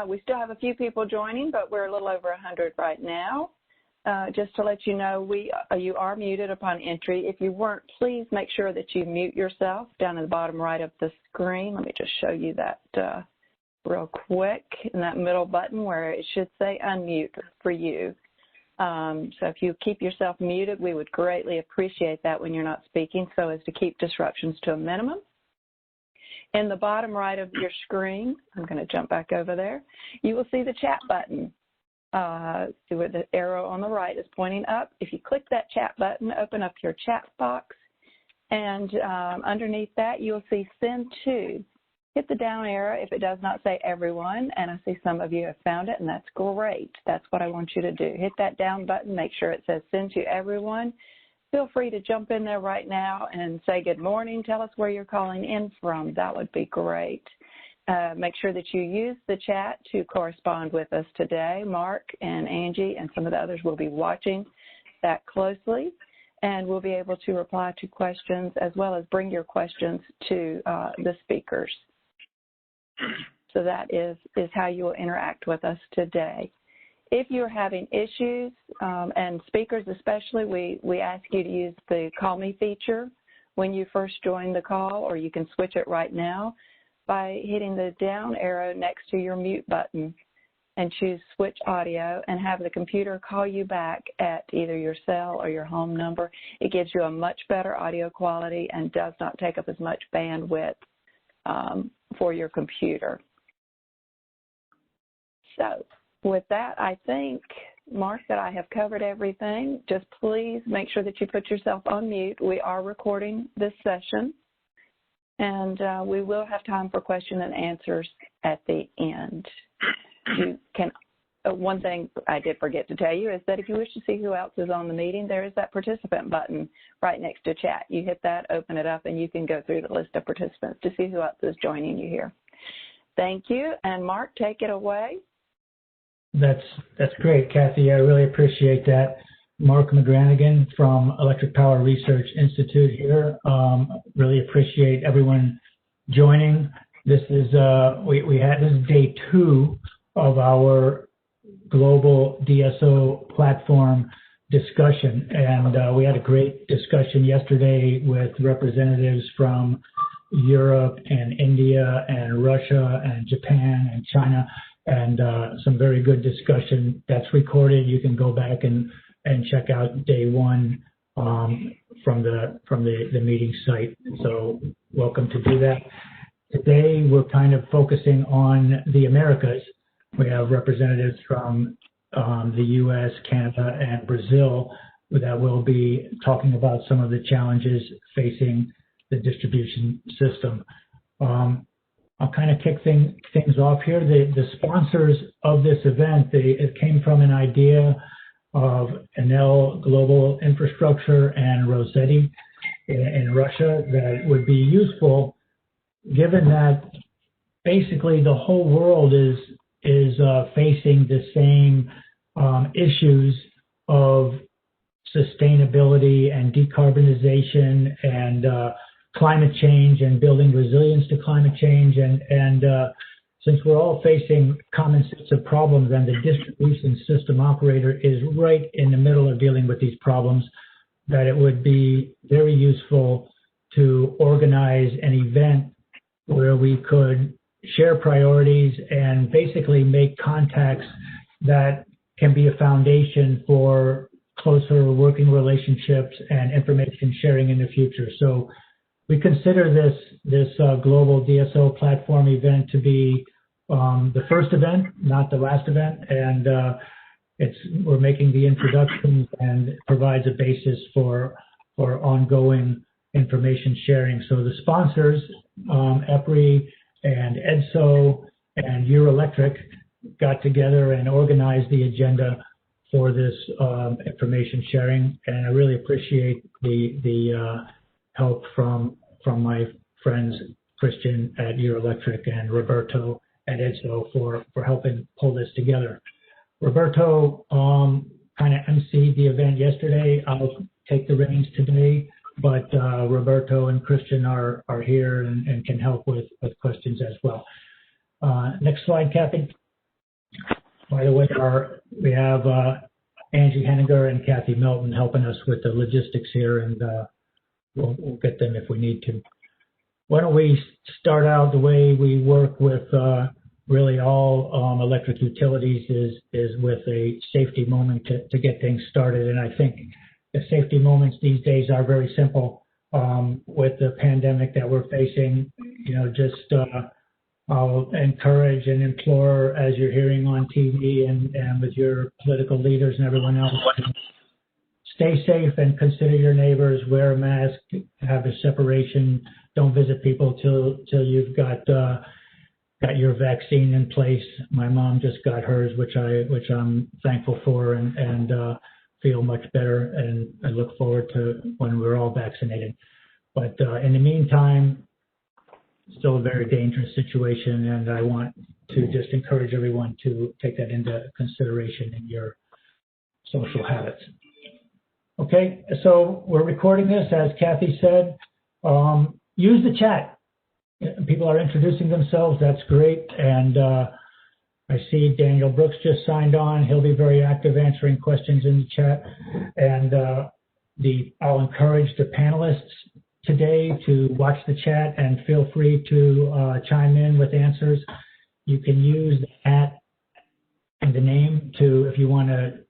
We still have a few people joining, but we're a little over 100 right now. Just to let you know, you are muted upon entry. If you weren't, please make sure that you mute yourself down in the bottom right of the screen. Let me just show you that real quick in that middle button where it should say unmute for you. So if you keep yourself muted, we would greatly appreciate that when you're not speaking, so as to keep disruptions to a minimum. In the bottom right of your screen, I'm going to jump back over there, you will see the chat button. See where the arrow on the right is pointing up. If you click that chat button, open up your chat box, and underneath that you'll see send to. Hit the down arrow if it does not say everyone, and I see some of you have found it, and that's great. That's what I want you to do. Hit that down button, make sure it says send to everyone. Feel free to jump in there right now and say good morning. Tell us where you're calling in from. That would be great. Make sure that you use the chat to correspond with us today. Mark and Angie and some of the others will be watching that closely, and we'll be able to reply to questions as well as bring your questions to the speakers. So that is how you will interact with us today. If you're having issues, and speakers especially, we ask you to use the Call Me feature when you first join the call, or you can switch it right now by hitting the down arrow next to your mute button and choose Switch Audio and have the computer call you back at either your cell or your home number. It gives you a much better audio quality and does not take up as much bandwidth for your computer. So with that, I think, Mark, that I have covered everything. Just please make sure that you put yourself on mute. We are recording this session, and we will have time for question and answers at the end. You can. One thing I did forget to tell you is that if you wish to see who else is on the meeting, there is that participant button right next to chat. You hit that, open it up, and you can go through the list of participants to see who else is joining you here. Thank you. And Mark, take it away. That's great, Kathy. I really appreciate that. Mark McGranigan from Electric Power Research Institute here. Really appreciate everyone joining. This is this is day 2 of our global DSO platform discussion, and we had a great discussion yesterday with representatives from Europe and India and Russia and Japan and China, and some very good discussion that's recorded. You can go back and check out day 1 from the meeting site. So welcome to do that. Today we're kind of focusing on the Americas. We have representatives from the U.S., Canada, and Brazil that will be talking about some of the challenges facing the distribution system. I'll kind of kick things off here. The sponsors of this event, it came from an idea of Enel Global Infrastructure and Rosseti in Russia that would be useful, given that basically the whole world is facing the same issues of sustainability and decarbonization and climate change and building resilience to climate change. And since we're all facing common sets of problems and the distribution system operator is right in the middle of dealing with these problems, that it would be very useful to organize an event where we could share priorities and basically make contacts that can be a foundation for closer working relationships and information sharing in the future. So we consider this global DSO platform event to be the first event, not the last event, and we're making the introductions, and it provides a basis for ongoing information sharing. So the sponsors, EPRI and E.DSO and Eurelectric, got together and organized the agenda for this information sharing, and I really appreciate the help from my friends Christian at Eurelectric and Roberto at E.DSO for helping pull this together. Roberto kind of emceed the event yesterday. I'll take the reins today, but Roberto and Christian are here and can help with questions as well. Next slide, Kathy. By the way, we have Angie Henniger and Kathy Melton helping us with the logistics here, and we'll get them if we need to. Why don't we start out the way we work with really all electric utilities is with a safety moment to get things started. And I think the safety moments these days are very simple. With the pandemic that we're facing, just I'll encourage and implore, as you're hearing on TV and with your political leaders and everyone else, stay safe and consider your neighbors, wear a mask, have a separation, don't visit people till you've got your vaccine in place. My mom just got hers, which I'm thankful for, and feel much better, and I look forward to when we're all vaccinated. But in the meantime, still a very dangerous situation, and I want to just encourage everyone to take that into consideration in your social habits. Okay, so we're recording this, as Kathy said. Use the chat. People are introducing themselves. That's great. And I see Daniel Brooks just signed on. He'll be very active answering questions in the chat. And I'll encourage the panelists today to watch the chat and feel free to chime in with answers. You can use the @ and the name if you want to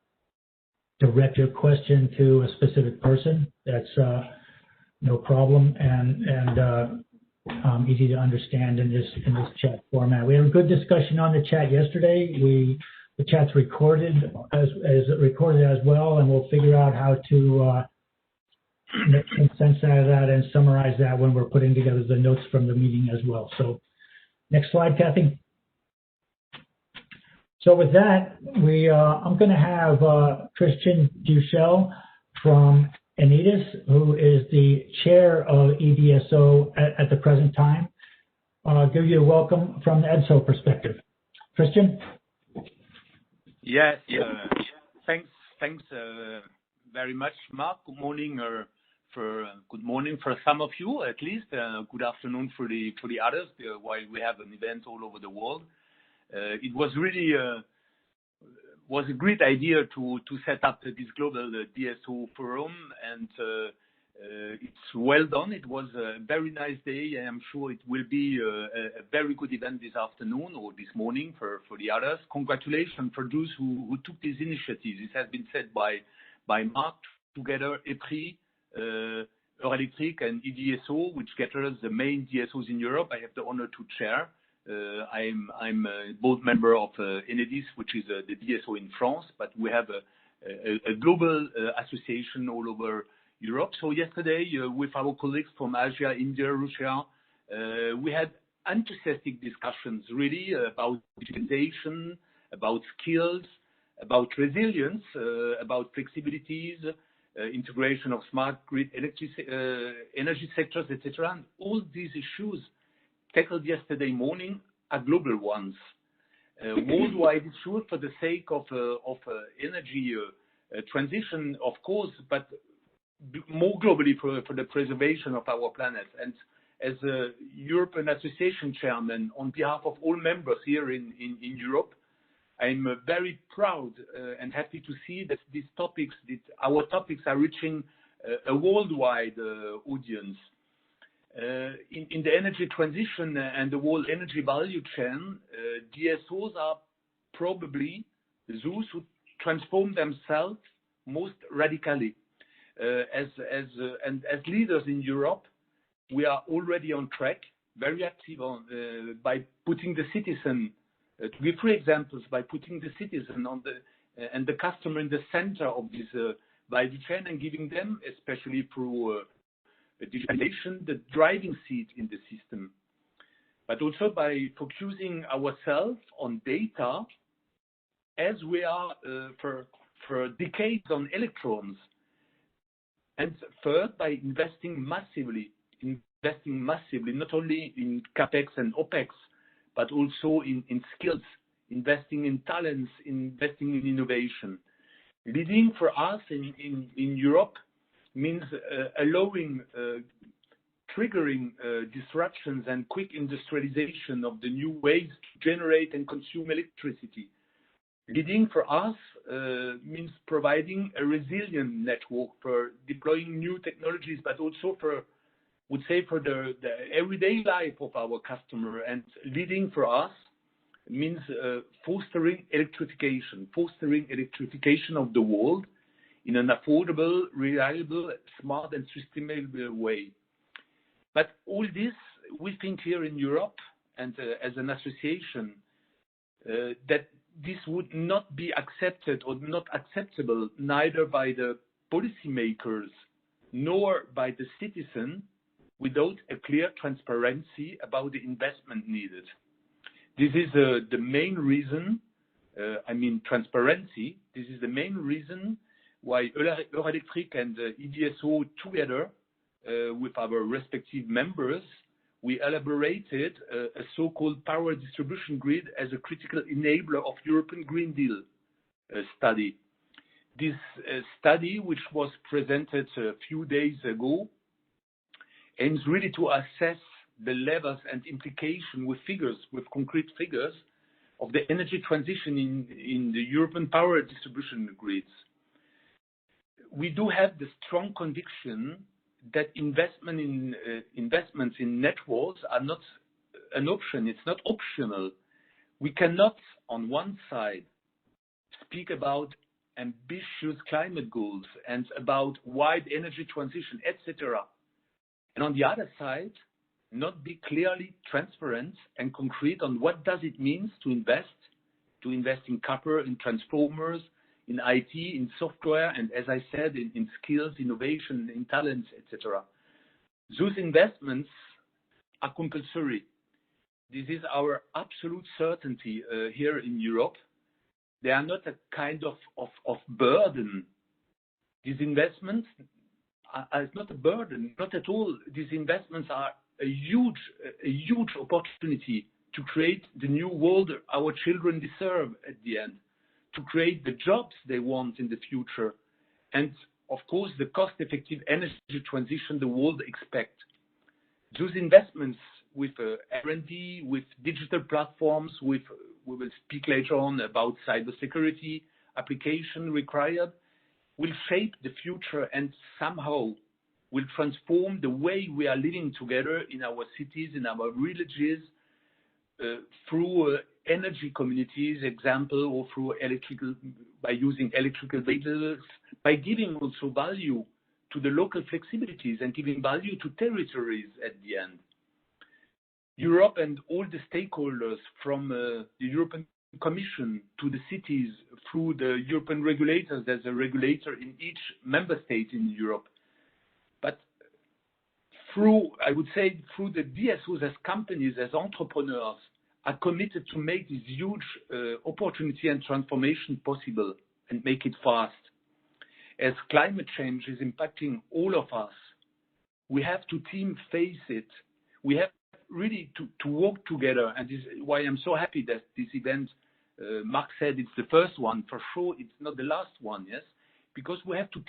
direct your question to a specific person. That's no problem, and easy to understand in this chat format. We had a good discussion on the chat yesterday. The chat's recorded as well, and we'll figure out how to make some sense out of that and summarize that when we're putting together the notes from the meeting as well. So next slide, Kathy. So with that, I'm going to have Christian Duchel from ENEDIS, who is the chair of E.DSO at the present time, give you a welcome from the EDSO perspective. Christian? Yes, thanks very much, Mark. Good morning, good morning for some of you at least. Good afternoon for the others, while we have an event all over the world. It was really was a great idea to set up this global DSO forum, and it's well done. It was a very nice day, and I'm sure it will be a very good event this afternoon or this morning for the others. Congratulations for those who took this initiative. This has been said by Mark, together EPRI, Eurelectric and E.DSO, which gathers the main DSOs in Europe. I have the honor to chair. I'm a board member of ENEDIS, which is the DSO in France, but we have a global association all over Europe. So yesterday, with our colleagues from Asia, India, Russia, we had enthusiastic discussions really about digitization, about skills, about resilience, about flexibilities, integration of smart grid, energy sectors, etc. And all these issues tackled yesterday morning are global ones, worldwide issues for the sake of energy transition, of course, but more globally for the preservation of our planet. And as a European Association chairman, on behalf of all members here in Europe, I'm very proud and happy to see that our topics are reaching a worldwide audience. In the energy transition and the whole energy value chain, DSOs are probably those who transform themselves most radically. As leaders in Europe, we are already on track, very active by putting the citizen. To give 3 examples, by putting the citizen and the customer in the center of this value chain and giving them, especially through digitalization, the driving seat in the system, but also by focusing ourselves on data, as we are for decades on electrons. And third, by investing massively, not only in CapEx and OpEx, but also in skills, investing in talents, investing in innovation. Leading for us in Europe means allowing, triggering disruptions and quick industrialization of the new ways to generate and consume electricity. Leading for us means providing a resilient network for deploying new technologies, but also for, would say, for the everyday life of our customer. And leading for us means fostering electrification of the world in an affordable, reliable, smart, and sustainable way. But all this, we think here in Europe, and as an association, that this would not be accepted or not acceptable neither by the policymakers nor by the citizen without a clear transparency about the investment needed. This is the main reason, transparency. This is the main reason why Eurelectric and E.DSO together with our respective members, we elaborated a so-called power distribution grid as a critical enabler of European Green Deal study. This study, which was presented a few days ago, aims really to assess the levels and implication with figures, with concrete figures, of the energy transition in the European power distribution grids. We do have the strong conviction that investments in networks are not an option. It's not optional. We cannot, on one side, speak about ambitious climate goals and about wide energy transition, etc. And on the other side, not be clearly transparent and concrete on what does it mean to invest in copper, in transformers, in IT, in software, and as I said, in skills, innovation, in talents, etc. Those investments are compulsory. This is our absolute certainty here in Europe. They are not a kind of burden. These investments are not a burden, not at all. These investments are a huge opportunity to create the new world our children deserve at the end, to create the jobs they want in the future, and of course the cost-effective energy transition the world expects. Those investments with R&D, with digital platforms, we will speak later on about cybersecurity application required, will shape the future and somehow will transform the way we are living together in our cities, in our villages, through energy communities, example, or through by using electrical vehicles, by giving also value to the local flexibilities and giving value to territories at the end. Europe and all the stakeholders from the European Commission to the cities through the European regulators, there's a regulator in each member state in Europe. But through, I would say, through the DSOs as companies, as entrepreneurs, are committed to make this huge opportunity and transformation possible and make it fast. As climate change is impacting all of us, we have to face it. We have really to work together, and this is why I'm so happy that this event, Mark said it's the first one. For sure, it's not the last one, yes? Because we have to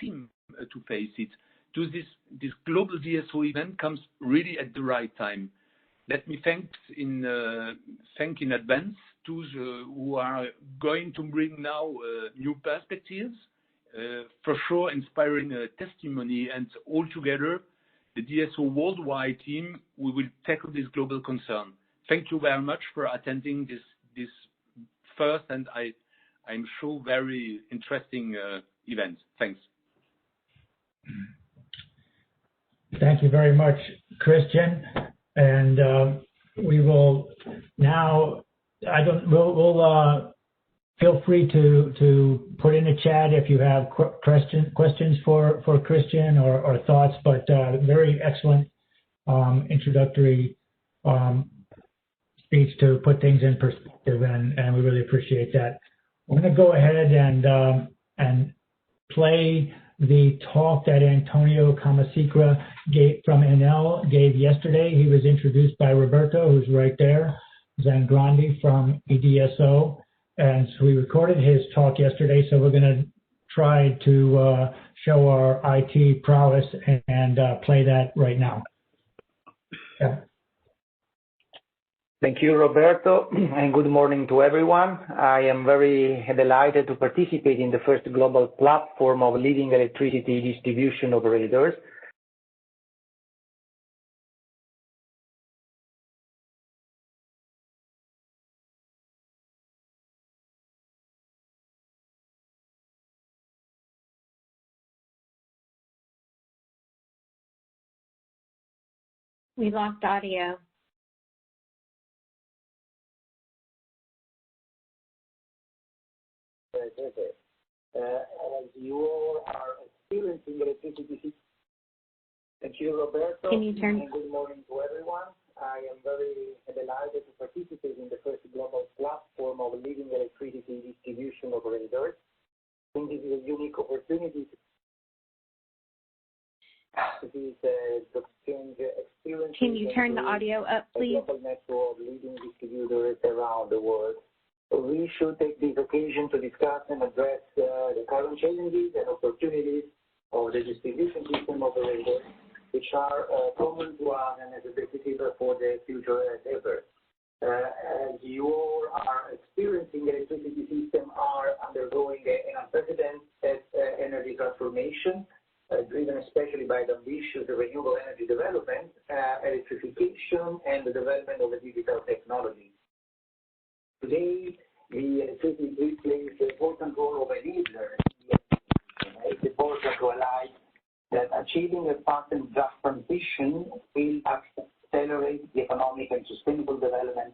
face it. This global DSO event comes really at the right time. Let me thank in advance those who are going to bring now new perspectives, for sure inspiring testimony, and all together, the DSO worldwide team, we will tackle this global concern. Thank you very much for attending this first and I'm sure very interesting event. Thanks. Thank you very much, Christian. And we will now, we'll feel free to put in a chat if you have questions for Christian or thoughts, but very excellent introductory speech to put things in perspective, and we really appreciate that. I'm going to go ahead and play the talk that Antonio Camasicra from Enel gave yesterday. He was introduced by Roberto, who's right there, Zangrandi from E.DSO. And so we recorded his talk yesterday, so we're going to try to show our IT prowess and play that right now. Yeah. Thank you, Roberto, and good morning to everyone. I am very delighted to participate in the first global platform of leading electricity distribution operators. We lost audio. As you all are experiencing electricity, thank you, Roberto. Can you turn? And good morning to everyone. I am very delighted to participate in the first global platform of leading electricity distribution operators. I think this is a unique opportunity to exchange experience. Can you turn the audio up, please? A global network of leading distributors around the world. We should take this occasion to discuss and address the current challenges and opportunities of the distribution system operators, which are common to us and as a basis for the future endeavors. As you all are experiencing, the electricity system are undergoing an unprecedented energy transformation, driven especially by the ambitious renewable energy development, electrification, and the development of the digital technology. Today, the electricity grid plays an important role of a leader. It's important to realize that achieving a fast and just transition will accelerate the economic and sustainable development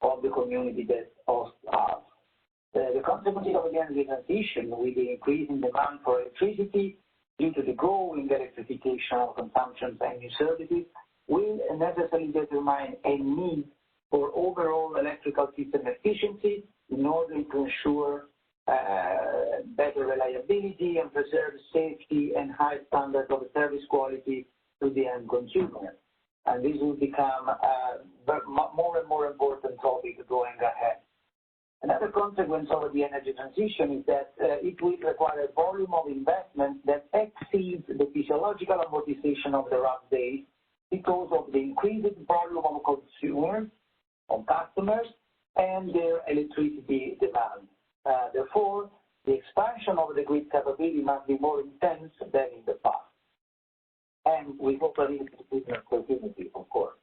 of the community that hosts us. The consequences of the energy transition, with the increasing demand for electricity due to the growing electrification of consumption and new services, will necessarily determine a need for overall electrical system efficiency in order to ensure better reliability and preserve safety and high standards of service quality to the end consumer. And this will become a more and more important topic going ahead. Another consequence of the energy transition is that it will require a volume of investment that exceeds the physiological amortization of the rough days because of the increased volume of consumers, of customers, and their electricity demand. Therefore, the expansion of the grid capability must be more intense than in the past. And we hope that it is continuity, of course.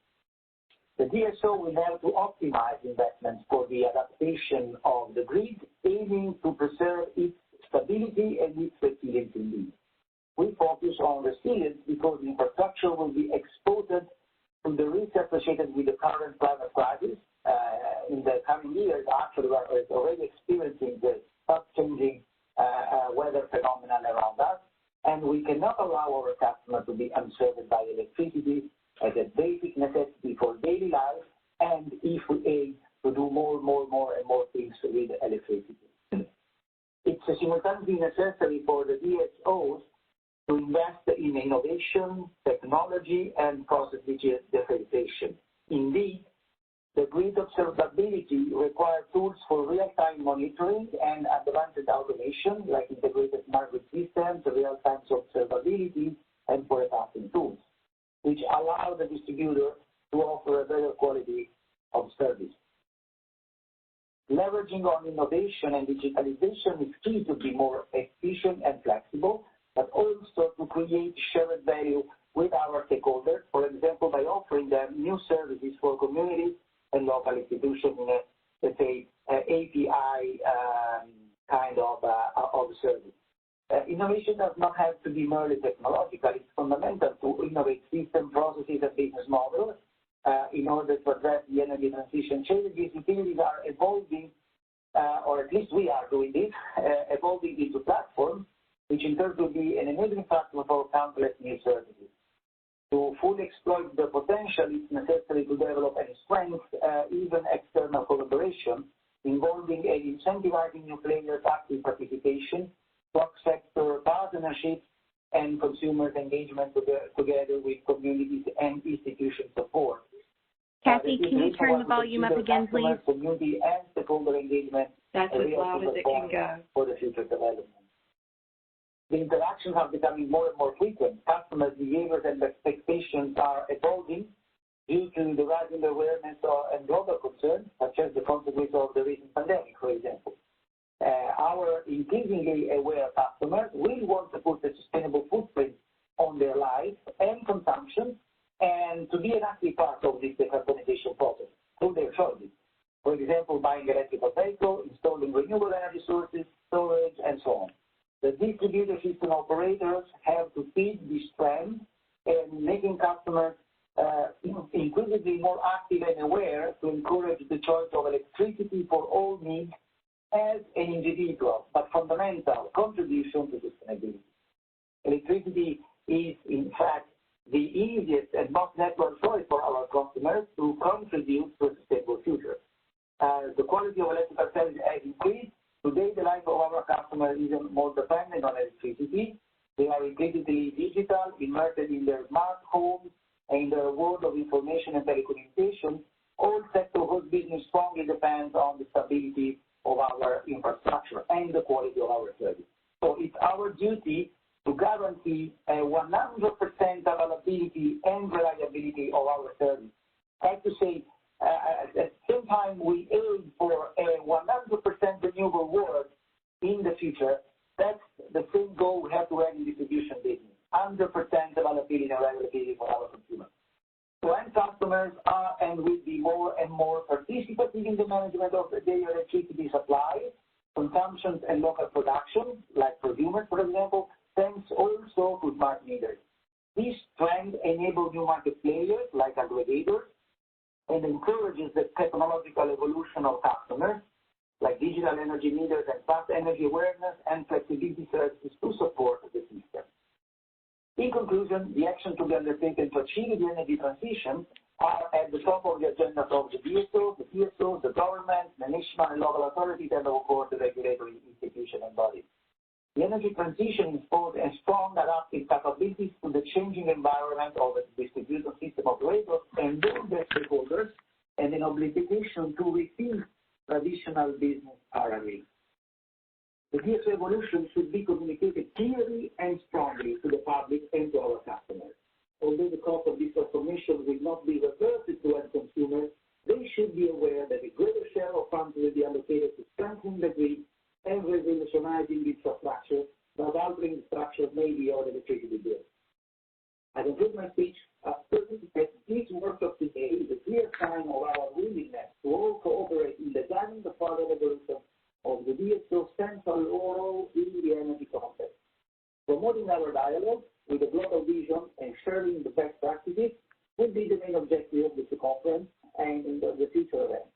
The DSO will have to optimize investments for the adaptation of the grid, aiming to preserve its stability and its resilience indeed. We focus on resilience because infrastructure will be exposed to the risks associated with the current climate crisis. In the coming years, actually, we are already experiencing the fast-changing weather phenomenon around us, and we cannot allow our customers to be unserved by electricity as a basic necessity for daily life, and if we aim to do more and more things with electricity. It's simultaneously necessary for the DSOs to invest in innovation, technology, and process digitalization. Indeed, the grid observability requires tools for real-time monitoring and advanced automation, like integrated smart grid systems, real-time observability, and forecasting tools, which allow the distributor to offer a better quality of service. Leveraging on innovation and digitalization is key to be more efficient and flexible, but also to create shared value with our stakeholders, for example, by offering them new services for communities and local institutions in a, let's say, API kind of service. Innovation does not have to be merely technological. It's fundamental to innovate system processes and business models in order to address the energy transition challenges. Utilities are evolving, or at least we are doing this, evolving into platforms, which in turn will be an enabling factor for countless new services. To fully exploit the potential, it's necessary to develop and strengthen even external collaboration, involving and incentivizing new players' active participation, cross-sector partnerships, and consumers' engagement together with communities and institution support. Kathy, can you turn the volume up again, please? Community and stakeholder engagement. That's as loud as it can go. For the future development. The interactions are becoming more and more frequent. Customers' behaviors and expectations are evolving due to the rising awareness and global concerns, such as the consequence of the recent pandemic, for example. Our increasingly aware customers will want to put a sustainable footprint on their life and consumption, and to be an active part of this decarbonization process through their choices. For example, buying electrical vehicles, installing renewable energy sources, storage, and so on. The distributor system operators have to feed this trend and making customers increasingly more active and aware to encourage the choice of electricity for all needs as an individual, but fundamental contribution to sustainability. Electricity is, in fact, the easiest and most natural choice for our customers to contribute to a sustainable future. As the quality of electrical service has increased, today the life of our customers is more dependent on electricity. They are increasingly digital, immersed in their smart homes, and in the world of information and telecommunications, all sectors whose business strongly depends on the stability of our infrastructure and the quality of our service. So it's our duty to guarantee a 100% availability and reliability of our service. I have to say, at the same time, we aim for a 100% renewable world in the future. That's the same goal we have to have in distribution business, 100% availability and reliability for our consumers. So end customers are and will be more and more participating in the management of their electricity supply, consumption, and local production, like prosumers, for example, thanks also to smart meters. This trend enables new market players like aggregators and encourages the technological evolution of customers, like digital energy meters and fast energy awareness and flexibility services to support the system. In conclusion, the action to be undertaken to achieve the energy transition are at the top of the agenda of the DSO, the EPRI, the government, the national and local authorities, and of course the regulatory institution and bodies. The energy transition imposed a strong adaptive capabilities to the changing environment of the distribution system operators and all their stakeholders, and an obligation to rethink traditional business paradigms. The DSO evolution should be communicated clearly and strongly to the public and to our customers. Although the cost of this transformation will not be reverted to end consumers, they should be aware that a greater share of funds will be allocated to strengthening the grid and revolutionizing infrastructure, but altering the structure maybe of the electricity bill. I conclude my speech asserting that this workshop today is a clear sign of our willingness to all cooperate in designing the further evolution of the DSO central role in the energy context. Promoting our dialogue with a global vision and sharing the best practices will be the main objective of this conference and in the future events.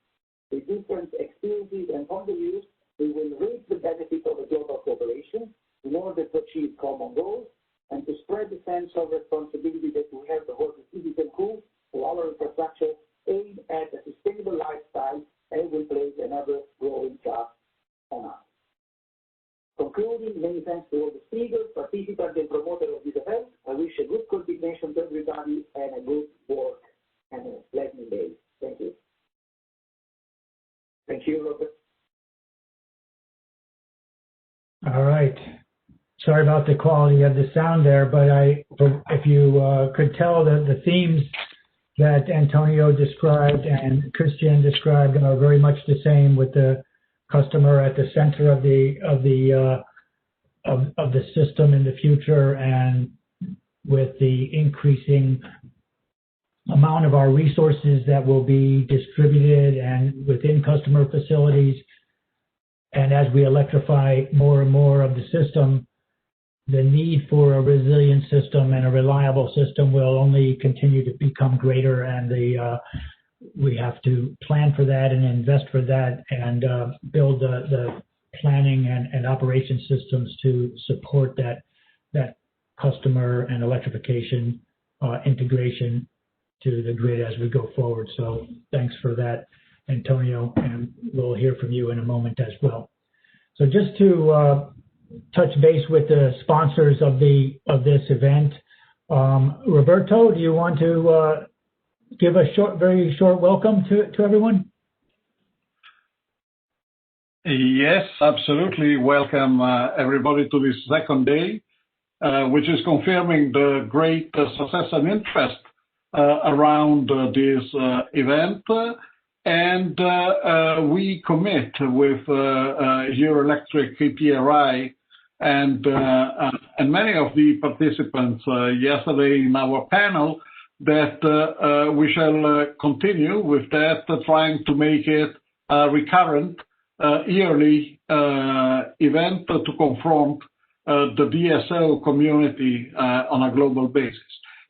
With different experiences and point of views, we will reap the benefit of a global cooperation in order to achieve common goals and to spread the sense of responsibility that we have towards the citizen who, to our infrastructure, aim at a sustainable lifestyle and will place another growing trust on us. Concluding, many thanks to all the speakers, participants, and promoters of this event. I wish a good continuation to everybody and a good work and a pleasant day. Thank you. Thank you, Robert. All right. Sorry about the quality of the sound there, but if you could tell that the themes that Antonio described and Christian described are very much the same, with the customer at the center of the system in the future, and with the increasing amount of our resources that will be distributed and within customer facilities. And as we electrify more and more of the system, the need for a resilient system and a reliable system will only continue to become greater, and we have to plan for that and invest for that, and build the planning and operation systems to support that customer and electrification integration to the grid as we go forward. So thanks for that, Antonio, and we'll hear from you in a moment as well. So just to touch base with the sponsors of this event, Roberto, do you want to give a very short welcome to everyone? Yes, absolutely. Welcome everybody to this second day, which is confirming the great success and interest around this event. And we commit with Eurelectric, EPRI, and many of the participants yesterday in our panel that we shall continue with that, trying to make it a recurrent yearly event to confront the DSO community on a global basis.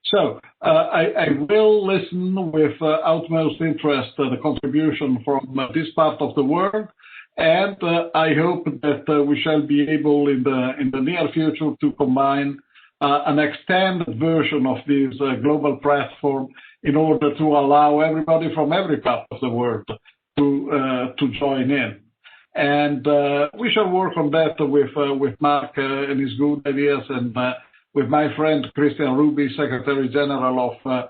So I will listen with utmost interest the contribution from this part of the world, and I hope that we shall be able in the near future to combine an extended version of this global platform in order to allow everybody from every part of the world to join in. And we shall work on that with Mark and his good ideas, and with my friend Christian Ruby, Secretary General of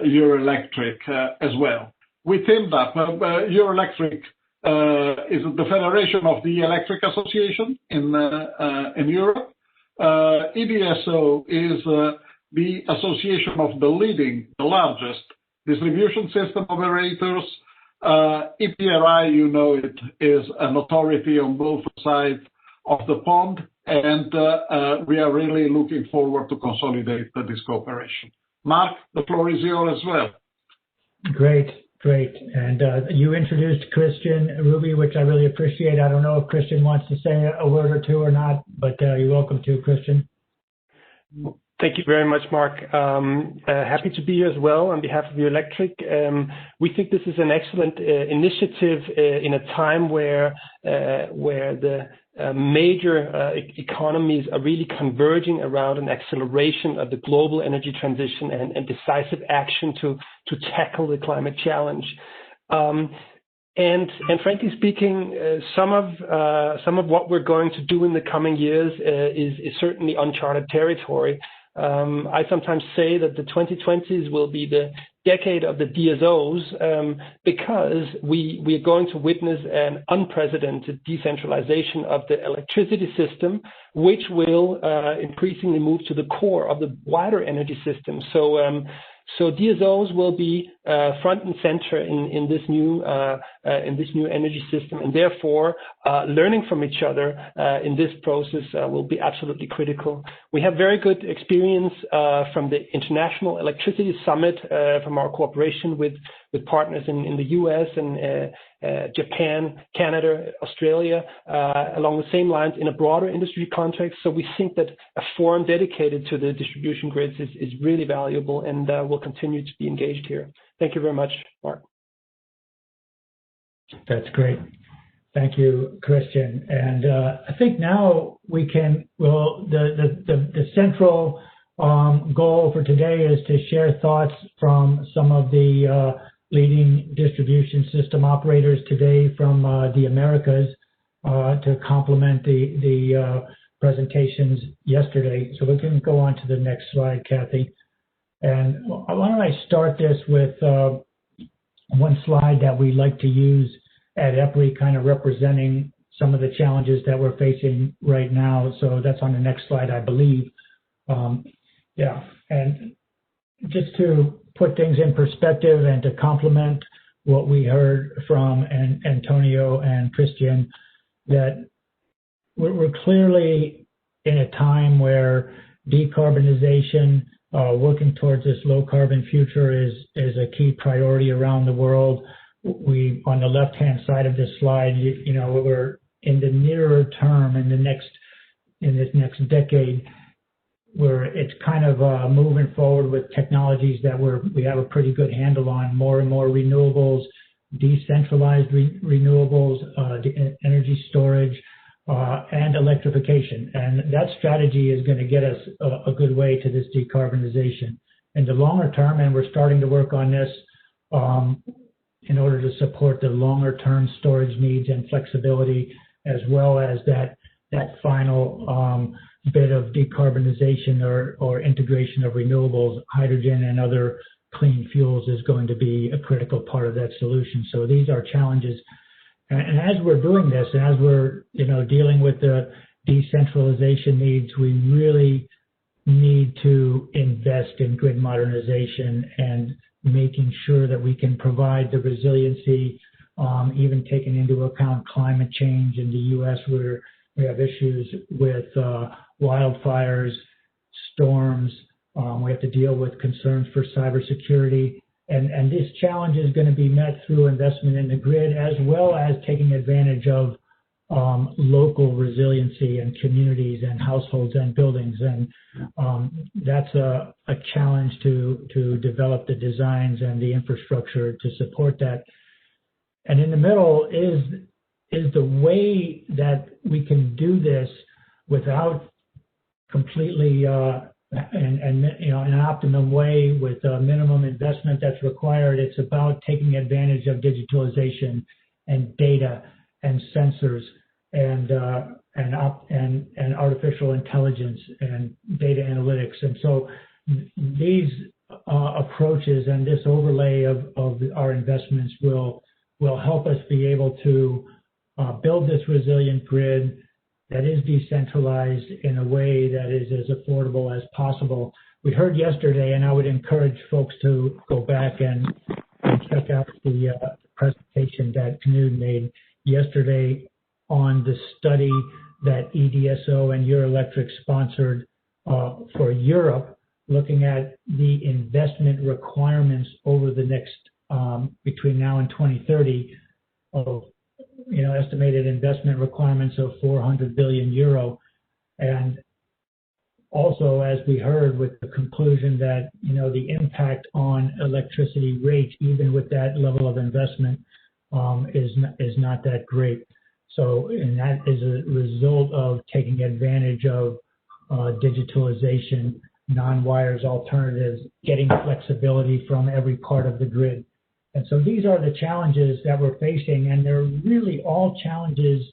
Eurelectric as well. We teamed up. Eurelectric is the Federation of the Electric Association in Europe. E.DSO is the association of the largest distribution system operators. EPRI, you know it, is an authority on both sides of the pond, and we are really looking forward to consolidate this cooperation. Mark, the floor is yours as well. Great. And you introduced Christian Ruby, which I really appreciate. I don't know if Christian wants to say a word or two or not, but you're welcome to, Christian. Thank you very much, Mark. Happy to be here as well on behalf of Eurelectric. We think this is an excellent initiative in a time where the major economies are really converging around an acceleration of the global energy transition and decisive action to tackle the climate challenge. And frankly speaking, some of what we're going to do in the coming years is certainly uncharted territory. I sometimes say that the 2020s will be the decade of the DSOs because we are going to witness an unprecedented decentralization of the electricity system, which will increasingly move to the core of the wider energy system. So DSOs will be front and center in this new energy system, and therefore learning from each other in this process will be absolutely critical. We have very good experience from the International Electricity Summit from our cooperation with partners in the U.S. and Japan, Canada, Australia, along the same lines in a broader industry context. So we think that a forum dedicated to the distribution grids is really valuable, and will continue to be engaged here. Thank you very much, Mark. That's great. Thank you, Christian. And I think now we can, the central goal for today is to share thoughts from some of the leading distribution system operators today from the Americas to complement the presentations yesterday. So we can go on to the next slide, Kathy. And why don't I start this with one slide that we like to use at EPRI, kind of representing some of the challenges that we're facing right now. So that's on the next slide, I believe. Yeah, and just to put things in perspective and to complement what we heard from Antonio and Christian, that we're clearly in a time where decarbonization, working towards this low carbon future is a key priority around the world. We, on the left-hand side of this slide, you know, we're in the nearer term, in this next decade, where it's kind of moving forward with technologies that we have a pretty good handle on, more and more renewables, decentralized renewables, energy storage, and electrification. And that strategy is going to get us a good way to this decarbonization. In the longer term, and we're starting to work on this in order to support the longer term storage needs and flexibility, as well as that final bit of decarbonization or integration of renewables, hydrogen and other clean fuels is going to be a critical part of that solution. So these are challenges. And as we're doing this, and as we're dealing with the decentralization needs, we really need to invest in grid modernization and making sure that we can provide the resiliency, even taking into account climate change in the U.S. where we have issues with wildfires, storms. We have to deal with concerns for cybersecurity. And this challenge is going to be met through investment in the grid as well as taking advantage of local resiliency in communities and households and buildings. And that's a challenge to develop the designs and the infrastructure to support that. And in the middle is the way that we can do this without completely and in an optimum way with minimum investment that's required. It's about taking advantage of digitalization and data and sensors and artificial intelligence and data analytics. And so these approaches and this overlay of our investments will help us be able to build this resilient grid that is decentralized in a way that is as affordable as possible. We heard yesterday, and I would encourage folks to go back and check out the presentation that Knut made yesterday on the study that E.DSO and Eurelectric sponsored for Europe, looking at the investment requirements over the next, between now and 2030 of estimated investment requirements of 400 billion euro. And also, as we heard, with the conclusion that, the impact on electricity rates, even with that level of investment, is not that great. So, and that is a result of taking advantage of digitalization, non-wires alternatives, getting flexibility from every part of the grid. And so these are the challenges that we're facing, and they're really all challenges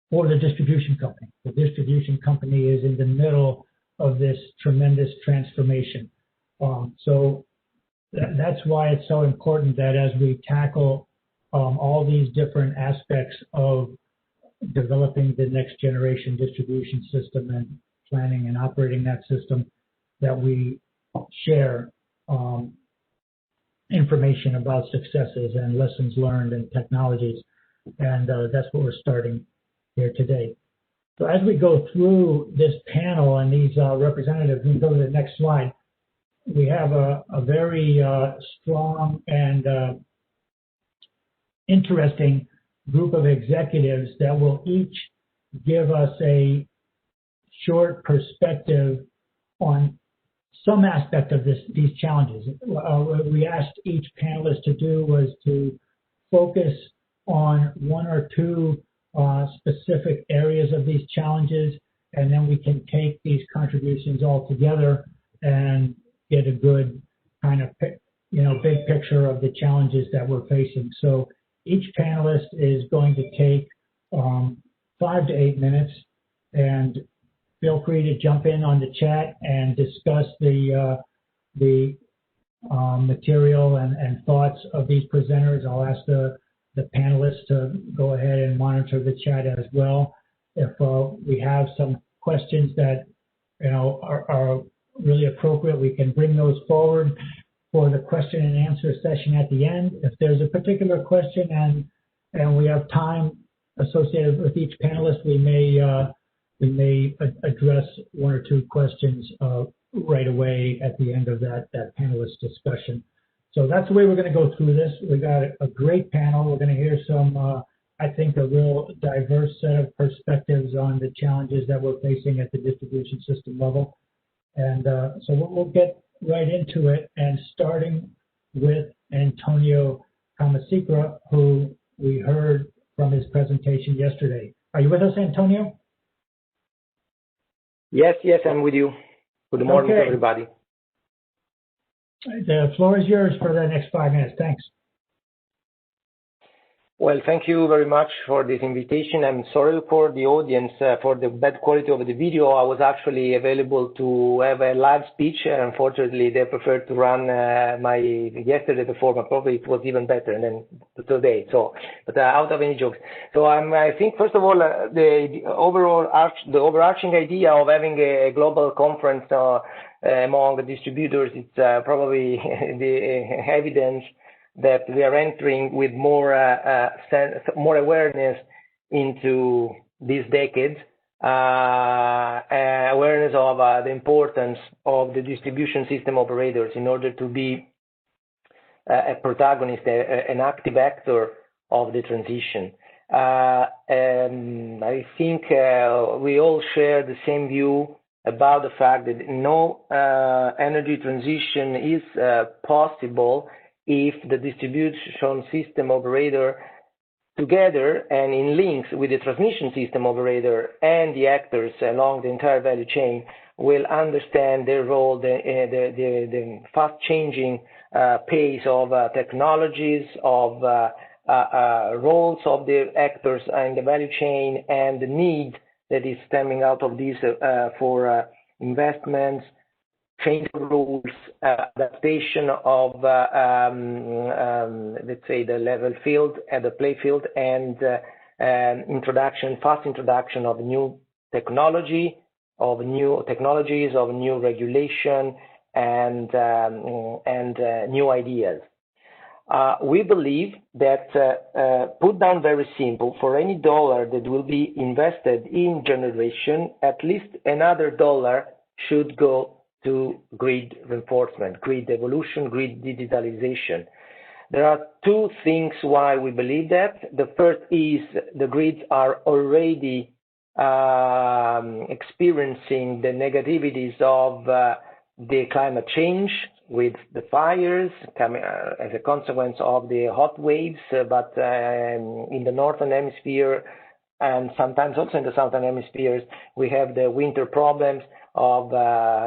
for the distribution company. The distribution company is in the middle of this tremendous transformation. So that's why it's so important that as we tackle all these different aspects of developing the next generation distribution system and planning and operating that system, that we share information about successes and lessons learned and technologies. And that's what we're starting here today. So as we go through this panel and these representatives, we can go to the next slide. We have a very strong and interesting group of executives that will each give us a short perspective on some aspect of these challenges. What we asked each panelist to do was to focus on one or two specific areas of these challenges, and then we can take these contributions all together and get a good kind of big picture of the challenges that we're facing. So each panelist is going to take 5 to 8 minutes, and feel free to jump in on the chat and discuss the material and thoughts of these presenters. I'll ask the panelists to go ahead and monitor the chat as well. If we have some questions that are really appropriate, we can bring those forward for the question and answer session at the end. If there's a particular question and we have time associated with each panelist, we may address one or two questions right away at the end of that panelist discussion. So that's the way we're going to go through this. We got a great panel. We're going to hear some, I think, a real diverse set of perspectives on the challenges that we're facing at the distribution system level. And so we'll get right into it, and starting with Antonio Camasicra, who we heard from his presentation yesterday. Are you with us, Antonio? Yes, I'm with you. Good morning, everybody. The floor is yours for the next 5 minutes. Thanks. Well, thank you very much for this invitation. I'm sorry for the audience for the bad quality of the video. I was actually available to have a live speech. Unfortunately, they preferred to run my yesterday before, but probably it was even better than today. So, but out of any jokes. So I think first of all, the overarching idea of having a global conference among the distributors, it's probably the evidence that we are entering with more awareness into this decade, awareness of the importance of the distribution system operators in order to be a protagonist, an active actor of the transition. I think we all share the same view about the fact that no energy transition is possible if the distribution system operator, together and in links with the transmission system operator and the actors along the entire value chain, will understand their role, the fast-changing pace of technologies, of roles of the actors in the value chain, and the need that is stemming out of this for investments, change of rules, adaptation of, let's say, the level field and the play field, and fast introduction of new technologies, of new regulation, and new ideas. We believe that, put down very simple, for any dollar that will be invested in generation, at least another dollar should go to grid reinforcement, grid evolution, grid digitalization. There are two things why we believe that. The first is the grids are already experiencing the negativities of the climate change, with the fires coming as a consequence of the hot waves, but in the northern hemisphere and sometimes also in the southern hemispheres, we have the winter problems of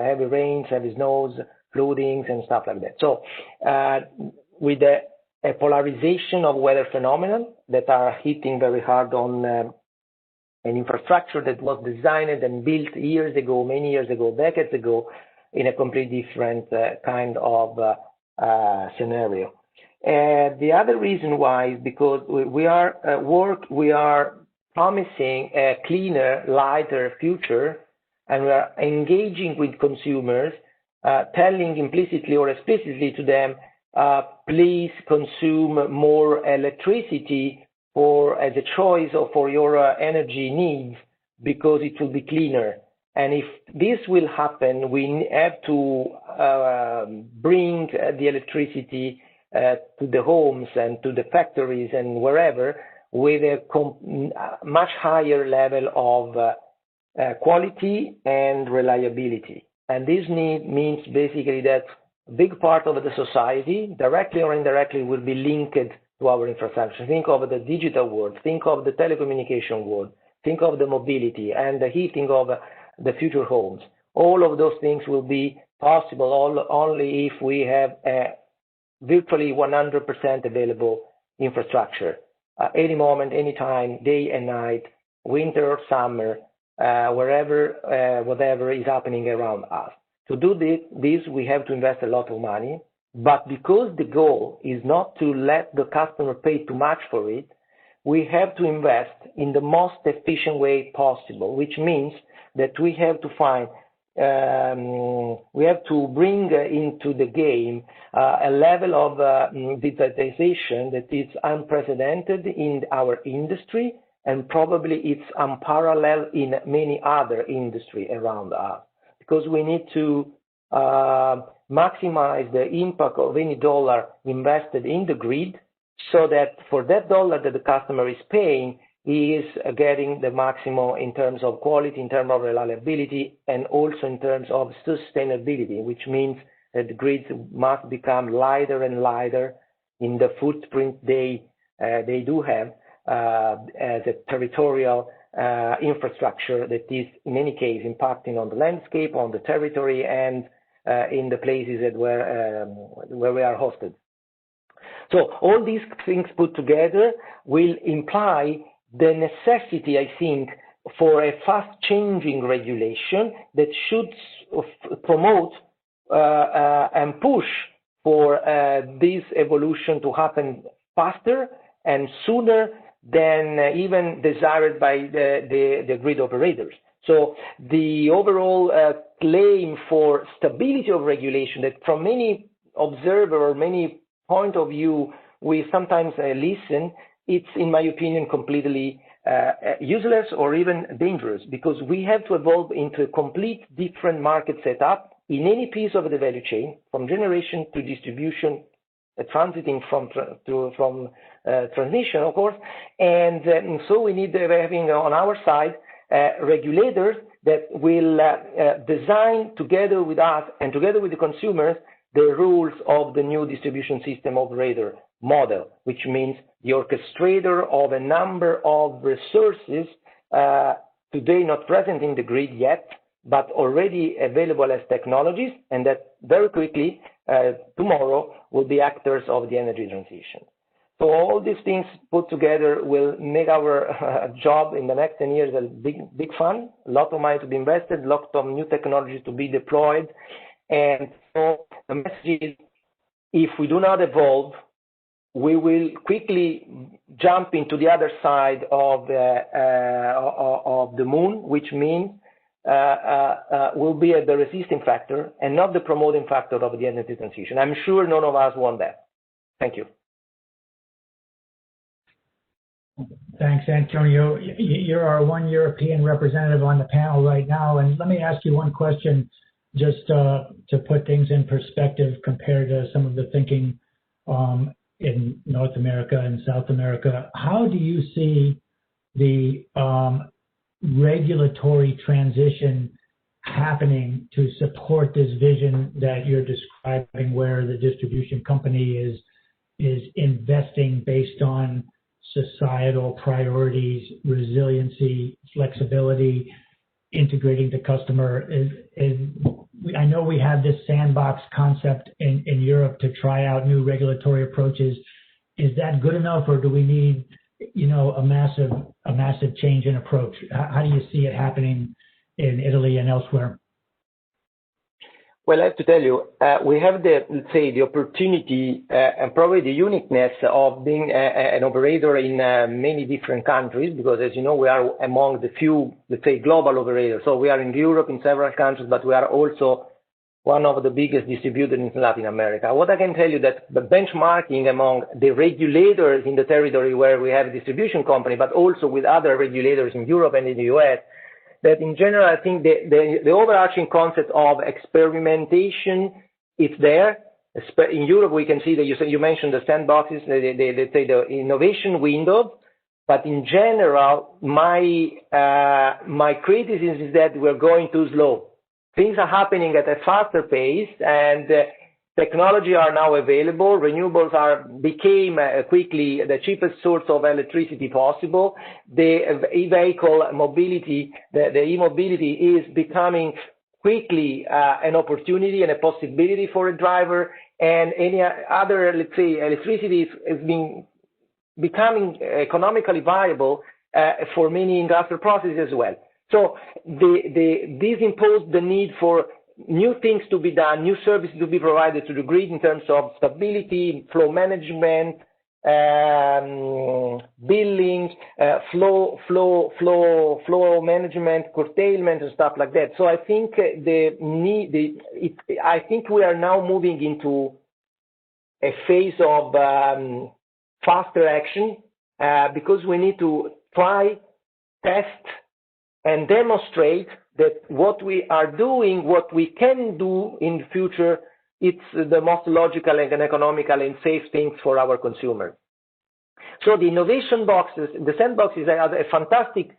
heavy rains, heavy snows, floodings, and stuff like that. So with a polarization of weather phenomena that are hitting very hard on an infrastructure that was designed and built years ago, many years ago, decades ago, in a completely different kind of scenario. The other reason why is because we are promising a cleaner, lighter future, and we are engaging with consumers, telling implicitly or explicitly to them, please consume more electricity as a choice or for your energy needs, because it will be cleaner. And if this will happen, we have to bring the electricity to the homes and to the factories and wherever with a much higher level of quality and reliability. And this means basically that a big part of the society, directly or indirectly, will be linked to our infrastructure. Think of the digital world, think of the telecommunication world, think of the mobility and the heating of the future homes. All of those things will be possible only if we have a virtually 100% available infrastructure. Any moment, any time, day and night, winter or summer, wherever, whatever is happening around us. To do this, we have to invest a lot of money, but because the goal is not to let the customer pay too much for it, we have to invest in the most efficient way possible, which means that we have to bring into the game a level of digitization that is unprecedented in our industry, and probably it's unparalleled in many other industries around us, because we need to maximize the impact of any dollar invested in the grid, so that for that dollar that the customer is paying, he is getting the maximum in terms of quality, in terms of reliability, and also in terms of sustainability, which means that the grids must become lighter and lighter in the footprint they do have as a territorial infrastructure that is, in any case, impacting on the landscape, on the territory, and in the places where we are hosted. So all these things put together will imply the necessity, I think, for a fast-changing regulation that should promote and push for this evolution to happen faster and sooner than even desired by the grid operators. So the overall claim for stability of regulation that from many observer or many point of view we sometimes listen, it's in my opinion completely useless or even dangerous, because we have to evolve into a complete different market setup in any piece of the value chain, from generation to distribution, transiting from transmission, of course. And so we need having on our side regulators that will design together with us and together with the consumers the rules of the new distribution system operator model, which means the orchestrator of a number of resources today not present in the grid yet, but already available as technologies, and that very quickly tomorrow will be actors of the energy transition. So all these things put together will make our job in the next 10 years a big fun, a lot of money to be invested, a lot of new technologies to be deployed. And so the message is, if we do not evolve, we will quickly jump into the other side of the moon, which means will be the resisting factor and not the promoting factor of the energy transition. I'm sure none of us want that. Thank you. Thanks, Antonio. You're our one European representative on the panel right now, and let me ask you one question just to put things in perspective compared to some of the thinking in North America and South America. How do you see the regulatory transition happening to support this vision that you're describing, where the distribution company is investing based on societal priorities, resiliency, flexibility, integrating the customer? I know we have this sandbox concept in Europe to try out new regulatory approaches. Is that good enough, or do we need, a massive change in approach? How do you see it happening in Italy and elsewhere? Well, I have to tell you, we have the opportunity and probably the uniqueness of being an operator in many different countries, because as you know, we are among the few, global operators. So we are in Europe in several countries, but we are also one of the biggest distributors in Latin America. What I can tell you that the benchmarking among the regulators in the territory where we have a distribution company, but also with other regulators in Europe and in the US, that in general, I think the overarching concept of experimentation is there. In Europe, we can see that you mentioned the sandboxes, the innovation window. But in general, my criticism is that we're going too slow. Things are happening at a faster pace, and technology are now available. Renewables became quickly the cheapest source of electricity possible. The e-vehicle mobility, the e-mobility is becoming quickly an opportunity and a possibility for a driver, and any other, electricity is becoming economically viable for many industrial processes as well. So this imposed the need for new things to be done, new services to be provided to the grid in terms of stability, flow management, billing, flow management, curtailment, and stuff like that. So I think I think we are now moving into a phase of faster action because we need to try, test, and demonstrate that what we are doing, what we can do in the future, it's the most logical and economical and safe things for our consumers. So the innovation boxes, the sandboxes are a fantastic,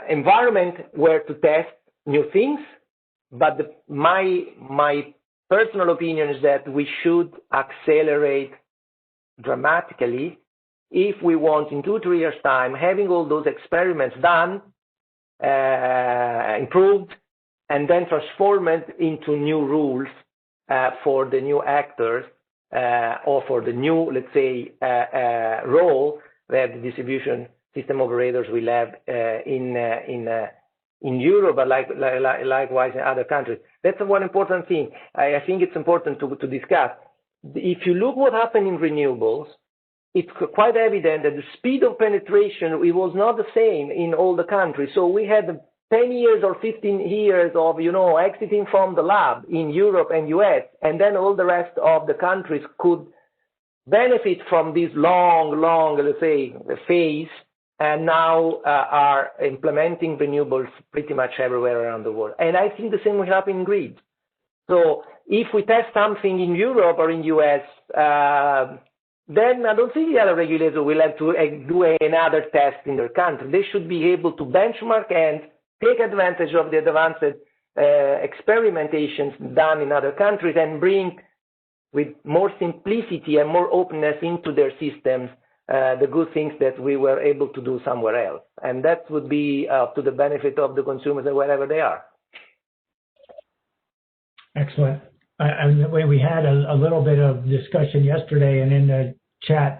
environment where to test new things. But my personal opinion is that we should accelerate dramatically if we want in 2-3 years' time, having all those experiments done, improved, and then transform it into new rules for the new actors or for the new, let's say, role that the distribution system operators will have in Europe, but likewise in other countries. That's one important thing. I think it's important to discuss. If you look what happened in renewables, it's quite evident that the speed of penetration, it was not the same in all the countries. So we had 10 years or 15 years of, exiting from the lab in Europe and US, and then all the rest of the countries could benefit from this long, let's say, phase, and now are implementing renewables pretty much everywhere around the world. And I think the same will happen in grid. So if we test something in Europe or in US, then I don't think the other regulators will have to do another test in their country. They should be able to benchmark and take advantage of the advanced experimentations done in other countries and bring with more simplicity and more openness into their systems the good things that we were able to do somewhere else. And that would be to the benefit of the consumers wherever they are. Excellent. We had a little bit of discussion yesterday, and in the chat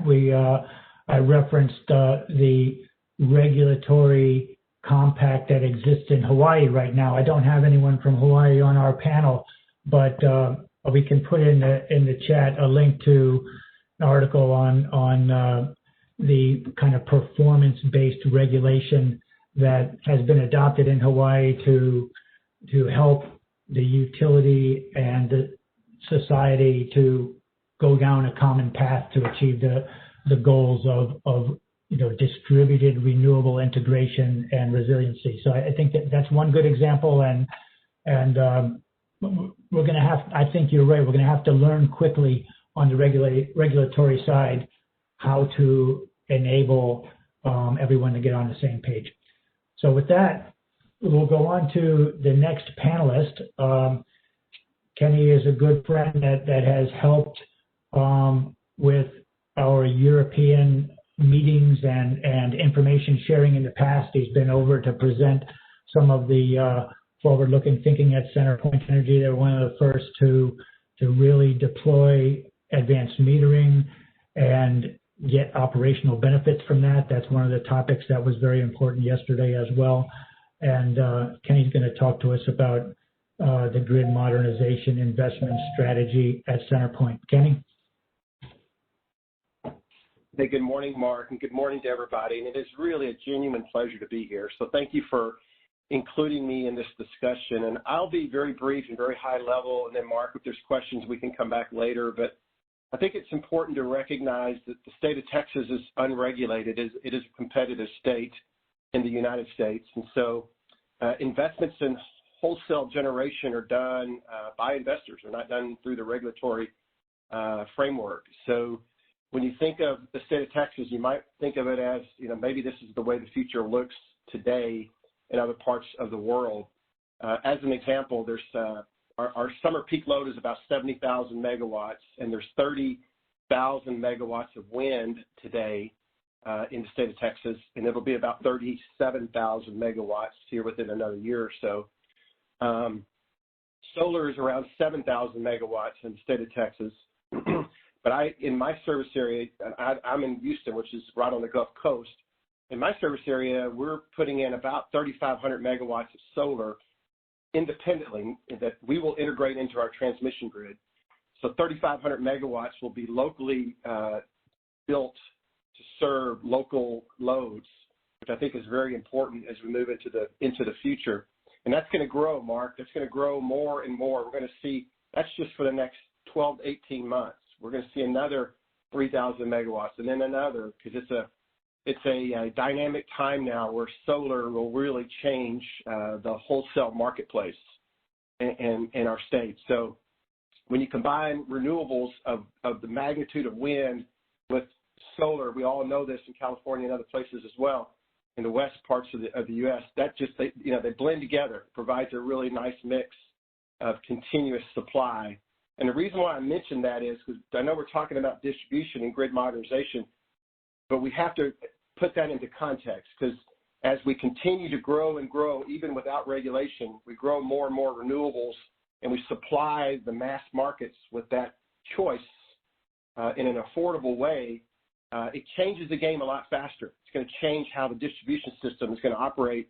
I referenced the regulatory compact that exists in Hawaii right now. I don't have anyone from Hawaii on our panel, but we can put in the chat a link to an article on the kind of performance-based regulation that has been adopted in Hawaii to help the utility and the society to go down a common path to achieve the goals of distributed renewable integration and resiliency. So I think that's one good example, and we're going to have, I think you're right, we're going to have to learn quickly on the regulatory side how to enable everyone to get on the same page. So with that, we'll go on to the next panelist. Kenny is a good friend that has helped with our European meetings and information sharing in the past. He's been over to present some of the forward-looking thinking at CenterPoint Energy. They're one of the first to really deploy advanced metering and get operational benefits from that. That's one of the topics that was very important yesterday as well. And Kenny's going to talk to us about the grid modernization investment strategy at CenterPoint. Kenny? Hey, good morning, Mark, and good morning to everybody. And it is really a genuine pleasure to be here. So thank you for including me in this discussion. And I'll be very brief and very high level. And then, Mark, if there's questions, we can come back later. But I think it's important to recognize that the state of Texas is unregulated. It is a competitive state in the United States. And so investments in wholesale generation are done by investors. They're not done through the regulatory framework. So when you think of the state of Texas, you might think of it as, maybe this is the way the future looks today in other parts of the world. As an example, there's our summer peak load is about 70,000 megawatts, and there's 30,000 megawatts of wind today in the state of Texas, and it'll be about 37,000 megawatts here within another year or so. Solar is around 7,000 megawatts in the state of Texas. But in my service area, I'm in Houston, which is right on the Gulf Coast. In my service area, we're putting in about 3,500 megawatts of solar independently that we will integrate into our transmission grid. So 3,500 megawatts will be locally built to serve local loads, which I think is very important as we move into the future. And that's going to grow, Mark. That's going to grow more and more. We're going to see, that's just for the next 12 to 18 months. We're going to see another 3,000 megawatts and then another, because it's a dynamic time now where solar will really change the wholesale marketplace in our state. So when you combine renewables of the magnitude of wind with solar, we all know this in California and other places as well, in the west parts of the U.S., that just, they blend together. It provides a really nice mix of continuous supply. And the reason why I mention that is because I know we're talking about distribution and grid modernization, but we have to put that into context, because as we continue to grow and grow, even without regulation, we grow more and more renewables, and we supply the mass markets with that choice in an affordable way, it changes the game a lot faster. It's going to change how the distribution system is going to operate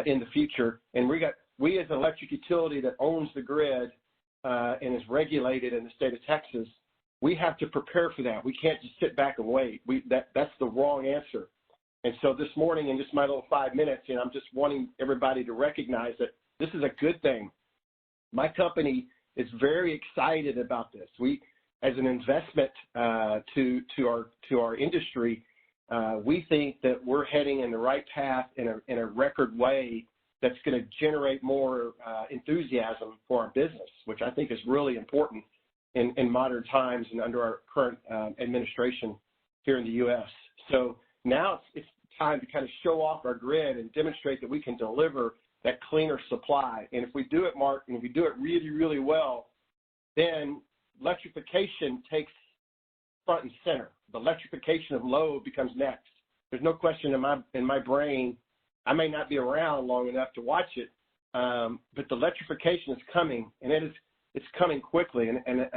in the future. And we as an electric utility that owns the grid and is regulated in the state of Texas, we have to prepare for that. We can't just sit back and wait. That's the wrong answer. And so this morning, in just my little 5 minutes, I'm just wanting everybody to recognize that this is a good thing. My company is very excited about this. We, as an investment to our industry, we think that we're heading in the right path in a record way that's going to generate more enthusiasm for our business, which I think is really important in modern times and under our current administration here in the U.S. So now it's time to kind of show off our grid and demonstrate that we can deliver that cleaner supply. And if we do it, Mark, and if we do it really, really well, then electrification takes front and center. The electrification of load becomes next. There's no question in my brain. I may not be around long enough to watch it, but the electrification is coming, and it's coming quickly, and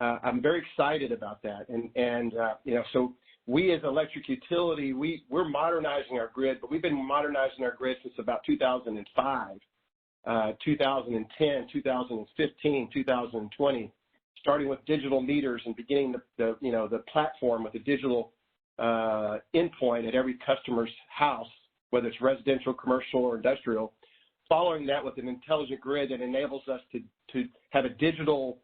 I'm very excited about that. And so we as an electric utility, we're modernizing our grid, but we've been modernizing our grid since about 2005, 2010, 2015, 2020, starting with digital meters and beginning the platform with a digital endpoint at every customer's house, whether it's residential, commercial, or industrial. Following that with an intelligent grid that enables us to have a digital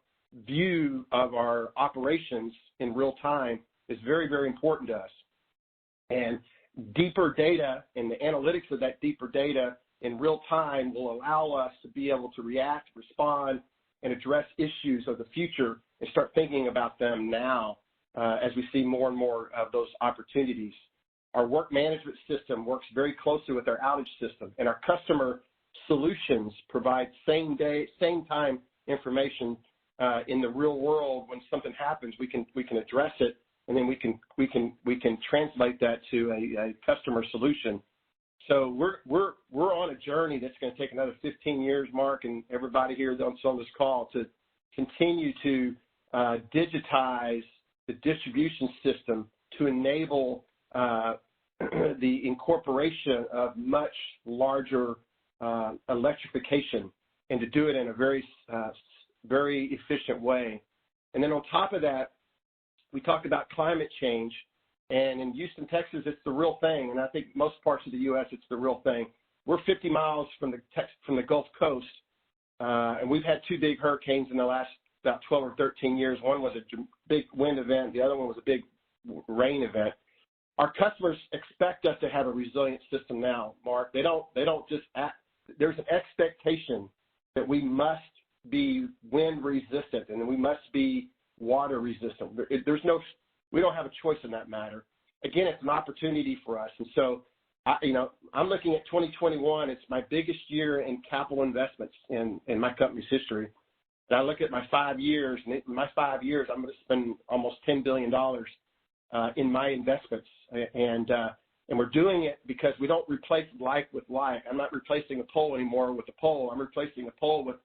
view of our operations in real time is very, very important to us. And deeper data and the analytics of that deeper data in real time will allow us to be able to react, respond, and address issues of the future and start thinking about them now as we see more and more of those opportunities. Our work management system works very closely with our outage system, and our customer solutions provide same time information in the real world. When something happens, we can address it, and then we can translate that to a customer solution. So we're on a journey that's going to take another 15 years, Mark, and everybody here that's on this call, to continue to digitize the distribution system to enable the incorporation of much larger electrification, and to do it in a very efficient way. And then on top of that, we talked about climate change, and in Houston, Texas, it's the real thing, and I think most parts of the U.S. it's the real thing. We're 50 miles from the Gulf Coast, and we've had two big hurricanes in the last about 12 or 13 years. One was a big wind event. The other one was a big rain event. Our customers expect us to have a resilient system now, Mark. They don't just act. There's an expectation that we must be wind resistant and we must be water resistant. We don't have a choice in that matter. Again, it's an opportunity for us. And so, I'm looking at 2021. It's my biggest year in capital investments in my company's history. And I look at my 5 years, and in my 5 years, I'm going to spend almost $10 billion in my investments. And we're doing it because we don't replace like with like. I'm not replacing a pole anymore with a pole. I'm replacing a pole with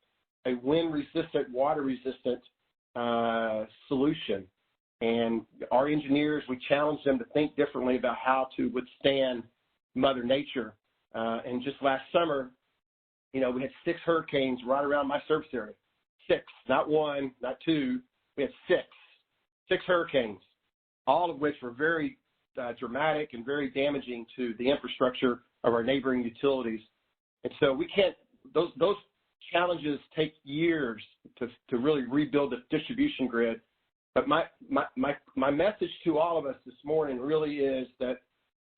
a wind-resistant, water-resistant solution. And our engineers, we challenge them to think differently about how to withstand Mother Nature. And just last summer, we had 6 hurricanes right around my service area. 6, not 1, not 2. We had 6 hurricanes, all of which were very dramatic and very damaging to the infrastructure of our neighboring utilities. And so we can't, those challenges take years to really rebuild the distribution grid. But my message to all of us this morning really is that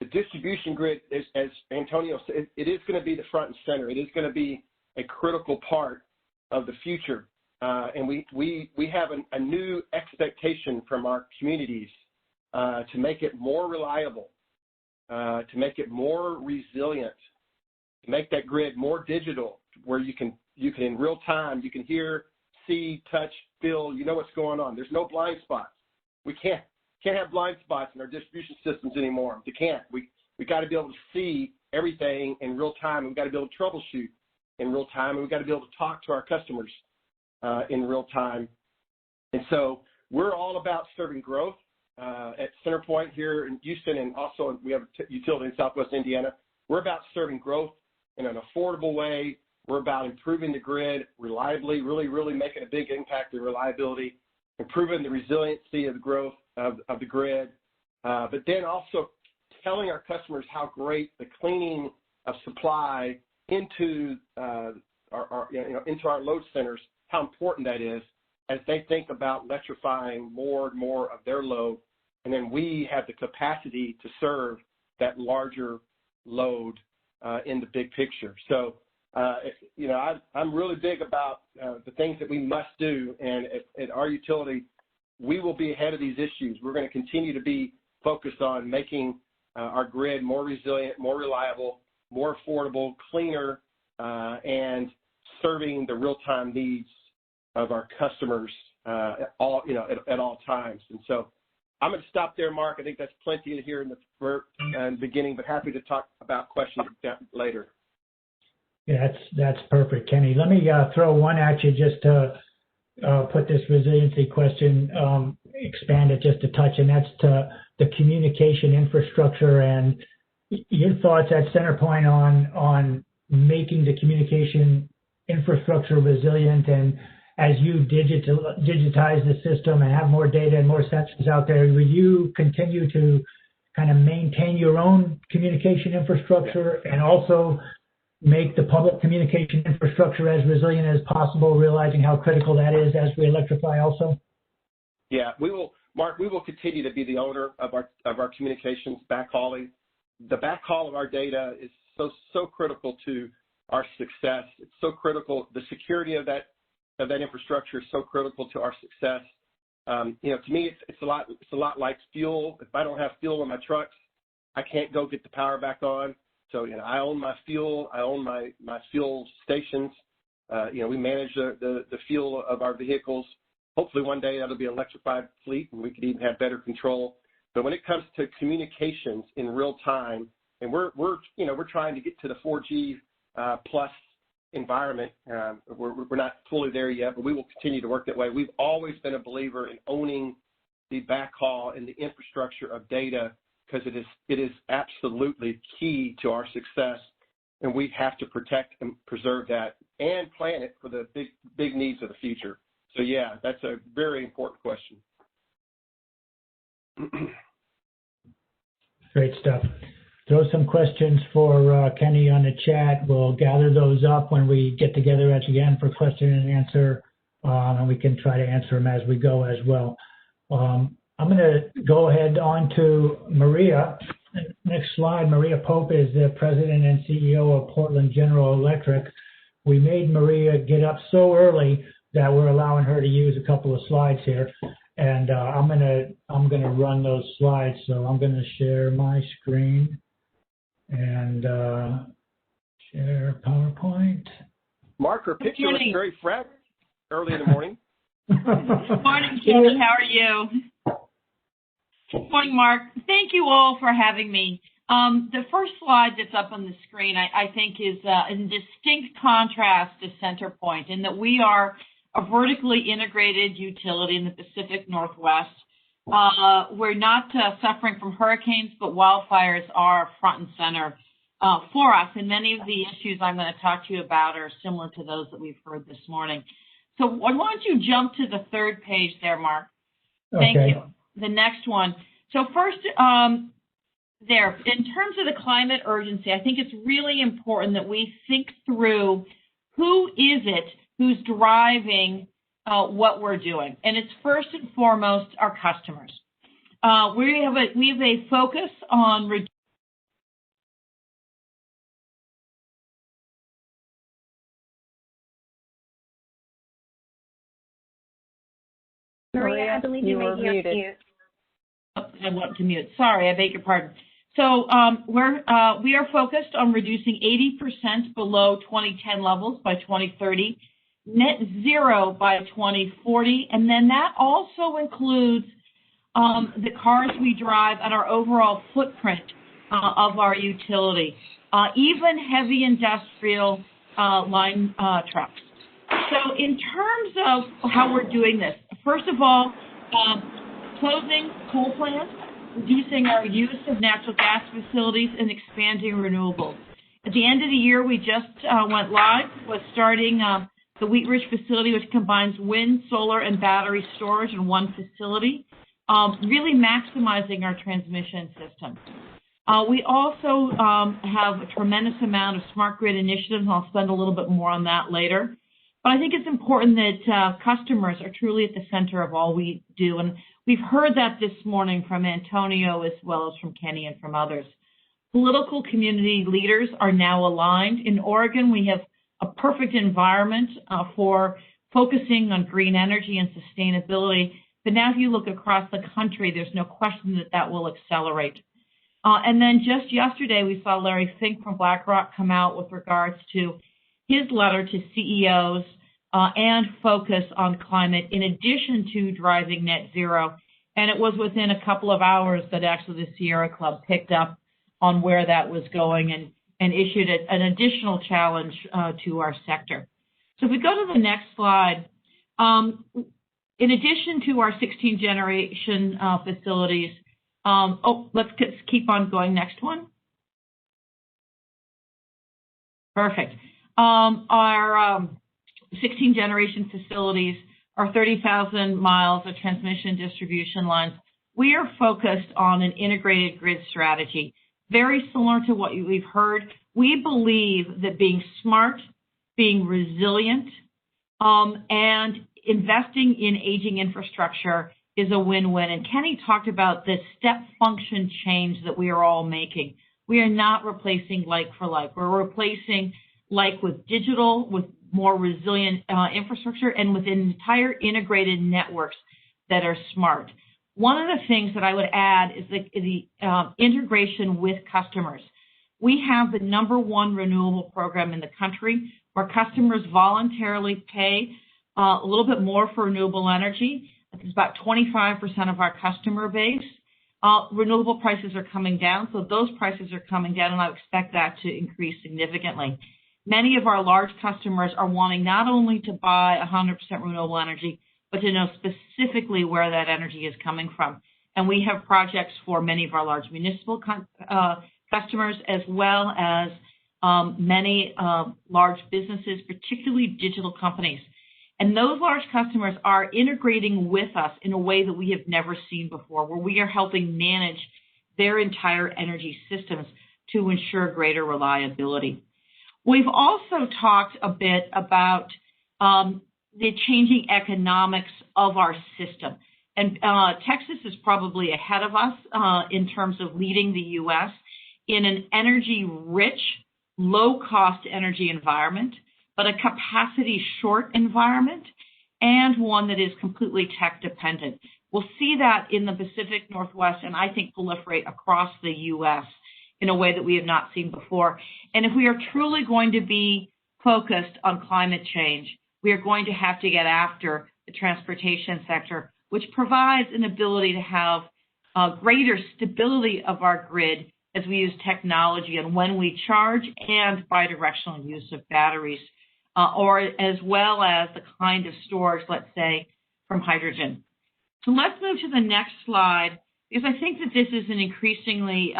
the distribution grid, is, as Antonio said, it is going to be the front and center. It is going to be a critical part of the future. And we have a new expectation from our communities to make it more reliable, to make it more resilient, to make that grid more digital, where you can in real time, you can hear, see, touch, feel, what's going on. There's no blind spots. We can't have blind spots in our distribution systems anymore. We can't. We got to be able to see everything in real time. We've got to be able to troubleshoot in real time, and we've got to be able to talk to our customers in real time. And so we're all about serving growth. At CenterPoint here in Houston, and also we have a utility in Southwest Indiana. We're about serving growth in an affordable way. We're about improving the grid reliably, really making a big impact in reliability, improving the resiliency of the growth of the grid, but then also telling our customers how great the cleaning of supply into into our load centers, how important that is as they think about electrifying more and more of their load. And then we have the capacity to serve that larger load in the big picture. So, I'm really big about the things that we must do. And at our utility, we will be ahead of these issues. We're going to continue to be focused on making our grid more resilient, more reliable, more affordable, cleaner, and serving the real-time needs of our customers at all times. And so I'm going to stop there, Mark. I think that's plenty to hear in the beginning, but happy to talk about questions later. Yeah, that's perfect, Kenny. Let me throw one at you just to put this resiliency question, expand it just a touch, and that's to the communication infrastructure and your thoughts at CenterPoint on making the communication infrastructure resilient. And as you digitize the system and have more data and more sensors out there, will you continue to kind of maintain your own communication infrastructure and also make the public communication infrastructure as resilient as possible, realizing how critical that is as we electrify also? Yeah, we will, Mark, we will continue to be the owner of our communications backhauling. The backhaul of our data is so critical to our success. It's so critical. The security of that infrastructure is so critical to our success. To me, it's a lot like fuel. If I don't have fuel in my trucks, I can't go get the power back on. So, I own my fuel. I own my fuel stations. We manage the fuel of our vehicles. Hopefully one day that'll be an electrified fleet and we could even have better control. But when it comes to communications in real time, and we're trying to get to the 4G plus environment. We're not fully there yet, but we will continue to work that way. We've always been a believer in owning the backhaul and the infrastructure of data because it is absolutely key to our success, and we have to protect and preserve that and plan it for the big needs of the future. So yeah, that's a very important question. Great stuff. Throw some questions for Kenny on the chat. We'll gather those up when we get together again for question and answer, and we can try to answer them as we go as well. I'm going to go ahead on to Maria. Next slide. Maria Pope is the president and CEO of Portland General Electric. We made Maria get up so early that we're allowing her to use a couple of slides here, and I'm gonna run those slides. So I'm going to share my screen and share PowerPoint. Mark, her picture looks very fresh early in the morning. Good morning, Kenny. How are you? Good morning, Mark. Thank you all for having me. The first slide that's up on the screen, I think, is in distinct contrast to CenterPoint in that we are a vertically integrated utility in the Pacific Northwest. We're not suffering from hurricanes, but wildfires are front and center for us. And many of the issues I'm going to talk to you about are similar to those that we've heard this morning. So why don't you jump to the third page there, Mark? Thank you. The next one. So first, there, in terms of the climate urgency, I think it's really important that we think through who is it who's driving what we're doing. And it's first and foremost our customers. We have a focus on Maria, I believe you may be on mute. I want to mute. Sorry, I beg your pardon. So we are focused on reducing 80% below 2010 levels by 2030, net zero by 2040, and then that also includes the cars we drive and our overall footprint of our utility, even heavy industrial line trucks. So in terms of how we're doing this, first of all, Closing coal plants, reducing our use of natural gas facilities, and expanding renewables. At the end of the year, we just went live with starting the Wheat Ridge facility, which combines wind, solar, and battery storage in one facility, really maximizing our transmission system. We also have a tremendous amount of smart grid initiatives, and I'll spend a little bit more on that later. But I think it's important that customers are truly at the center of all we do, and we've heard that this morning from Antonio as well as from Kenny and from others. Political community leaders are now aligned. In Oregon, we have a perfect environment for focusing on green energy and sustainability. But now if you look across the country, there's no question that that will accelerate. And then just yesterday, we saw Larry Fink from BlackRock come out with regards to his letter to CEOs and focus on climate in addition to driving net zero. And it was within a couple of hours that actually the Sierra Club picked up on where that was going and issued an additional challenge to our sector. So if we go to the next slide, in addition to our 16 generation facilities, let's keep on going. Next one. Perfect. Our 16 generation facilities are 30,000 miles of transmission distribution lines. We are focused on an integrated grid strategy, very similar to what we've heard. We believe that being smart, being resilient, and investing in aging infrastructure is a win-win. And Kenny talked about the step function change that we are all making. We are not replacing like for like. We're replacing like with digital, with more resilient infrastructure, and with entire integrated networks that are smart. One of the things that I would add is the integration with customers. We have the #1 renewable program in the country where customers voluntarily pay a little bit more for renewable energy. It's about 25% of our customer base. Renewable prices are coming down, so those prices are coming down, and I expect that to increase significantly. Many of our large customers are wanting not only to buy 100% renewable energy, but to know specifically where that energy is coming from. And we have projects for many of our large municipal customers, as well as many large businesses, particularly digital companies. And those large customers are integrating with us in a way that we have never seen before, where we are helping manage their entire energy systems to ensure greater reliability. We've also talked a bit about the changing economics of our system. And Texas is probably ahead of us in terms of leading the U.S. in an energy-rich, low-cost energy environment, but a capacity-short environment, and one that is completely tech-dependent. We'll see that in the Pacific Northwest, and I think proliferate across the U.S. in a way that we have not seen before. And if we are truly going to be focused on climate change, we are going to have to get after the transportation sector, which provides an ability to have greater stability of our grid as we use technology and when we charge, and bidirectional use of batteries, or as well as the kind of storage, let's say, from hydrogen. So let's move to the next slide, because I think that this is an increasingly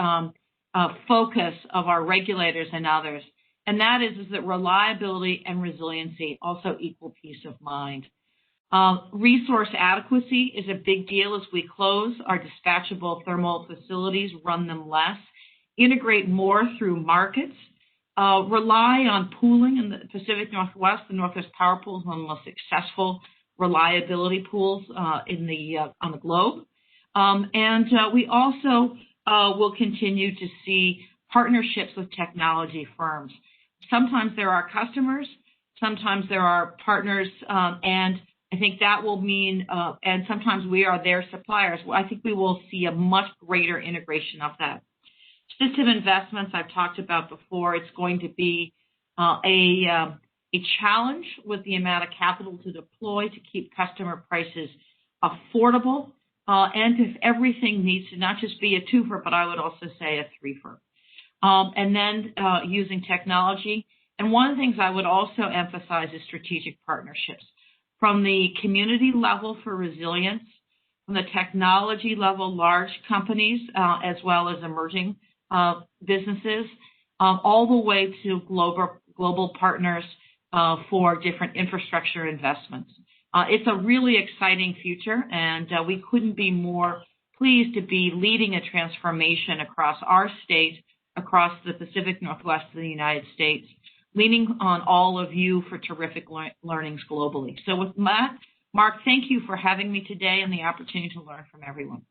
focus of our regulators and others, and that is that reliability and resiliency also equal peace of mind. Resource adequacy is a big deal as we close our dispatchable thermal facilities, run them less, integrate more through markets, rely on pooling in the Pacific Northwest. The Northwest Power Pool is one of the most successful reliability pools on the globe. And we also will continue to see partnerships with technology firms. Sometimes there are customers, sometimes there are partners, and I think that will mean, and sometimes we are their suppliers. I think we will see a much greater integration of that. System investments I've talked about before. It's going to be a challenge with the amount of capital to deploy to keep customer prices affordable, and if everything needs to not just be a twofer, but I would also say a threefer. And then using technology. And one of the things I would also emphasize is strategic partnerships. From the community level for resilience, from the technology level, large companies, as well as emerging businesses, all the way to global partners for different infrastructure investments. It's a really exciting future, and we couldn't be more pleased to be leading a transformation across our state, across the Pacific Northwest of the United States, leaning on all of you for terrific learnings globally. So with that, Mark, thank you for having me today and the opportunity to learn from everyone.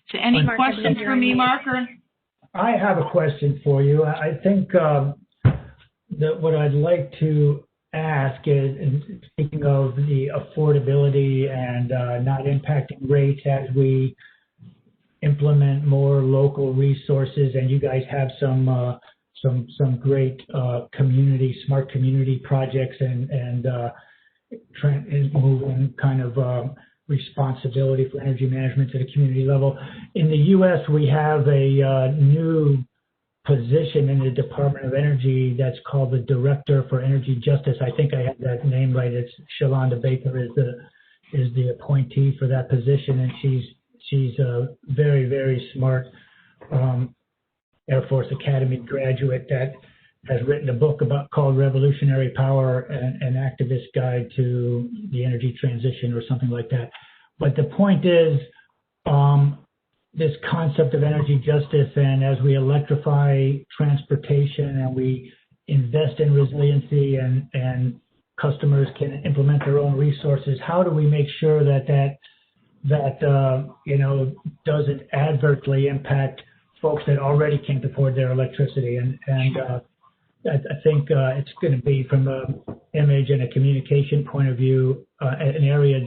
So any questions for me, Mark? Or? I have a question for you. I think that what I'd like to ask is, speaking of the affordability and not impacting rates as we implement more local resources, and you guys have some great smart community projects and moving kind of responsibility for energy management at a community level. In the U.S., we have a new position in the Department of Energy that's called the Director for Energy Justice. I think I have that name right. It's Shalonda Baker is the appointee for that position, and she's a very, very smart Air Force Academy graduate that has written a book called Revolutionary Power, an activist guide to the energy transition or something like that. But the point is, this concept of energy justice, and as we electrify transportation and we invest in resiliency and customers can implement their own resources, how do we make sure that doesn't adversely impact folks that already can't afford their electricity? And I think it's going to be, from an image and a communication point of view, an area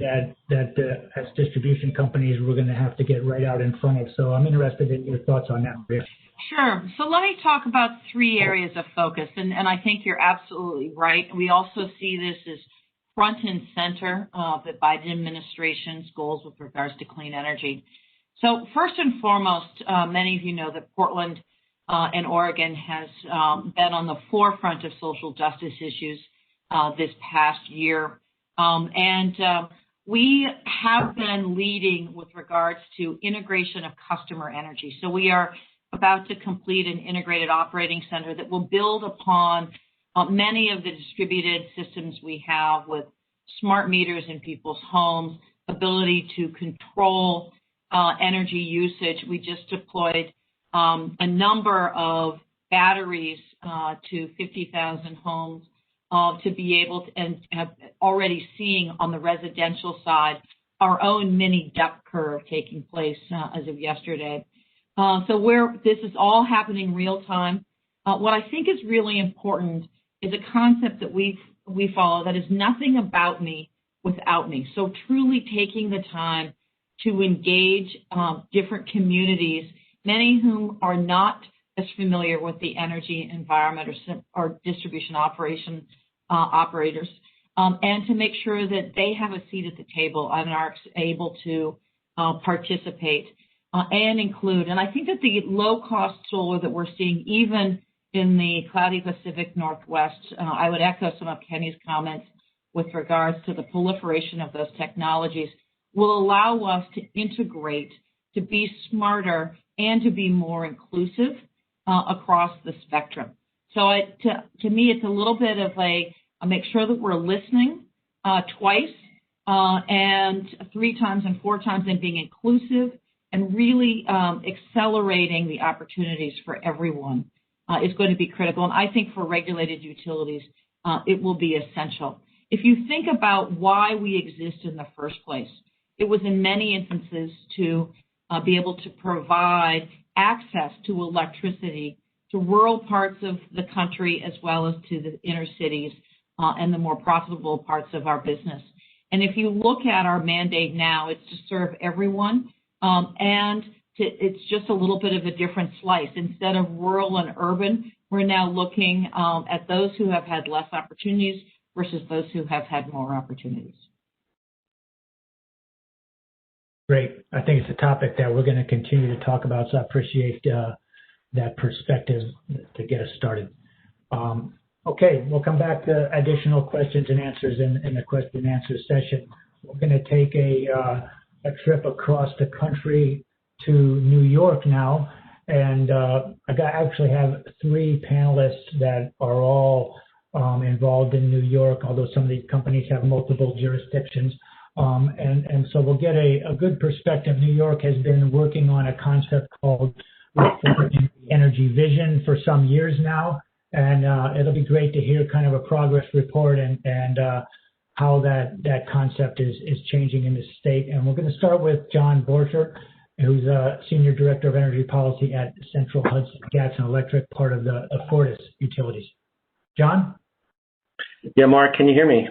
that as distribution companies we're going to have to get right out in front of. So I'm interested in your thoughts on that, Maria. Sure. So let me talk about 3 areas of focus, and I think you're absolutely right. We also see this as front and center of the Biden administration's goals with regards to clean energy. So first and foremost, many of you know that Portland and Oregon has been on the forefront of social justice issues this past year. We have been leading with regards to integration of customer energy. So we are about to complete an integrated operating center that will build upon many of the distributed systems we have, with smart meters in people's homes, ability to control energy usage. We just deployed a number of batteries to 50,000 homes to be able to, and have already seeing on the residential side our own mini depth curve taking place as of yesterday. So this is all happening real time. What I think is really important is a concept that we follow that is nothing about me without me. So truly taking the time to engage different communities, many whom are not as familiar with the energy environment or distribution operators, and to make sure that they have a seat at the table and are able to participate and include. And I think that the low-cost solar that we're seeing, even in the cloudy Pacific Northwest, I would echo some of Kenny's comments with regards to the proliferation of those technologies, will allow us to integrate, to be smarter, and to be more inclusive across the spectrum. So to me, it's a little bit of a make sure that we're listening twice and 3 times and 4 times, and being inclusive and really accelerating the opportunities for everyone is going to be critical. And I think for regulated utilities, it will be essential. If you think about why we exist in the first place, it was in many instances to be able to provide access to electricity to rural parts of the country, as well as to the inner cities and the more profitable parts of our business. And if you look at our mandate now, it's to serve everyone, it's just a little bit of a different slice. Instead of rural and urban, we're now looking at those who have had less opportunities versus those who have had more opportunities. Great. I think it's a topic that we're going to continue to talk about, so I appreciate that perspective to get us started. Okay, we'll come back to additional questions and answers in the question and answer session. We're going to take a trip across the country to New York now, and I actually have 3 panelists that are all involved in New York, although some of these companies have multiple jurisdictions. And so we'll get a good perspective. New York has been working on a concept called Reforming the Energy Vision for some years now, and it'll be great to hear kind of a progress report and how that concept is changing in the state. And we're going to start with John Borchert, who's Senior Director of Energy Policy at Central Hudson Gas and Electric, part of the Fortis Utilities. John? Yeah, Mark, can you hear me?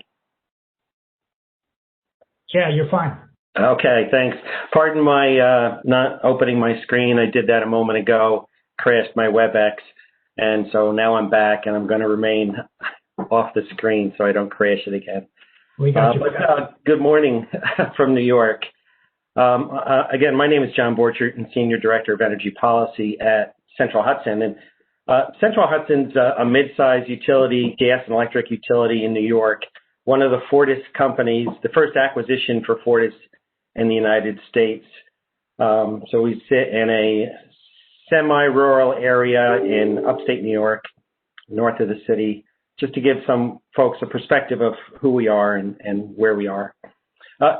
Yeah, you're fine. Okay, thanks. Pardon my not opening my screen. I did that a moment ago, crashed my WebEx, and so now I'm back, and I'm going to remain off the screen so I don't crash it again. We got you. Good morning from New York. Again, my name is John Borchert, and Senior Director of Energy Policy at Central Hudson. And Central Hudson's a mid-sized utility, gas and electric utility in New York, one of the Fortis companies, the first acquisition for Fortis in the United States. So we sit in a semi-rural area in upstate New York, north of the city, just to give some folks a perspective of who we are and where we are.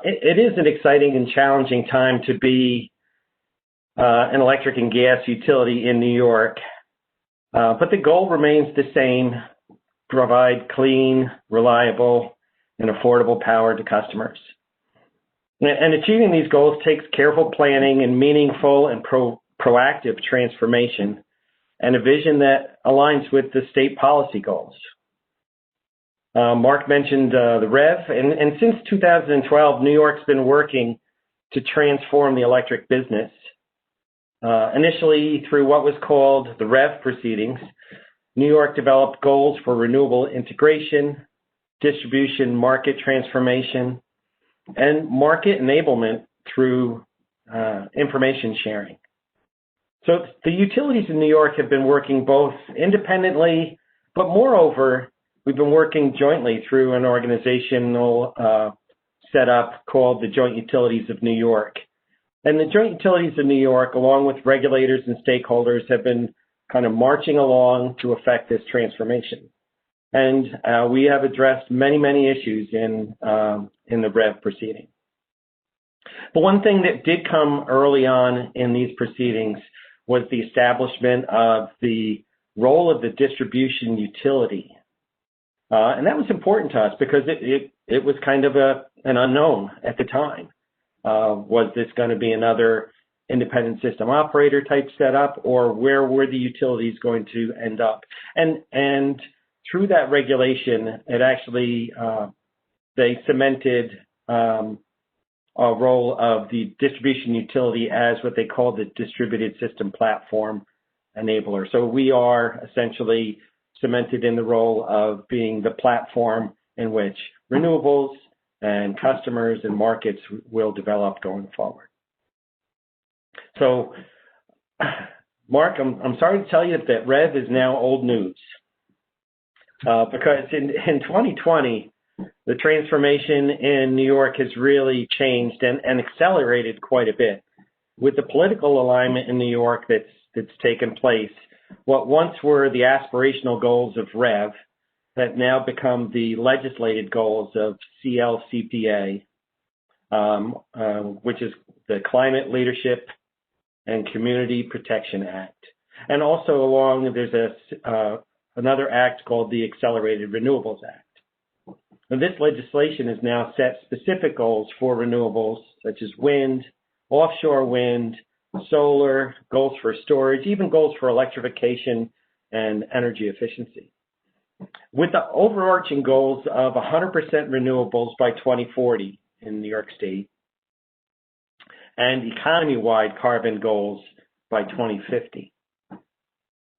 It is an exciting and challenging time to be an electric and gas utility in New York, but the goal remains the same: provide clean, reliable, and affordable power to customers. And achieving these goals takes careful planning and meaningful and proactive transformation, and a vision that aligns with the state policy goals. Mark mentioned the REV, and since 2012, New York's been working to transform the electric business. Initially, through what was called the REV proceedings, New York developed goals for renewable integration, distribution market transformation, and market enablement through information sharing. So the utilities in New York have been working both independently, but moreover, we've been working jointly through an organizational setup called the Joint Utilities of New York. And the Joint Utilities of New York, along with regulators and stakeholders, have been kind of marching along to effect this transformation. And we have addressed many, many issues in the REV proceeding. But one thing that did come early on in these proceedings was the establishment of the role of the distribution utility. And that was important to us because it was kind of an unknown at the time. Was this going to be another independent system operator type setup, or where were the utilities going to end up? And through that regulation, it actually, they cemented a role of the distribution utility as what they call the distributed system platform enabler. So we are essentially cemented in the role of being the platform in which renewables and customers and markets will develop going forward. So, Mark, I'm sorry to tell you that REV is now old news. Because in 2020, the transformation in New York has really changed and accelerated quite a bit. With the political alignment in New York that's taken place, what once were the aspirational goals of REV that now become the legislated goals of CLCPA, which is the Climate Leadership and Community Protection Act. And also along, there's another act called the Accelerated Renewables Act. And this legislation has now set specific goals for renewables, such as wind, offshore wind, solar, goals for storage, even goals for electrification and energy efficiency. With the overarching goals of 100% renewables by 2040 in New York State and economy-wide carbon goals by 2050.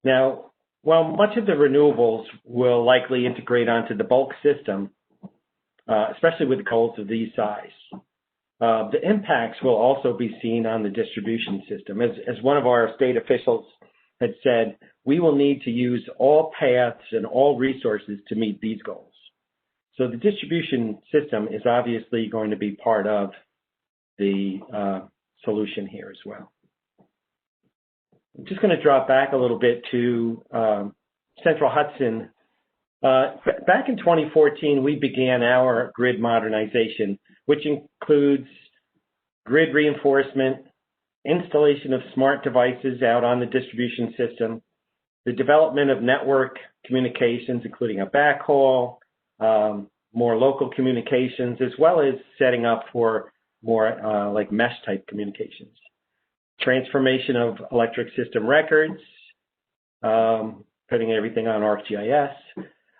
Now, while much of the renewables will likely integrate onto the bulk system, especially with goals of these size, the impacts will also be seen on the distribution system. As one of our state officials had said, we will need to use all paths and all resources to meet these goals. So the distribution system is obviously going to be part of the solution here as well. I'm just going to drop back a little bit to Central Hudson. Back in 2014, we began our grid modernization, which includes grid reinforcement, installation of smart devices out on the distribution system, the development of network communications, including a backhaul, more local communications, as well as setting up for more like mesh type communications. Transformation of electric system records, putting everything on ArcGIS,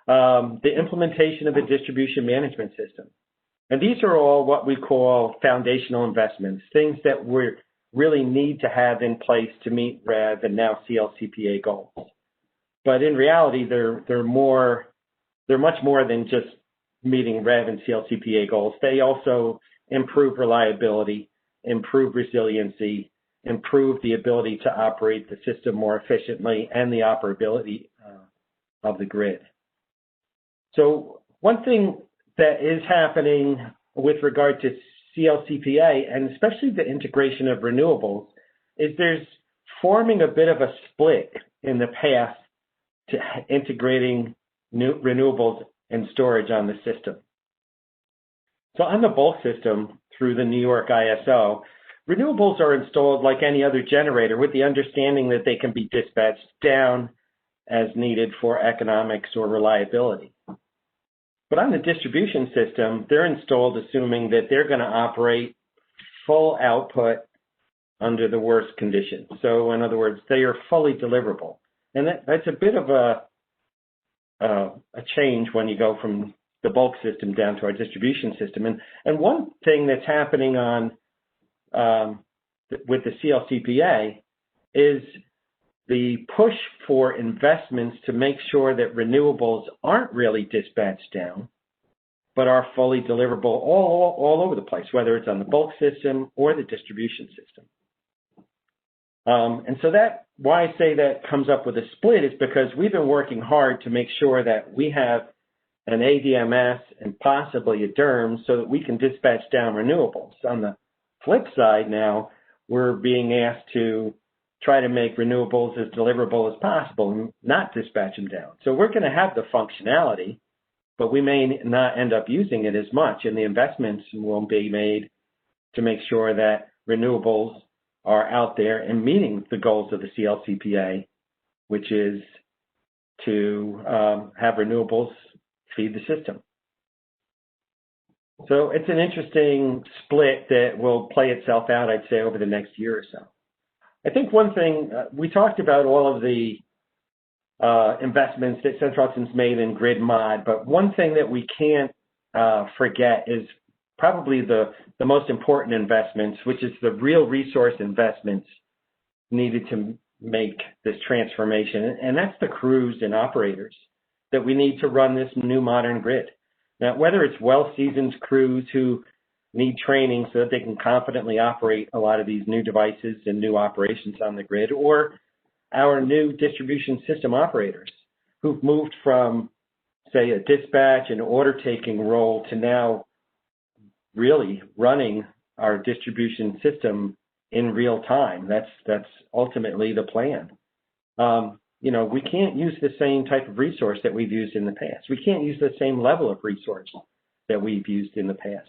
the implementation of a distribution management system. And these are all what we call foundational investments, things that we really need to have in place to meet REV and now CLCPA goals. But in reality, they're much more than just meeting REV and CLCPA goals. They also improve reliability, improve resiliency, improve the ability to operate the system more efficiently, and the operability of the grid. So one thing that is happening with regard to CLCPA, and especially the integration of renewables, is there's forming a bit of a split in the path to integrating new renewables and storage on the system. So on the bulk system, through the New York ISO, renewables are installed like any other generator with the understanding that they can be dispatched down as needed for economics or reliability. But on the distribution system, they're installed assuming that they're going to operate full output under the worst conditions. So in other words, they are fully deliverable. And that's a bit of a change when you go from the bulk system down to our distribution system. And one thing that's happening on with the CLCPA is the push for investments to make sure that renewables aren't really dispatched down, but are fully deliverable all over the place, whether it's on the bulk system or the distribution system. And so why I say that comes up with a split is because we've been working hard to make sure that we have an ADMS and possibly a DERMS so that we can dispatch down renewables. On the flip side now, we're being asked to try to make renewables as deliverable as possible and not dispatch them down. So we're going to have the functionality, but we may not end up using it as much, and the investments will be made to make sure that renewables are out there and meeting the goals of the CLCPA, which is to have renewables feed the system. So it's an interesting split that will play itself out, I'd say, over the next year or so. I think one thing, we talked about all of the investments that Central Hudson's made in grid mod, but one thing that we can't forget is probably the most important investments, which is the real resource investments needed to make this transformation, and that's the crews and operators that we need to run this new modern grid. Now, whether it's well-seasoned crews who need training so that they can confidently operate a lot of these new devices and new operations on the grid, or our new distribution system operators who've moved from, say, a dispatch and order-taking role to now really running our distribution system in real time. That's ultimately the plan. You know, we can't use the same type of resource that we've used in the past. We can't use the same level of resource that we've used in the past.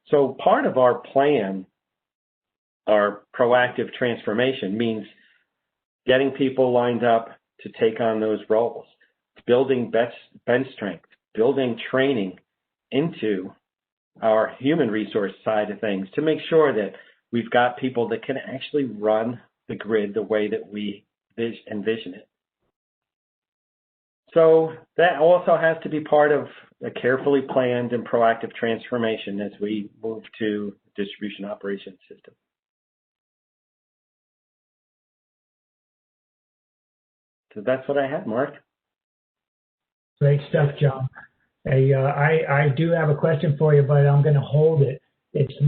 So part of our plan, our proactive transformation, means getting people lined up to take on those roles, building bench strength, building training into our human resource side of things to make sure that we've got people that can actually run the grid the way that we envision it. So that also has to be part of a carefully planned and proactive transformation as we move to distribution operations system. So that's what I had, Mark. Great stuff, John. Hey, I do have a question for you, but I'm going to hold it.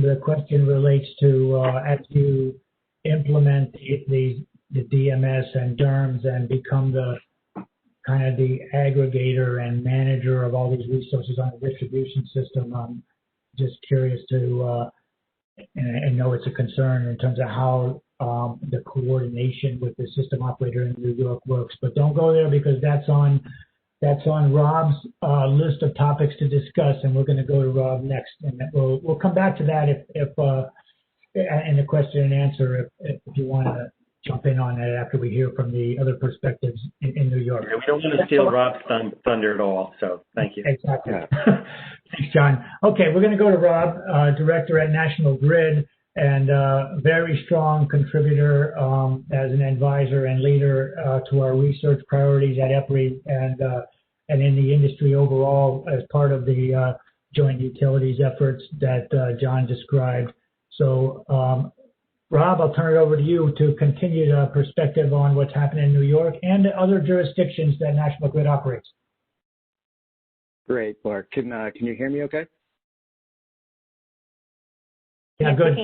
the question relates to as you implement the DMS and DERMS and become the kind of the aggregator and manager of all these resources on the distribution system. I'm just curious to, and I know it's a concern in terms of how the coordination with the system operator in New York works, but don't go there because that's on Rob's list of topics to discuss, and we're going to go to Rob next, and we'll come back to that if in the question and answer if you want to jump in on that after we hear from the other perspectives in New York. Yeah, we don't want to steal Rob's thunder at all, so thank you. Exactly. Yeah. Thanks, John. Okay, we're going to go to Rob, Director at National Grid, and very strong contributor as an advisor and leader to our research priorities at EPRI and in the industry overall as part of the joint utilities efforts that John described. So, Rob, I'll turn it over to you to continue the perspective on what's happening in New York and other jurisdictions that National Grid operates. Great, Mark. Can you hear me okay? Yeah, good.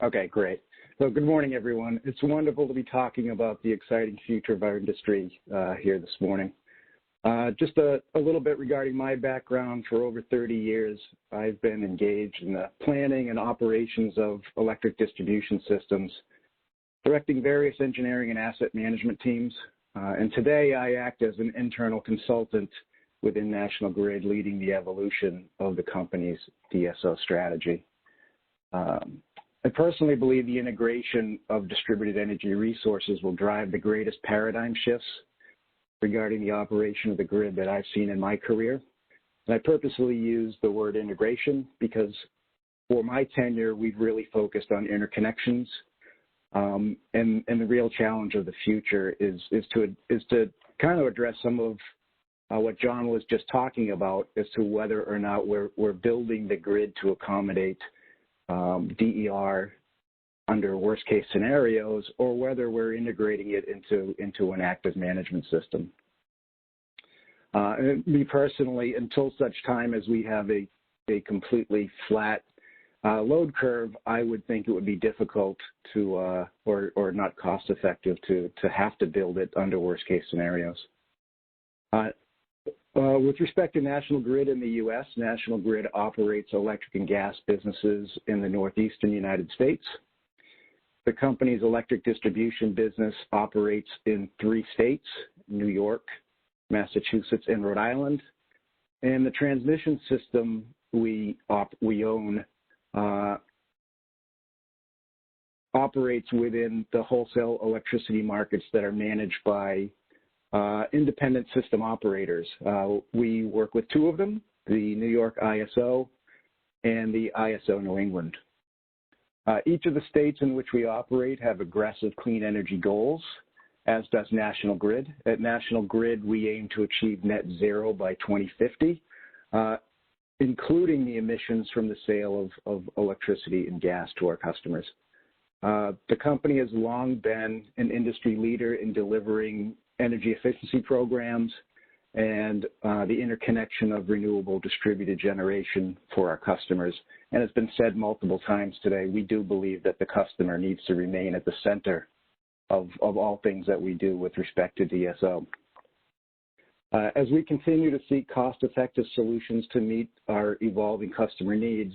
Okay, great. So good morning, everyone. It's wonderful to be talking about the exciting future of our industry here this morning. Just a little bit regarding my background. For over 30 years, I've been engaged in the planning and operations of electric distribution systems, directing various engineering and asset management teams. And today I act as an internal consultant within National Grid, leading the evolution of the company's DSO strategy. I personally believe the integration of distributed energy resources will drive the greatest paradigm shifts regarding the operation of the grid that I've seen in my career. And I purposely use the word integration because for my tenure, we've really focused on interconnections. And the real challenge of the future is to kind of address some of what John was just talking about as to whether or not we're building the grid to accommodate DER under worst case scenarios, or whether we're integrating it into an active management system. And me personally, until such time as we have a completely flat load curve, I would think it would be difficult to, or not cost effective to have to build it under worst case scenarios. With respect to National Grid in the U.S., National Grid operates electric and gas businesses in the northeastern United States. The company's electric distribution business operates in 3 states, New York, Massachusetts, and Rhode Island. And the transmission system we own operates within the wholesale electricity markets that are managed by independent system operators. We work with 2 of them, the New York ISO and the ISO New England. Each of the states in which we operate have aggressive clean energy goals, as does National Grid. At National Grid, we aim to achieve net zero by 2050, including the emissions from the sale of electricity and gas to our customers. The company has long been an industry leader in delivering energy efficiency programs and the interconnection of renewable distributed generation for our customers. And it's been said multiple times today, we do believe that the customer needs to remain at the center of all things that we do with respect to DSO. As we continue to seek cost-effective solutions to meet our evolving customer needs,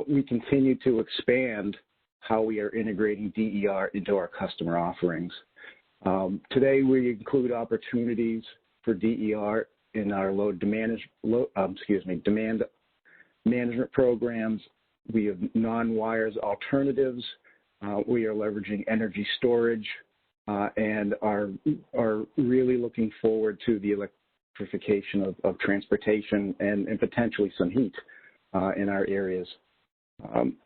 we continue to expand how we are integrating DER into our customer offerings. Today, we include opportunities for DER in our demand management programs. We have non-wires alternatives. We are leveraging energy storage and are really looking forward to the electrification of transportation and potentially some heat in our areas.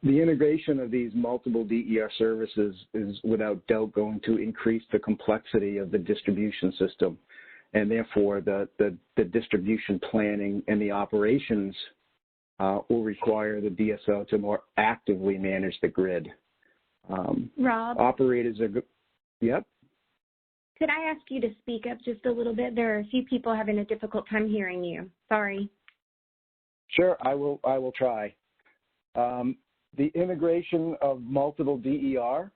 The integration of these multiple DER services is without doubt going to increase the complexity of the distribution system, and therefore the distribution planning and the operations will require the DSO to more actively manage the grid. Rob? Operators are Yep. Could I ask you to speak up just a little bit? There are a few people having a difficult time hearing you. Sorry. Sure, I will try. The integration of multiple DER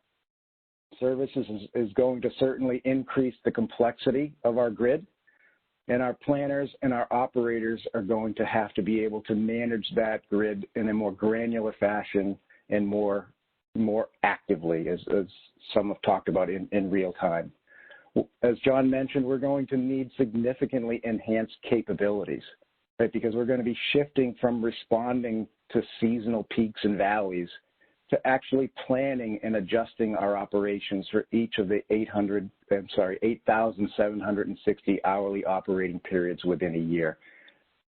services is going to certainly increase the complexity of our grid, and our planners and our operators are going to have to be able to manage that grid in a more granular fashion and more actively, as some have talked about in real time. As John mentioned, we're going to need significantly enhanced capabilities, right? Because we're going to be shifting from responding to seasonal peaks and valleys to actually planning and adjusting our operations for each of the 8,760 hourly operating periods within a year.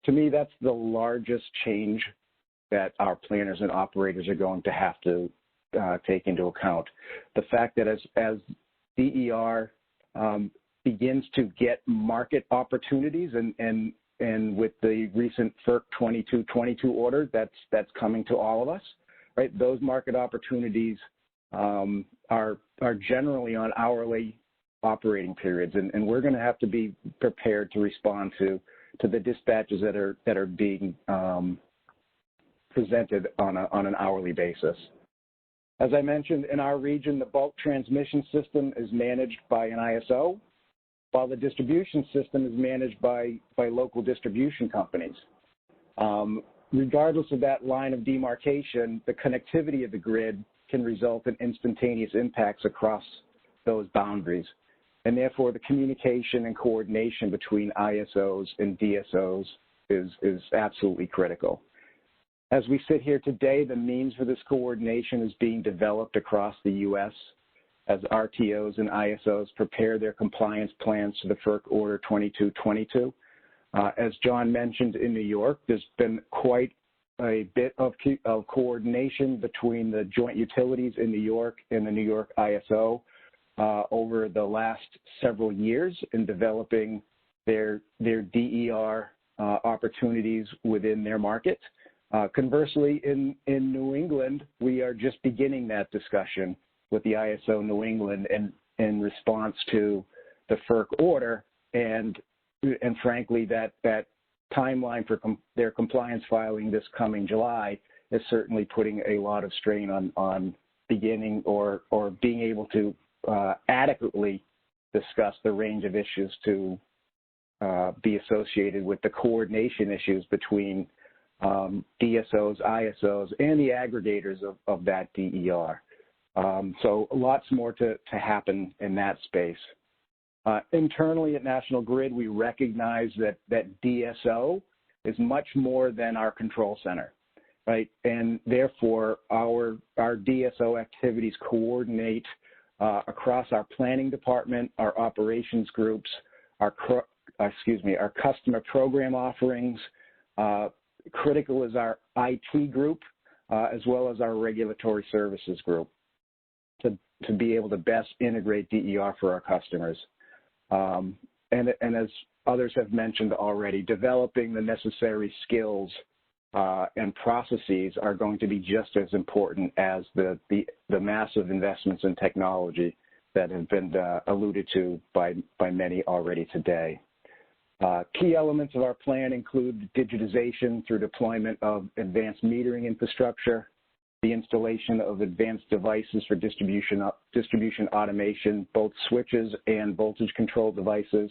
To me, that's the largest change that our planners and operators are going to have to take into account. The fact that as DER begins to get market opportunities, and with the recent FERC 2222 order that's coming to all of us, right? Those market opportunities are generally on hourly operating periods, and we're going to have to be prepared to respond to the dispatches that are being presented on an hourly basis. As I mentioned, in our region, the bulk transmission system is managed by an ISO, while the distribution system is managed by local distribution companies. Regardless of that line of demarcation, the connectivity of the grid can result in instantaneous impacts across those boundaries. And therefore, the communication and coordination between ISOs and DSOs is absolutely critical. As we sit here today, the means for this coordination is being developed across the U.S. as RTOs and ISOs prepare their compliance plans to the FERC Order 2222. As John mentioned, in New York, there's been quite a bit of coordination between the joint utilities in New York and the New York ISO over the last several years in developing their DER opportunities within their market. Conversely, in New England, we are just beginning that discussion with the ISO New England in response to the FERC order, and frankly, that timeline for their compliance filing this coming July is certainly putting a lot of strain on beginning or being able to adequately discuss the range of issues to be associated with the coordination issues between DSOs, ISOs, and the aggregators of that DER. So lots more to happen in that space. Internally at National Grid, we recognize that DSO is much more than our control center, right? And therefore, our DSO activities coordinate across our planning department, our operations groups, our customer program offerings. Critical is our IT group, as well as our regulatory services group to be able to best integrate DER for our customers. And as others have mentioned already, developing the necessary skills and processes are going to be just as important as the massive investments in technology that have been alluded to by many already today. Key elements of our plan include digitization through deployment of advanced metering infrastructure, the installation of advanced devices for distribution automation, both switches and voltage control devices,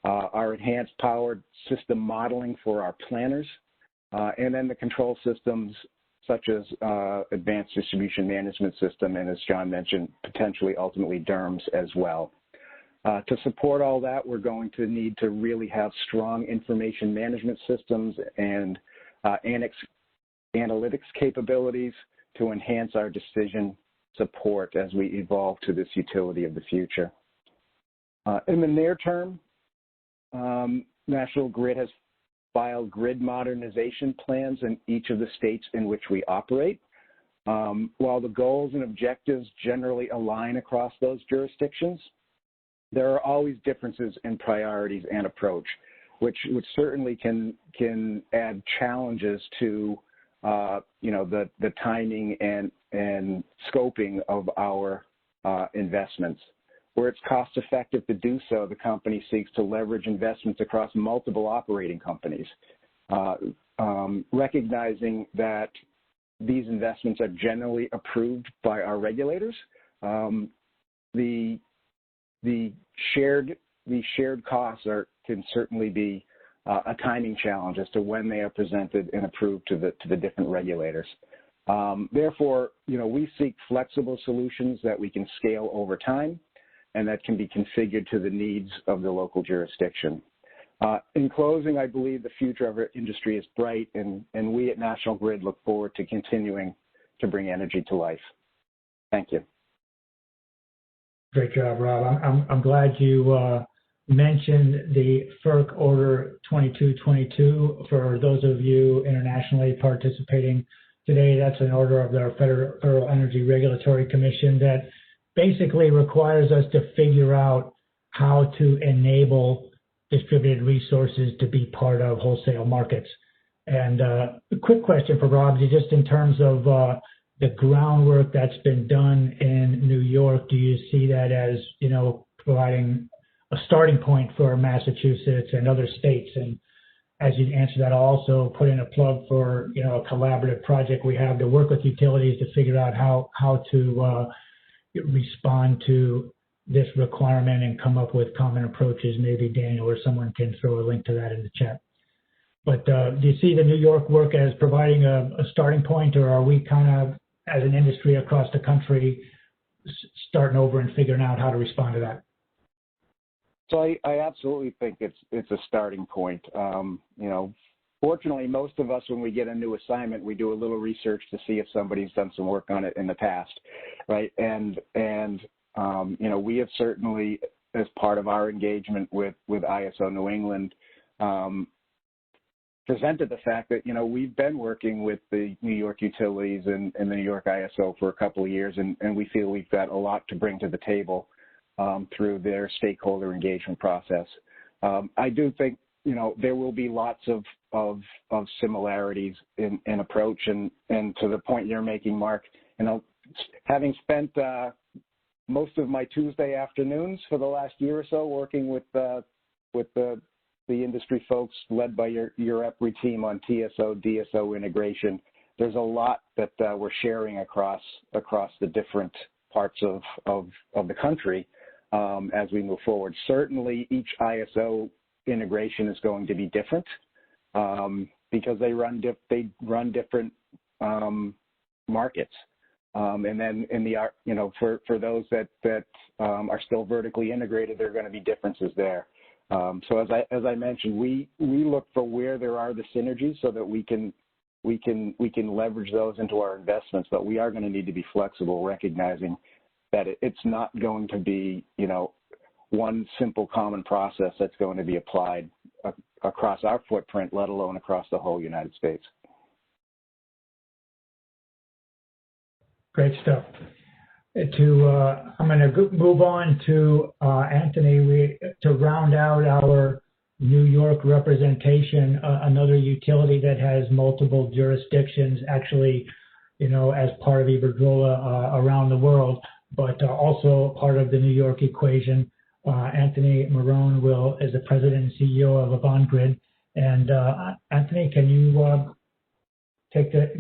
our enhanced powered system modeling for our planners, and then the control systems such as advanced distribution management system, and as John mentioned, potentially ultimately DERMS as well. To support all that, we're going to need to really have strong information management systems and analytics capabilities to enhance our decision support as we evolve to this utility of the future. In the near term, National Grid has filed grid modernization plans in each of the states in which we operate. While the goals and objectives generally align across those jurisdictions, there are always differences in priorities and approach, which certainly can add challenges to the timing and scoping of our investments. Where it's cost effective to do so, the company seeks to leverage investments across multiple operating companies, recognizing that these investments are generally approved by our regulators. The shared costs can certainly be a timing challenge as to when they are presented and approved to the different regulators. Therefore, we seek flexible solutions that we can scale over time and that can be configured to the needs of the local jurisdiction. In closing, I believe the future of our industry is bright, and we at National Grid look forward to continuing to bring energy to life. Thank you. Great job, Rob. I'm glad you mentioned the FERC Order 2222. For those of you internationally participating today, that's an order of the Federal Energy Regulatory Commission that basically requires us to figure out how to enable distributed resources to be part of wholesale markets. And a quick question for Rob, just in terms of the groundwork that's been done in New York, do you see that as, providing a starting point for Massachusetts and other states? And as you answer that, I'll also put in a plug for, a collaborative project we have to work with utilities to figure out how to respond to this requirement and come up with common approaches. Maybe Daniel or someone can throw a link to that in the chat. But do you see the New York work as providing a starting point, or are we kind of, as an industry across the country, starting over and figuring out how to respond to that? So I absolutely think it's a starting point. Fortunately, most of us, when we get a new assignment, we do a little research to see if somebody's done some work on it in the past, right? And we have certainly, as part of our engagement with ISO New England, presented the fact that, we've been working with the New York utilities and the New York ISO for a couple of years, and we feel we've got a lot to bring to the table through their stakeholder engagement process. I do think, there will be lots of similarities in approach, and to the point you're making, Mark, having spent most of my Tuesday afternoons for the last year or so working with the industry folks led by your EPRI team on TSO, DSO integration, there's a lot that we're sharing across the different parts of the country as we move forward. Certainly, each ISO integration is going to be different because they run different markets. And then for those that are still vertically integrated, there are going to be differences there. So as I mentioned, we look for where there are the synergies so that we can leverage those into our investments, but we are going to need to be flexible, recognizing that it's not going to be, one simple common process that's going to be applied across our footprint, let alone across the whole United States. Great stuff. I'm going to move on to Anthony to round out our New York representation, another utility that has multiple jurisdictions, actually, as part of Iberdrola around the world, but also part of the New York equation. Anthony Marone is the president and CEO of Avangrid. And Anthony, can you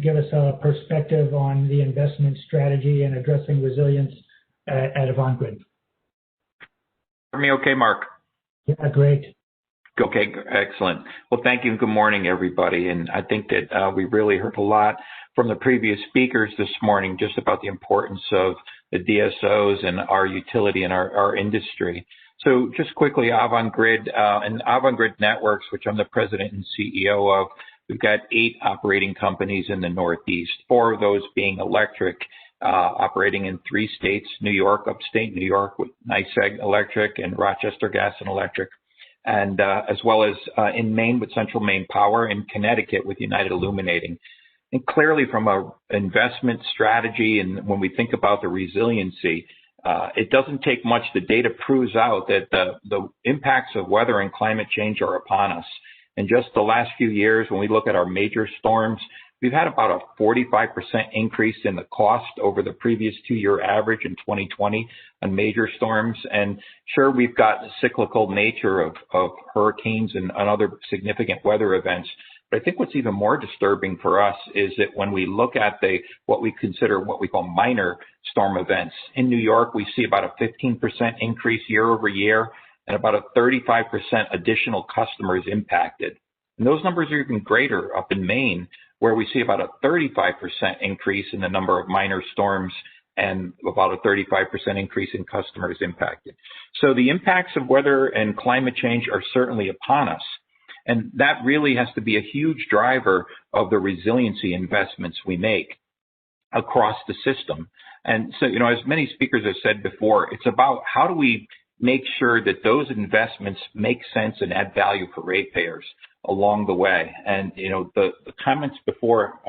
give us a perspective on the investment strategy and addressing resilience at Avangrid? Hear me okay, Mark? Yeah, great. Okay, excellent. Well, thank you and good morning, everybody. And I think that we really heard a lot from the previous speakers this morning just about the importance of the DSOs and our utility and our industry. So just quickly, Avangrid and Avangrid Networks, which I'm the president and CEO of, we've got 8 operating companies in the Northeast, 4 of those being electric, operating in 3 states, New York, upstate New York with NYSEG Electric and Rochester Gas and Electric, and as well as in Maine with Central Maine Power, and Connecticut with United Illuminating. And clearly from an investment strategy and when we think about the resiliency, it doesn't take much. The data proves out that the impacts of weather and climate change are upon us. In just the last few years, when we look at our major storms, we've had about a 45% increase in the cost over the previous 2-year average in 2020 on major storms. And sure, we've got the cyclical nature of hurricanes and other significant weather events, But I think what's even more disturbing for us is that when we look at what we consider what we call minor storm events, in New York, we see about a 15% increase year over year and about a 35% additional customers impacted. And those numbers are even greater up in Maine, where we see about a 35% increase in the number of minor storms and about a 35% increase in customers impacted. So the impacts of weather and climate change are certainly upon us. And that really has to be a huge driver of the resiliency investments we make across the system. And so, as many speakers have said before, it's about how do we make sure that those investments make sense and add value for ratepayers along the way. And, the comments before,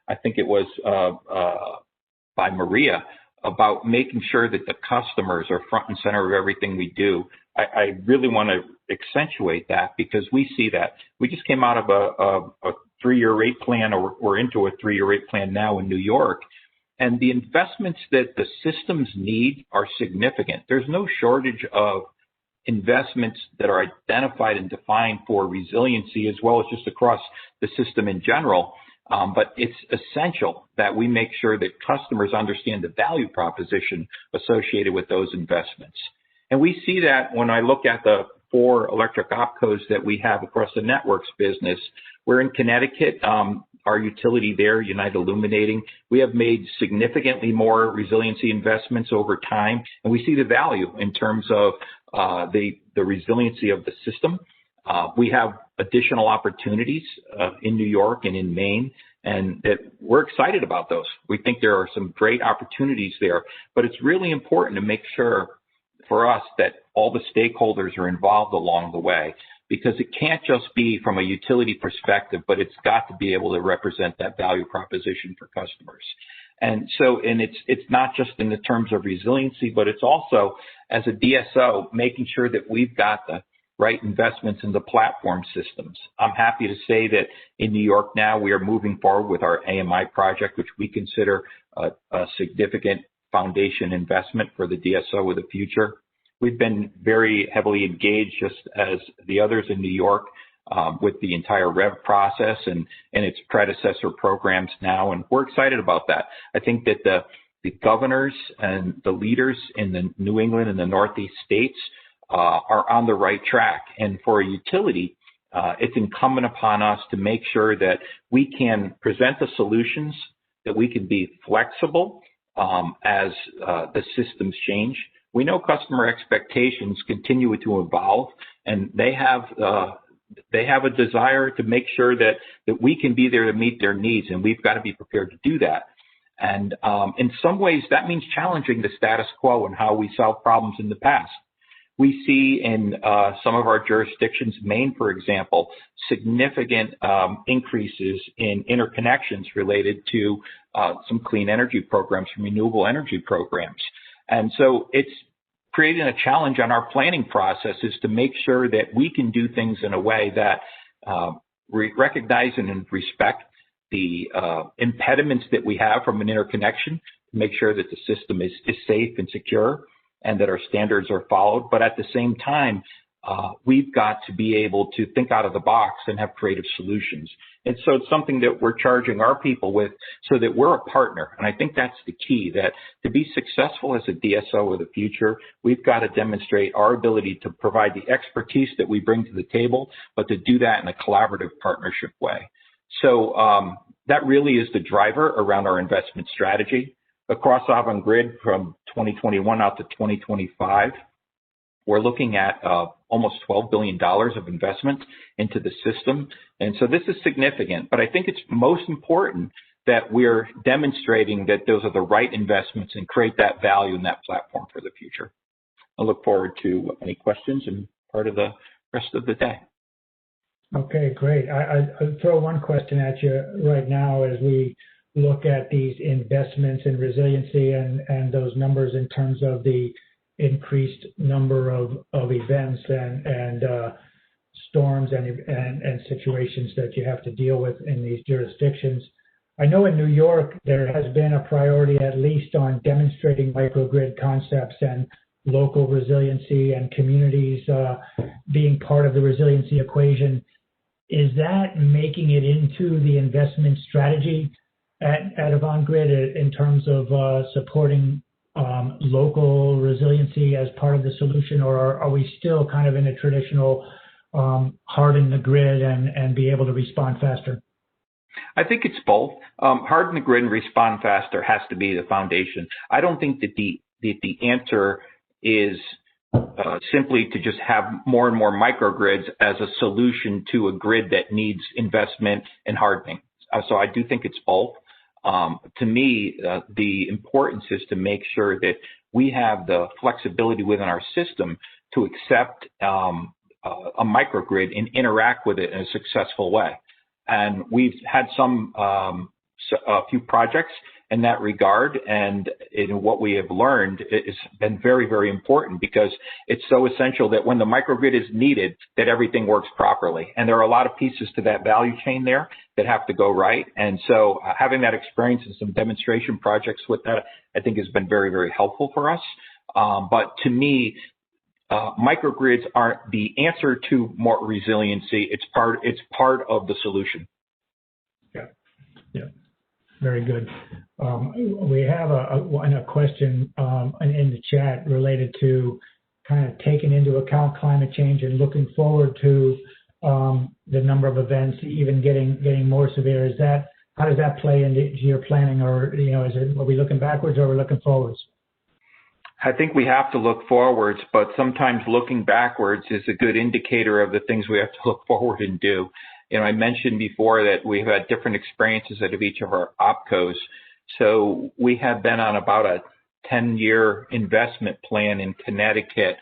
I think it was by Maria, about making sure that the customers are front and center of everything we do. I really want to accentuate that because we see that. We just came out of a 3-year rate plan, or we're into a 3-year rate plan now in New York. And the investments that the systems need are significant. There's no shortage of investments that are identified and defined for resiliency as well as just across the system in general. But it's essential that we make sure that customers understand the value proposition associated with those investments. And we see that when I look at the 4 electric opcos that we have across the networks business. We're in Connecticut. Our utility there, United Illuminating, we have made significantly more resiliency investments over time, and we see the value in terms of the resiliency of the system. We have additional opportunities in New York and in Maine, and we're excited about those. We think there are some great opportunities there, but it's really important to make sure for us that all the stakeholders are involved along the way, because it can't just be from a utility perspective, but it's got to be able to represent that value proposition for customers. And so, it's not just in the terms of resiliency, but it's also as a DSO, making sure that we've got the right investments in the platform systems. I'm happy to say that in New York now, we are moving forward with our AMI project, which we consider a significant foundation investment for the DSO of the future. We've been very heavily engaged, just as the others in New York, with the entire REV process and its predecessor programs now, and we're excited about that. I think that the governors and the leaders in the New England and the Northeast states are on the right track. And for a utility, it's incumbent upon us to make sure that we can present the solutions, that we can be flexible as the systems change. We know customer expectations continue to evolve, and they have a desire to make sure that we can be there to meet their needs, and we've got to be prepared to do that. And in some ways, that means challenging the status quo and how we solve problems in the past. We see in some of our jurisdictions, Maine, for example, significant increases in interconnections related to some clean energy programs, renewable energy programs. And so it's creating a challenge on our planning processes to make sure that we can do things in a way that recognize and respect the impediments that we have from an interconnection, to make sure that the system is safe and secure and that our standards are followed. But at the same time, we've got to be able to think out of the box and have creative solutions. And so it's something that we're charging our people with so that we're a partner. And I think that's the key, that to be successful as a DSO of the future, we've got to demonstrate our ability to provide the expertise that we bring to the table, but to do that in a collaborative partnership way. So that really is the driver around our investment strategy. Across Avangrid from 2021 out to 2025, we're looking at almost $12 billion of investment into the system. And so this is significant, but I think it's most important that we're demonstrating that those are the right investments and create that value in that platform for the future. I look forward to any questions and part of the rest of the day. Okay, great. I'll throw one question at you right now as we look at these investments in resiliency and those numbers in terms of the increased number of events and storms and situations that you have to deal with in these jurisdictions. I know in New York there has been a priority at least on demonstrating microgrid concepts and local resiliency and communities being part of the resiliency equation. is that making it into the investment strategy at Avangrid in terms of supporting local resiliency as part of the solution, or are we still kind of in a traditional harden the grid and be able to respond faster? I think it's both. Harden the grid and respond faster has to be the foundation. I don't think that the answer is simply to just have more and more microgrids as a solution to a grid that needs investment and hardening. So I do think it's both. To me, the importance is to make sure that we have the flexibility within our system to accept a microgrid and interact with it in a successful way. And we've had a few projects in that regard, and what we have learned has been very, very important, because it's so essential that when the microgrid is needed, that everything works properly. And there are a lot of pieces to that value chain there that have to go right. And so having that experience and some demonstration projects with that, I think has been very, very helpful for us. But to me, microgrids aren't the answer to more resiliency. It's part of the solution. Yeah. Very good. We have a question in the chat related to kind of taking into account climate change and looking forward to the number of events even getting more severe. How does that play into your planning, or are we looking backwards or are we looking forwards? I think we have to look forwards, but sometimes looking backwards is a good indicator of the things we have to look forward and do. I mentioned before that we've had different experiences out of each of our OPCOs. So we have been on about a 10-year investment plan in Connecticut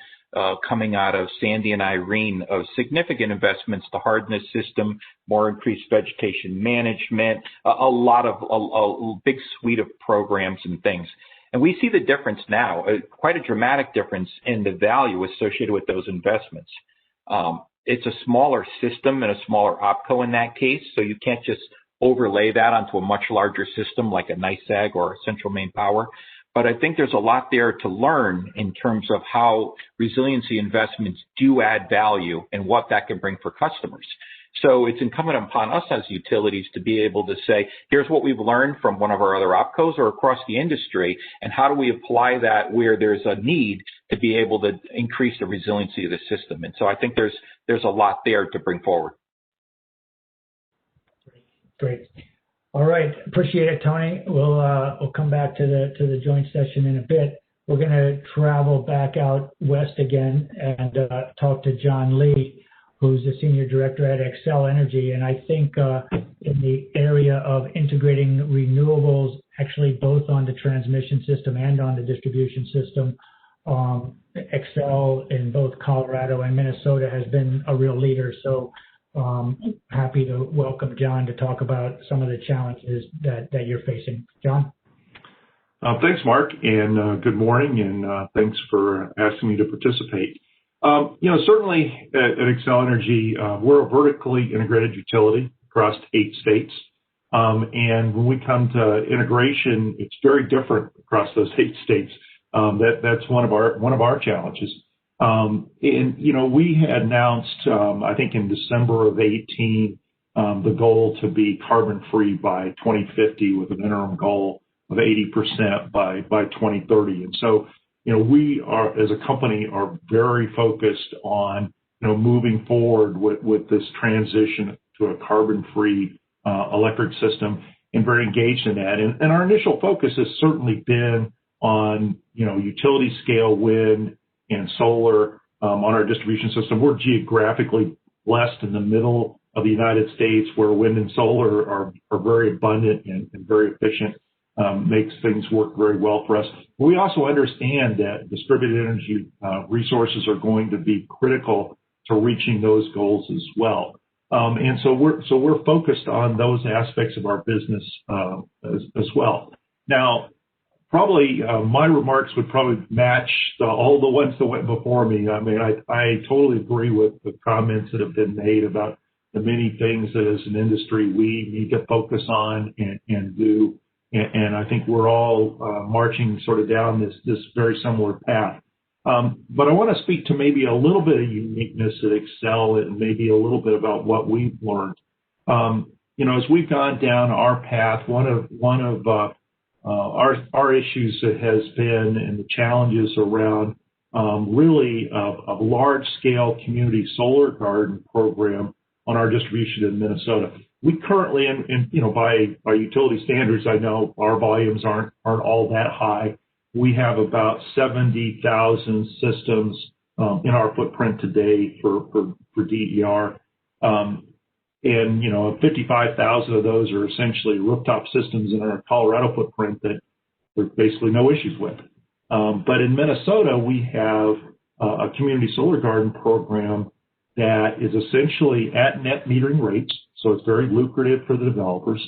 coming out of Sandy and Irene of significant investments to harden the system, more increased vegetation management, a big suite of programs and things. And we see the difference now, quite a dramatic difference in the value associated with those investments. It's a smaller system and a smaller OPCO in that case, so you can't just overlay that onto a much larger system like a NYSEG or a Central Maine Power. But I think there's a lot there to learn in terms of how resiliency investments do add value and what that can bring for customers. So it's incumbent upon us as utilities to be able to say, here's what we've learned from one of our other OPCOs or across the industry, and how do we apply that where there's a need to be able to increase the resiliency of the system. And so I think there's a lot there to bring forward. Great. All right. Appreciate it, Tony. We'll come back to the joint session in a bit. We're going to travel back out west again and talk to John Lee, who's the Senior Director at Xcel Energy. And I think in the area of integrating renewables, actually both on the transmission system and on the distribution system, Xcel in both Colorado and Minnesota has been a real leader. So happy to welcome John to talk about some of the challenges that you're facing. John? Thanks, Mark, and good morning, and thanks for asking me to participate. Certainly at Xcel Energy, we're a vertically integrated utility across 8 states. And when we come to integration, it's very different across those 8 states. That's one of our challenges. We had announced, I think in December of 18, the goal to be carbon free by 2050 with an interim goal of 80% by 2030. And so, we are, as a company, are very focused on, moving forward with this transition to a carbon-free electric system, and very engaged in that. And our initial focus has certainly been on, utility scale wind and solar on our distribution system. We're geographically blessed in the middle of the United States, where wind and solar are very abundant and very efficient. Makes things work very well for us. But we also understand that distributed energy resources are going to be critical to reaching those goals as well. And so we're focused on those aspects of our business as well. Now, probably my remarks would probably match all the ones that went before me. I mean, I totally agree with the comments that have been made about the many things that as an industry we need to focus on and do. And I think we're all marching sort of down this very similar path. But I want to speak to maybe a little bit of uniqueness at Excel and maybe a little bit about what we've learned. As we've gone down our path, one of our issues has been and the challenges around really a large-scale community solar garden program on our distribution in Minnesota. We currently, by utility standards, I know our volumes aren't all that high. We have about 70,000 systems in our footprint today for DER. And 55,000 of those are essentially rooftop systems in our Colorado footprint that there's basically no issues with. But in Minnesota, we have a community solar garden program that is essentially at net metering rates, so it's very lucrative for the developers.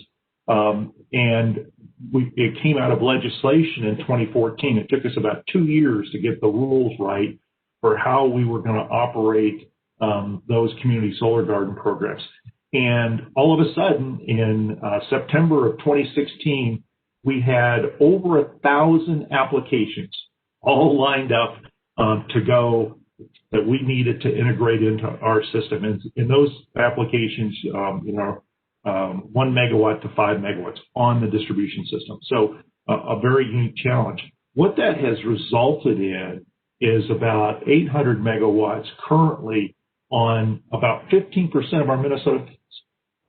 And it came out of legislation in 2014. It took us about 2 years to get the rules right for how we were going to operate those community solar garden programs. And all of a sudden, in September of 2016, we had over 1,000 applications all lined up to go that we needed to integrate into our system. And in those applications, 1 megawatt to 5 megawatts on the distribution system. So a very unique challenge. What that has resulted in is about 800 megawatts currently on about 15% of our Minnesota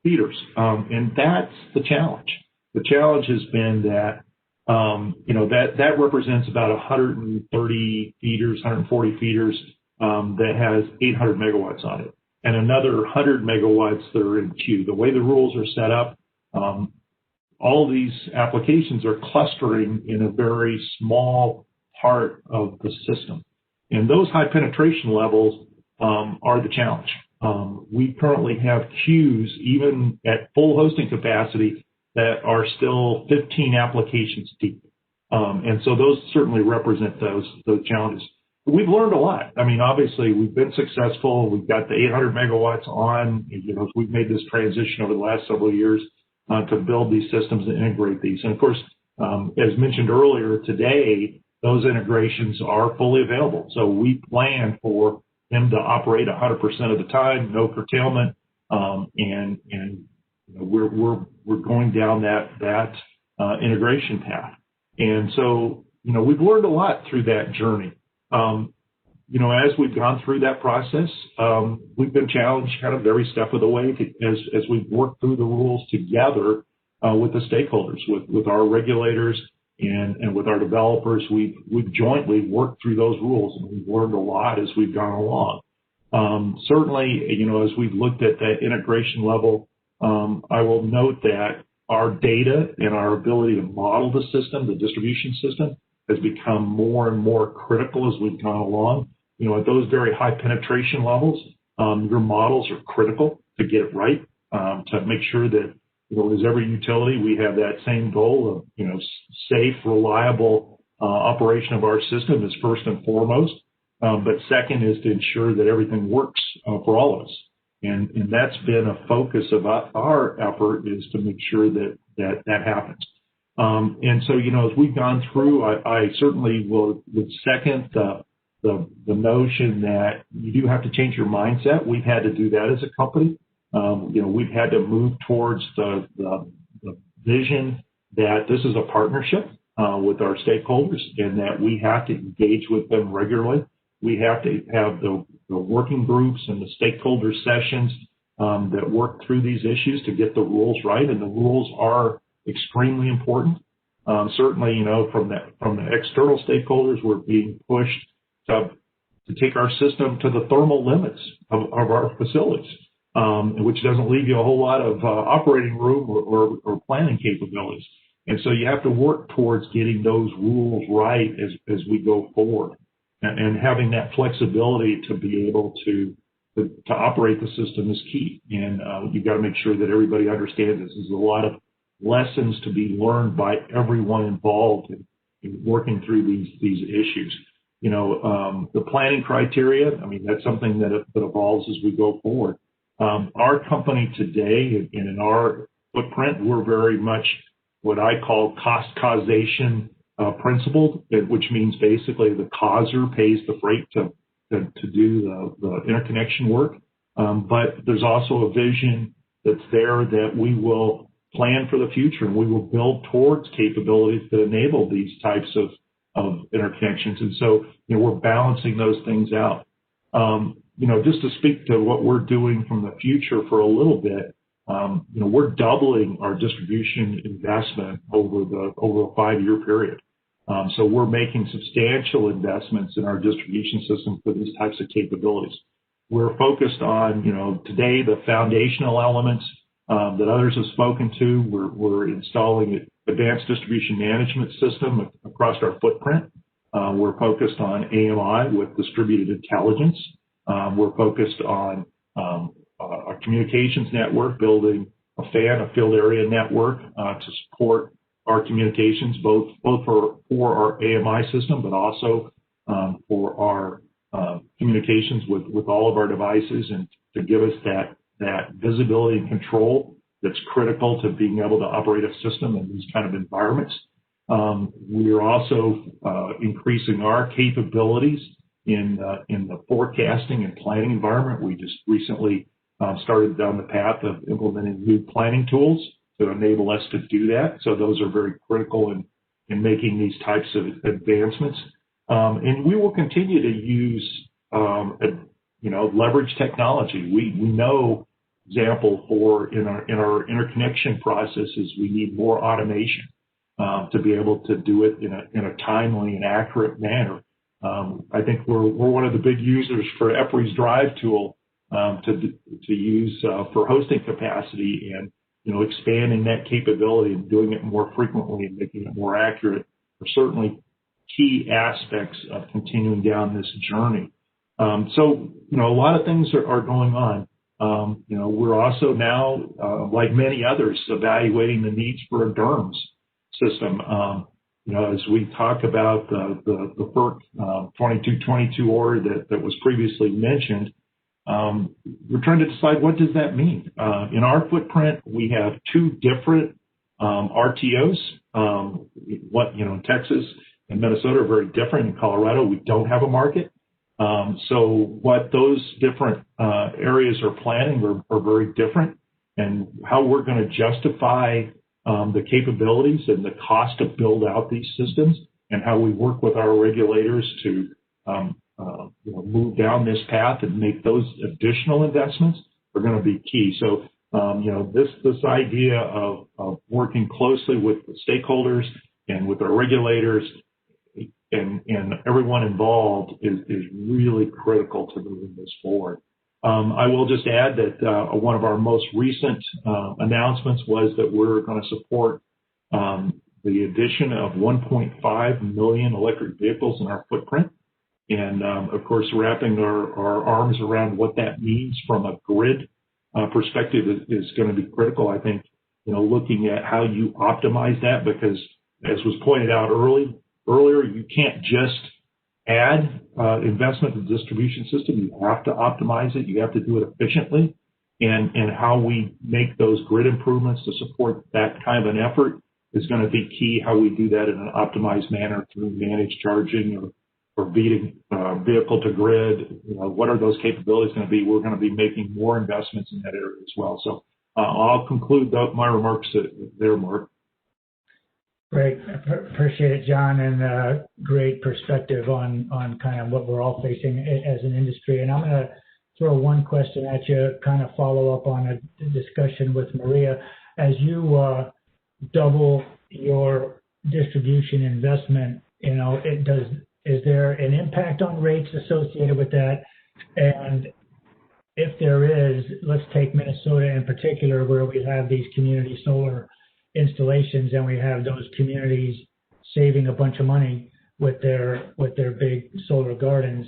feeders. And that's the challenge. The challenge has been that, that represents about 130 feeders, 140 feeders that has 800 megawatts on it, and another 100 megawatts that are in queue. The way the rules are set up, all of these applications are clustering in a very small part of the system. And those high penetration levels are the challenge. We currently have queues, even at full hosting capacity, that are still 15 applications deep. And so those certainly represent those challenges. We've learned a lot. I mean, obviously, we've been successful. We've got the 800 megawatts on. We've made this transition over the last several years to build these systems and integrate these. And of course, as mentioned earlier today, those integrations are fully available. So we plan for them to operate 100% of the time, no curtailment, and we're going down that integration path. And so we've learned a lot through that journey. As we've gone through that process, we've been challenged kind of every step of the way as we've worked through the rules together with the stakeholders, with our regulators and with our developers. We've jointly worked through those rules, and we've learned a lot as we've gone along. Certainly, as we've looked at that integration level, I will note that our data and our ability to model the system, the distribution system, has become more and more critical as we've gone along. At those very high penetration levels, your models are critical to get it right, to make sure that, as every utility, we have that same goal of, safe, reliable operation of our system is first and foremost. But second is to ensure that everything works for all of us. And that's been a focus of our effort, is to make sure that happens. And so, as we've gone through, I certainly would second the notion that you do have to change your mindset. We've had to do that as a company. We've had to move towards the vision that this is a partnership with our stakeholders, and that we have to engage with them regularly. We have to have the working groups and the stakeholder sessions that work through these issues to get the rules right. And the rules are extremely important. Certainly, from the external stakeholders, we're being pushed to take our system to the thermal limits of our facilities, which doesn't leave you a whole lot of operating room or planning capabilities. And so you have to work towards getting those rules right as we go forward. And having that flexibility to be able to operate the system is key. And you've got to make sure that everybody understands this. There's a lot of lessons to be learned by everyone involved in working through these issues. The planning criteria, that's something that evolves as we go forward. Our company today, and in our footprint, we're very much what I call cost causation principled, which means basically the causer pays the freight to do the interconnection work. But there's also a vision that's there that we will plan for the future and we will build towards capabilities that enable these types of interconnections. And so, we're balancing those things out. Just to speak to what we're doing from the future for a little bit, we're doubling our distribution investment over a 5-year period. So we're making substantial investments in our distribution system for these types of capabilities. We're focused on, today the foundational elements that others have spoken to. We're installing an advanced distribution management system across our footprint. We're focused on AMI with distributed intelligence. We're focused on our communications network, building a field area network to support our communications, both for our AMI system, but also for our communications with all of our devices, and to give us that visibility and control that's critical to being able to operate a system in these kind of environments. We are also increasing our capabilities in the forecasting and planning environment. We just recently started down the path of implementing new planning tools to enable us to do that. So those are very critical in making these types of advancements. And we will continue to use, leverage technology. We know, example, in our interconnection processes, we need more automation to be able to do it in a timely and accurate manner. I think we're one of the big users for EPRI's Drive tool to use for hosting capacity, and expanding that capability and doing it more frequently and making it more accurate are certainly key aspects of continuing down this journey. So a lot of things are going on. We're also now, like many others, evaluating the needs for a DERMS system. As we talk about the FERC 2222 order that was previously mentioned, we're trying to decide, what does that mean? In our footprint, we have 2 different RTOs. Texas and Minnesota are very different. In Colorado, we don't have a market. So what those different areas are planning are very different, and how we're going to justify the capabilities and the cost to build out these systems, and how we work with our regulators to move down this path and make those additional investments are going to be key. So, this idea of working closely with the stakeholders and with our regulators and everyone involved is really critical to moving this forward. I will just add that one of our most recent announcements was that we're going to support the addition of 1.5 million electric vehicles in our footprint. And, of course, wrapping our arms around what that means from a grid perspective is going to be critical. I think, looking at how you optimize that, because as was pointed out earlier, you can't just add investment to the distribution system. You have to optimize it. You have to do it efficiently. And how we make those grid improvements to support that kind of an effort is going to be key. How we do that in an optimized manner through managed charging or beating vehicle to grid. What are those capabilities going to be? We're going to be making more investments in that area as well. So I'll conclude my remarks there, Mark. Great. Appreciate it, John, and great perspective on kind of what we're all facing as an industry. And I'm going to throw one question at you, kind of follow up on a discussion with Maria. As you double your distribution investment, is there an impact on rates associated with that? And if there is, let's take Minnesota in particular, where we have these community solar installations, and we have those communities saving a bunch of money with their big solar gardens.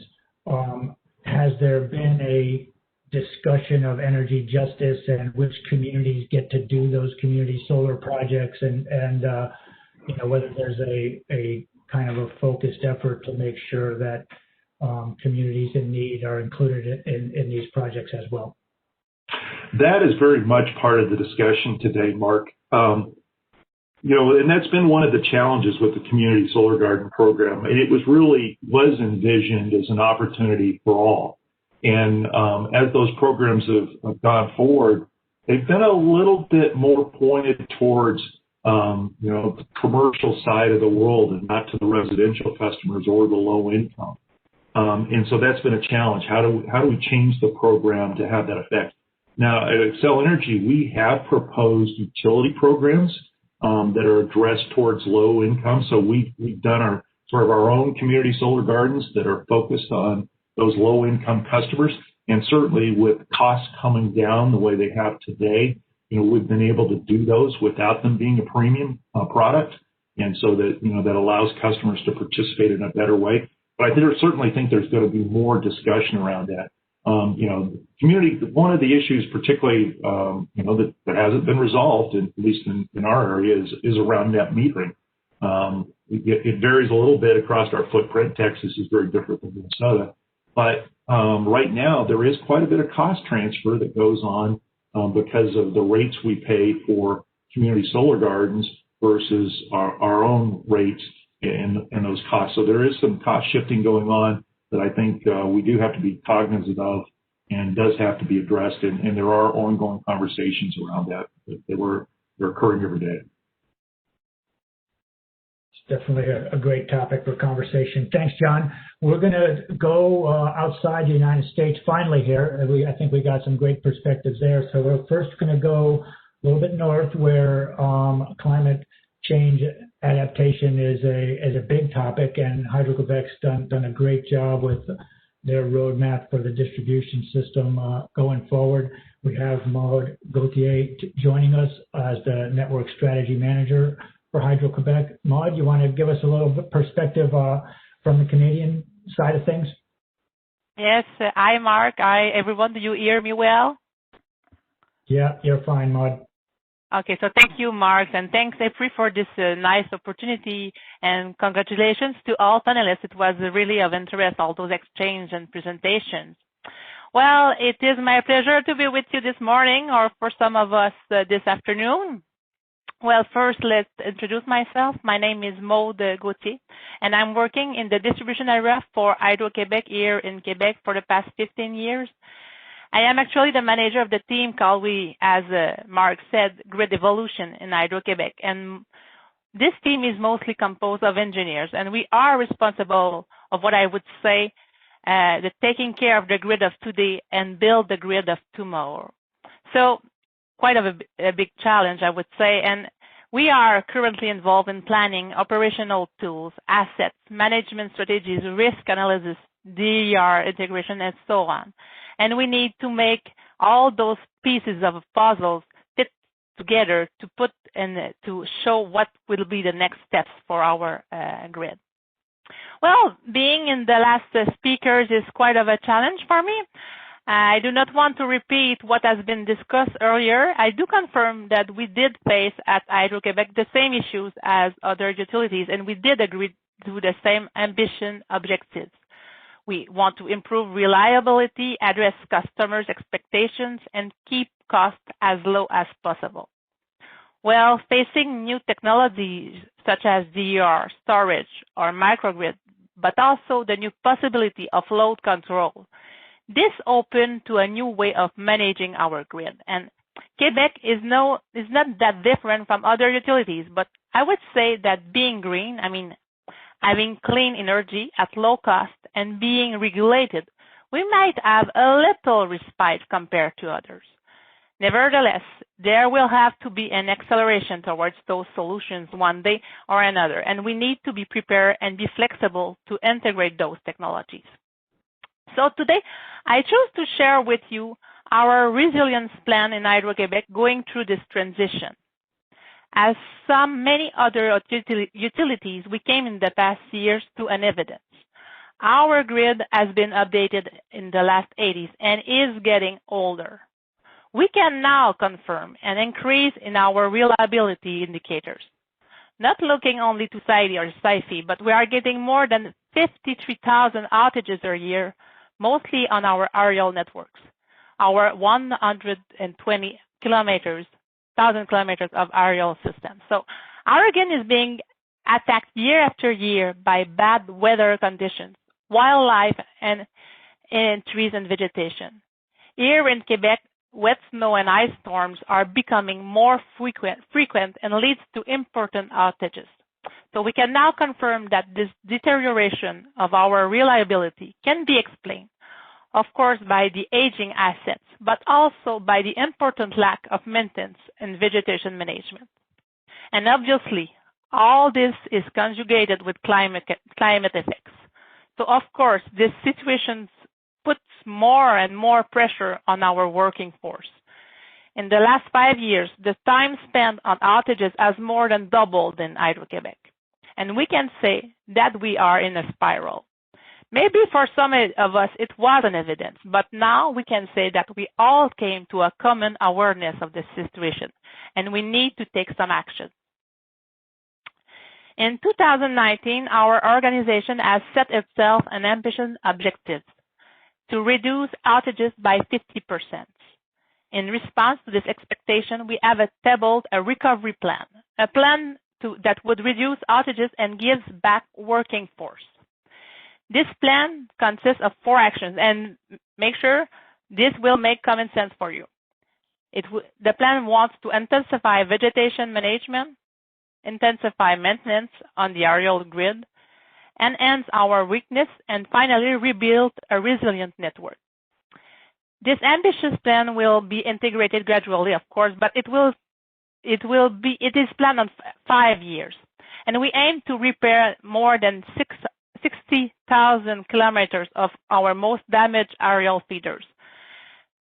Has there been a discussion of energy justice and which communities get to do those community solar projects, and whether there's a kind of a focused effort to make sure that communities in need are included in these projects as well? That is very much part of the discussion today, Mark. and that's been one of the challenges with the community solar garden program. And it was envisioned as an opportunity for all. And as those programs have gone forward, they've been a little bit more pointed towards, the commercial side of the world and not to the residential customers or the low income. And so that's been a challenge. How do we change the program to have that effect? Now, at Xcel Energy, we have proposed utility programs that are addressed towards low income. So we've done our own community solar gardens that are focused on those low income customers. And certainly with costs coming down the way they have today, we've been able to do those without them being a premium product. And so that, that allows customers to participate in a better way. But I certainly think there's going to be more discussion around that. Community, one of the issues particularly, that hasn't been resolved, at least in our area, is around net metering. It varies a little bit across our footprint. Texas is very different than Minnesota. But right now, there is quite a bit of cost transfer that goes on because of the rates we pay for community solar gardens versus our own rates and those costs. So there is some cost shifting going on that I think we do have to be cognizant of and does have to be addressed. And there are ongoing conversations around that they're occurring every day. It's definitely a great topic for conversation. Thanks, John. We're going to go outside the United States finally here. I think we got some great perspectives there. So we're first going to go a little bit north where climate change adaptation is a big topic, and Hydro-Quebec's done a great job with their roadmap for the distribution system going forward. We have Maude Gauthier joining us as the Network Strategy Manager for Hydro-Quebec. Maude, you want to give us a little bit perspective from the Canadian side of things? Yes. Hi, Mark. Hi, everyone. Do you hear me well? Yeah, you're fine, Maude. Okay, so thank you, Mark, and thanks, EPRI, for this nice opportunity, and congratulations to all panelists. It was really of interest, all those exchanges and presentations. Well, it is my pleasure to be with you this morning, or for some of us this afternoon. Well, first, let's introduce myself. My name is Maude Gauthier, and I'm working in the distribution area for Hydro-Québec here in Quebec for the past 15 years. I am actually the manager of the team called, as Mark said, Grid Evolution in Hydro-Québec. And this team is mostly composed of engineers, and we are responsible of what I would say, the taking care of the grid of today and build the grid of tomorrow. So quite a big challenge, I would say. And we are currently involved in planning, operational tools, assets, management strategies, risk analysis, DER integration, and so on. And we need to make all those pieces of puzzles fit together to put and to show what will be the next steps for our grid. Well, being in the last speakers is quite of a challenge for me. I do not want to repeat what has been discussed earlier. I do confirm that we did face at Hydro-Québec the same issues as other utilities, and we did agree to the same ambition objectives. We want to improve reliability, address customers' expectations, and keep costs as low as possible. Well, facing new technologies such as DER, storage, or microgrid, but also the new possibility of load control, this opened to a new way of managing our grid. And Quebec is not that different from other utilities, but I would say that being green, having clean energy at low cost and being regulated, we might have a little respite compared to others. Nevertheless, there will have to be an acceleration towards those solutions one day or another, and we need to be prepared and be flexible to integrate those technologies. So today, I chose to share with you our resilience plan in Hydro-Québec going through this transition. As many other utilities, we came in the past years to an evidence. Our grid has been updated in the last 80s and is getting older. We can now confirm an increase in our reliability indicators. Not looking only to SAIDI or SAIFI, but we are getting more than 53,000 outages a year, mostly on our aerial networks. Our 120 kilometers of aerial system. So Oregon is being attacked year after year by bad weather conditions, wildlife, and trees and vegetation. Here in Quebec, wet snow and ice storms are becoming more frequent and leads to important outages. So we can now confirm that this deterioration of our reliability can be explained, of course, by the aging assets, but also by the important lack of maintenance and vegetation management. And obviously, all this is conjugated with climate effects. So of course, this situation puts more and more pressure on our working force. In the last 5 years, the time spent on outages has more than doubled in Hydro-Québec. And we can say that we are in a spiral. Maybe for some of us it wasn't evident, but now we can say that we all came to a common awareness of the situation, and we need to take some action. In 2019, our organization has set itself an ambitious objective to reduce outages by 50%. In response to this expectation, we have tabled a recovery plan, a plan that would reduce outages and gives back working force. This plan consists of 4 actions, and make sure this will make common sense for you. The plan wants to intensify vegetation management, intensify maintenance on the aerial grid, enhance our weakness, and finally rebuild a resilient network. This ambitious plan will be integrated gradually, of course, but it is planned on 5 years, and we aim to repair more than 60,000 kilometers of our most damaged aerial feeders.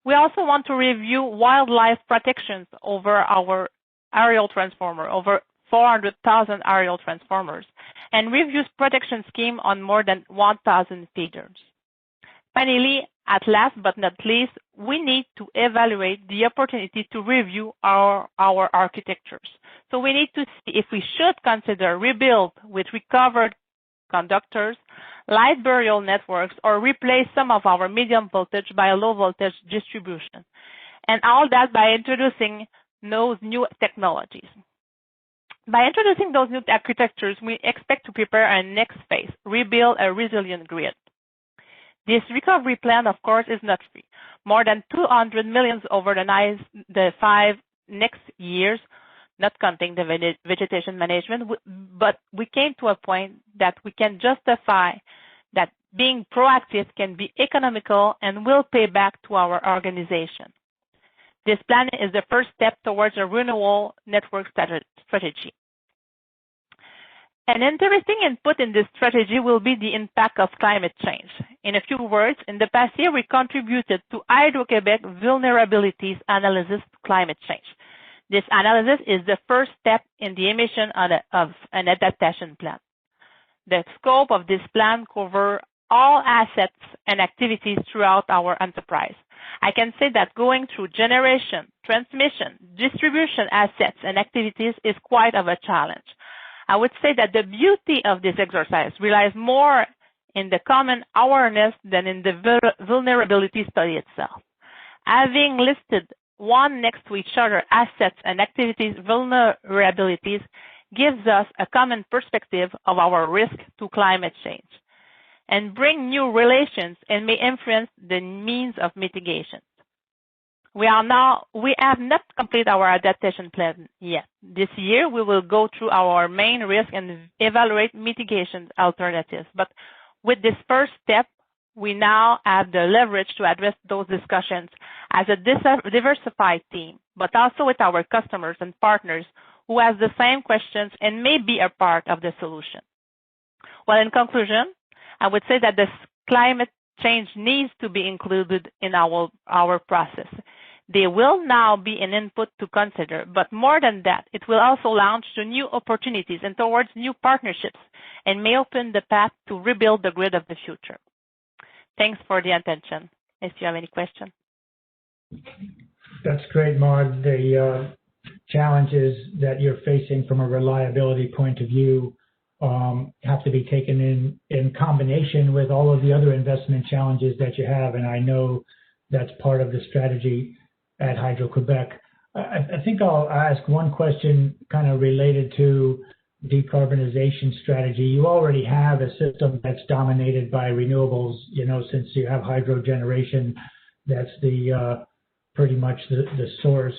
We also want to review wildlife protections over our aerial transformer, over 400,000 aerial transformers, and review protection scheme on more than 1,000 feeders. Finally, at last but not least, we need to evaluate the opportunity to review our architectures. So we need to see if we should consider rebuild with recovered conductors, light burial networks, or replace some of our medium voltage by a low voltage distribution. And all that by introducing those new technologies. By introducing those new architectures, we expect to prepare our next phase, rebuild a resilient grid. This recovery plan, of course, is not free. More than 200 million over the 5 next years, not counting the vegetation management, but we came to a point that we can justify that being proactive can be economical and will pay back to our organization. This plan is the first step towards a renewable network strategy. An interesting input in this strategy will be the impact of climate change. In a few words, in the past year, we contributed to Hydro-Québec vulnerabilities analysis to climate change. This analysis is the first step in the emission of an adaptation plan. The scope of this plan covers all assets and activities throughout our enterprise. I can say that going through generation, transmission, distribution assets and activities is quite of a challenge. I would say that the beauty of this exercise relies more in the common awareness than in the vulnerability study itself. Having listed one next to each other assets and activities vulnerabilities gives us a common perspective of our risk to climate change and bring new relations and may influence the means of mitigation. We have not completed our adaptation plan yet. This year, we will go through our main risk and evaluate mitigation alternatives. But with this first step, we now have the leverage to address those discussions as a diversified team, but also with our customers and partners who have the same questions and may be a part of the solution. Well, in conclusion, I would say that this climate change needs to be included in our process. There will now be an input to consider, but more than that, it will also launch to new opportunities and towards new partnerships and may open the path to rebuild the grid of the future. Thanks for the attention. If you have any questions. That's great, Marg. The challenges that you're facing from a reliability point of view have to be taken in combination with all of the other investment challenges that you have, and I know that's part of the strategy at Hydro-Québec. I think I'll ask one question kind of related to decarbonization strategy. You already have a system that's dominated by renewables, since you have hydro generation, that's the pretty much the source.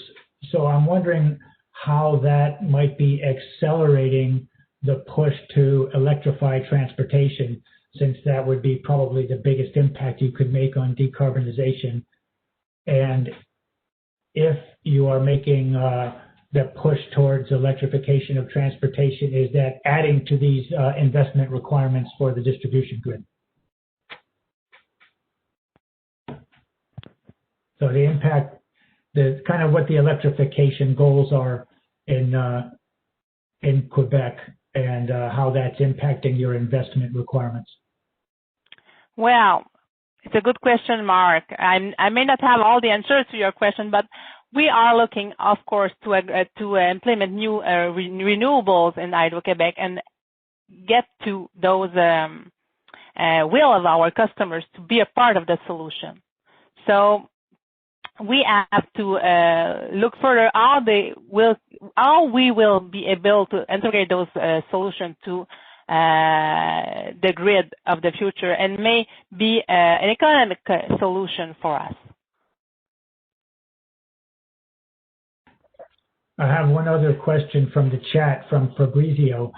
So I'm wondering how that might be accelerating the push to electrify transportation, since that would be probably the biggest impact you could make on decarbonization. And if you are making the push towards electrification of transportation, is that adding to these investment requirements for the distribution grid? So the impact, the kind of what the electrification goals are in Quebec, and how that's impacting your investment requirements. Well, it's a good question, Mark. I may not have all the answers to your question, but we are looking, of course, to implement new renewables in Hydro-Québec and get to those will of our customers to be a part of the solution. So we have to look further how we will be able to integrate those solutions to the grid of the future, and may be an economic solution for us. I have one other question from the chat from Fabrizio,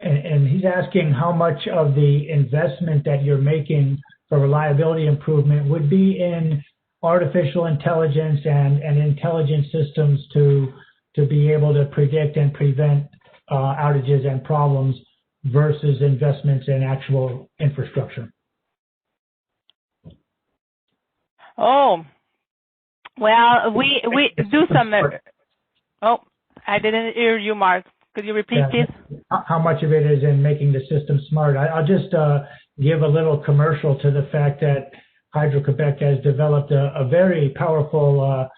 and he's asking how much of the investment that you're making for reliability improvement would be in artificial intelligence and intelligent systems to be able to predict and prevent outages and problems versus investments in actual infrastructure. Oh, well, we do some. Oh, I didn't hear you, Mark. Could you repeat, please? How much of it is in making the system smart? I'll just give a little commercial to the fact that Hydro-Québec has developed a very powerful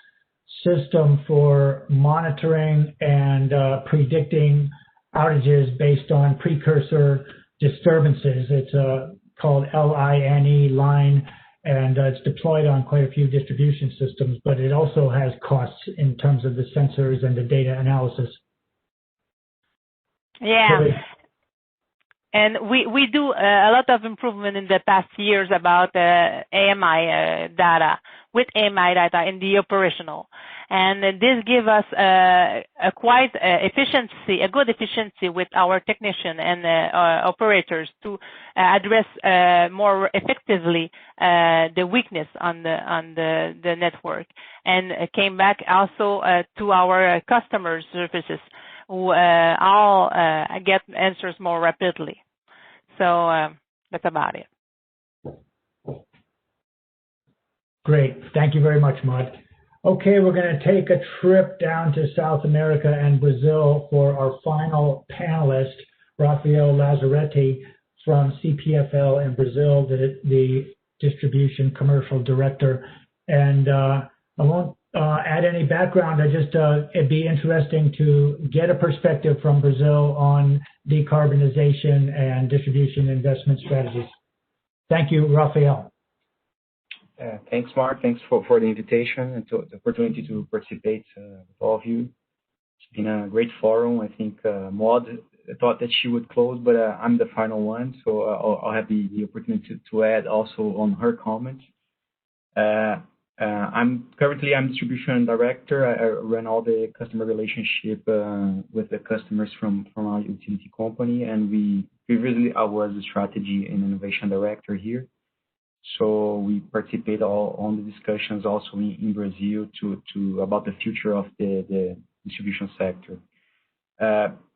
system for monitoring and predicting outages based on precursor disturbances. It's called LINE, and it's deployed on quite a few distribution systems, but it also has costs in terms of the sensors and the data analysis. Yeah. And we do a lot of improvement in the past years about AMI data, with AMI data in the operational. And this gives us a good efficiency with our technician and operators to address more effectively the weakness on the network, and came back also to our customer services, who all get answers more rapidly. So that's about it. Great. Thank you very much, Maud. Okay, we're going to take a trip down to South America and Brazil for our final panelist, Rafael Lazzaretti from CPFL in Brazil, the Distribution Commercial Director. And I won't add any background. It'd be interesting to get a perspective from Brazil on decarbonization and distribution investment strategies. Thank you, Rafael. Thanks, Mark. Thanks for the invitation and the opportunity to participate with all of you. It's been a great forum. I think Maud thought that she would close, but I'm the final one, so I'll have the opportunity to add also on her comments. I'm distribution director. I run all the customer relationship with the customers from our utility company, and previously I was the strategy and innovation director here. So we participate on the discussions also in Brazil about the future of the distribution sector.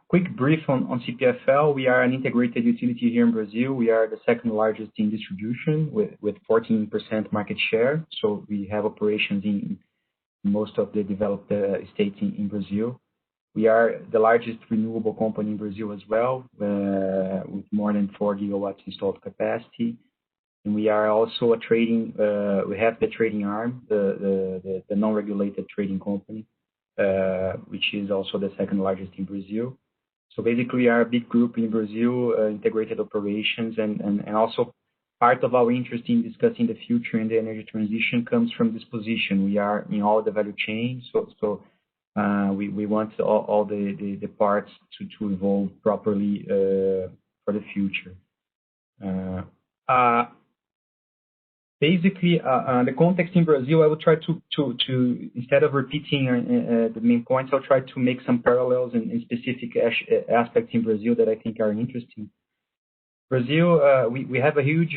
Quick brief on CPFL. We are an integrated utility here in Brazil. We are the second largest in distribution with 14% market share. So we have operations in most of the developed states in Brazil. We are the largest renewable company in Brazil as well, with more than 4 gigawatts installed capacity. And we are also a trading. We have the trading arm, the non-regulated trading company, which is also the second largest in Brazil. So basically, we are a big group in Brazil, integrated operations, and also part of our interest in discussing the future and the energy transition comes from this position. We are in all the value chain, so We want all the parts to evolve properly for the future. Basically, the context in Brazil, I will try to instead of repeating the main points, I'll try to make some parallels in specific aspects in Brazil that I think are interesting. Brazil, we have a huge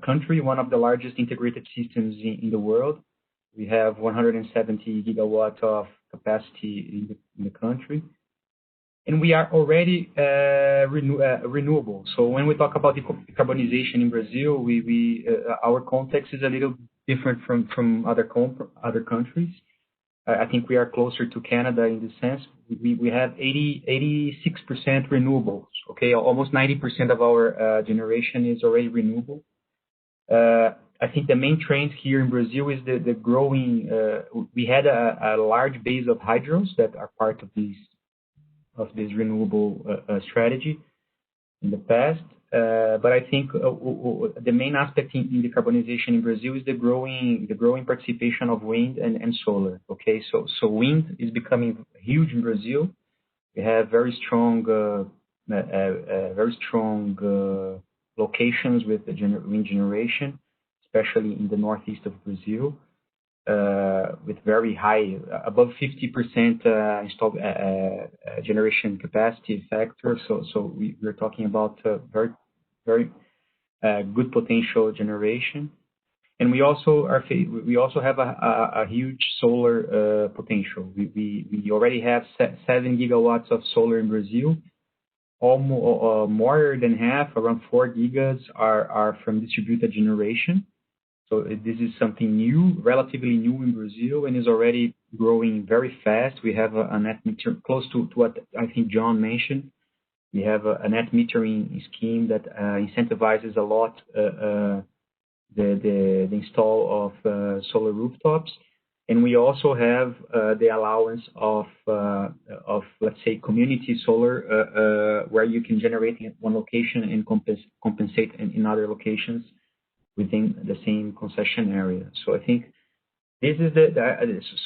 country, one of the largest integrated systems in the world. We have 170 gigawatts of capacity in the country. And we are already renewable. So when we talk about decarbonization in Brazil, our context is a little different from other countries. I think we are closer to Canada in this sense. We have 86% renewables. Okay, almost 90% of our generation is already renewable. I think the main trend here in Brazil is the growing. We had a large base of hydros that are part of this renewable strategy in the past. But I think the main aspect in decarbonization in Brazil is the growing participation of wind and solar. Okay, so wind is becoming huge in Brazil. We have very strong locations with the wind generation, especially in the northeast of Brazil. With very high, above 50% installed generation capacity factor. So we're talking about very good potential generation, and we also have a huge solar potential. We already have 7 gigawatts of solar in Brazil. Almost more than half, around 4 gigas, are from distributed generation. So this is something new, relatively new in Brazil, and is already growing very fast. We have a net meter close to what I think John mentioned. We have a net metering scheme that incentivizes a lot the install of solar rooftops, and we also have the allowance of let's say community solar, where you can generate in one location and compensate in other locations within the same concession area. So I think this is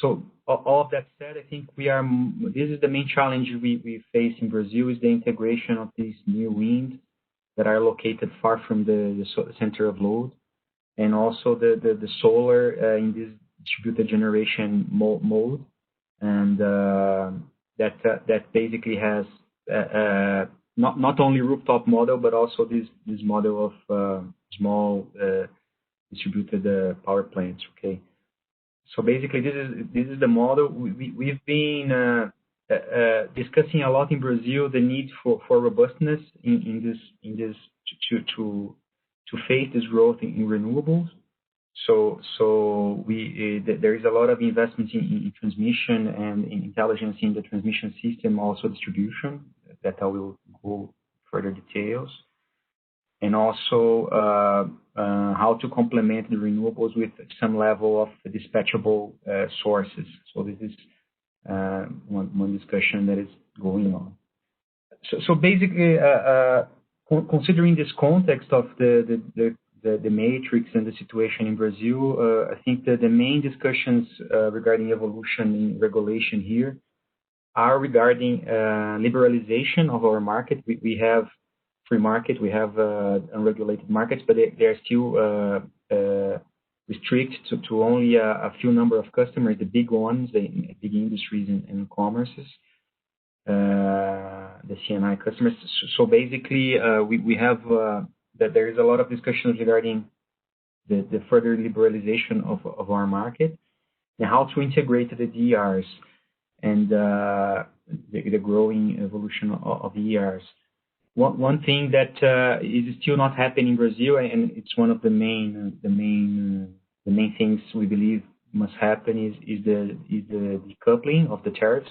so all of that said, I think this is the main challenge we face in Brazil, is the integration of these new wind that are located far from the center of load, and also the solar in this distributed generation mode, and that basically has not only rooftop model, but also this model of small distributed power plants. Okay, so basically this is the model. We've been discussing a lot in Brazil the need for robustness in this to face this growth in renewables. So there is a lot of investments in transmission and in intelligence in the transmission system, also distribution, that I will go further details. And also how to complement the renewables with some level of dispatchable sources. So this is one discussion that is going on. So basically, considering this context of the matrix and the situation in Brazil, I think that the main discussions regarding evolution in regulation here are regarding liberalization of our market. We have free market, we have unregulated markets, but they are still restricted to only a few number of customers, the big ones, the big industries and commerces, the C&I customers. So basically, we have that there is a lot of discussions regarding the further liberalization of our market and how to integrate the DERs and the growing evolution of ERs. One thing that is still not happening in Brazil, and it's one of the main things we believe must happen, is the decoupling of the tariffs.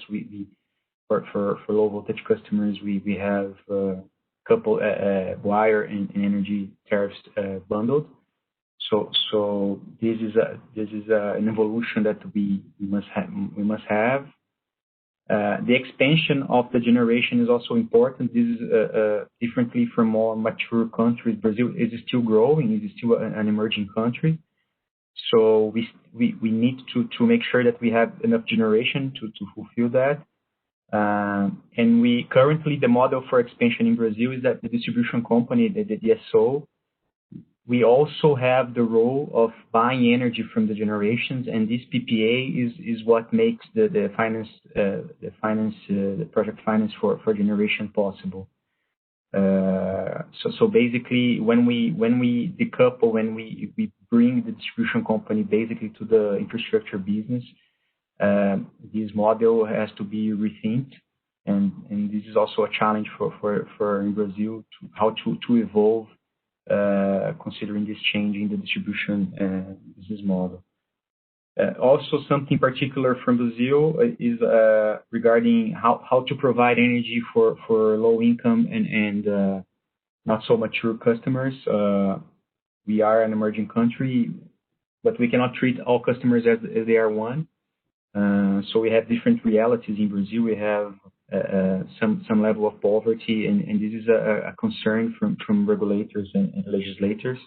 For low voltage customers, we have couple wire and energy tariffs bundled. So this is an evolution that we must have. The expansion of the generation is also important. This is differently from more mature countries. Brazil is still growing. It is still an emerging country. So we need to make sure that we have enough generation to fulfill that. And we currently, the model for expansion in Brazil is that the distribution company, the DSO, we also have the role of buying energy from the generations, and this PPA is what makes the project finance for generation possible. So basically, when we decouple, when we bring the distribution company basically to the infrastructure business, this model has to be rethinked, and this is also a challenge for in Brazil how to evolve, considering this change in the distribution business model. Also, something particular from Brazil is regarding how to provide energy for low income and not so mature customers. We are an emerging country, but we cannot treat all customers as they are one. So we have different realities in Brazil. We have some level of poverty, and this is a concern from regulators and legislators.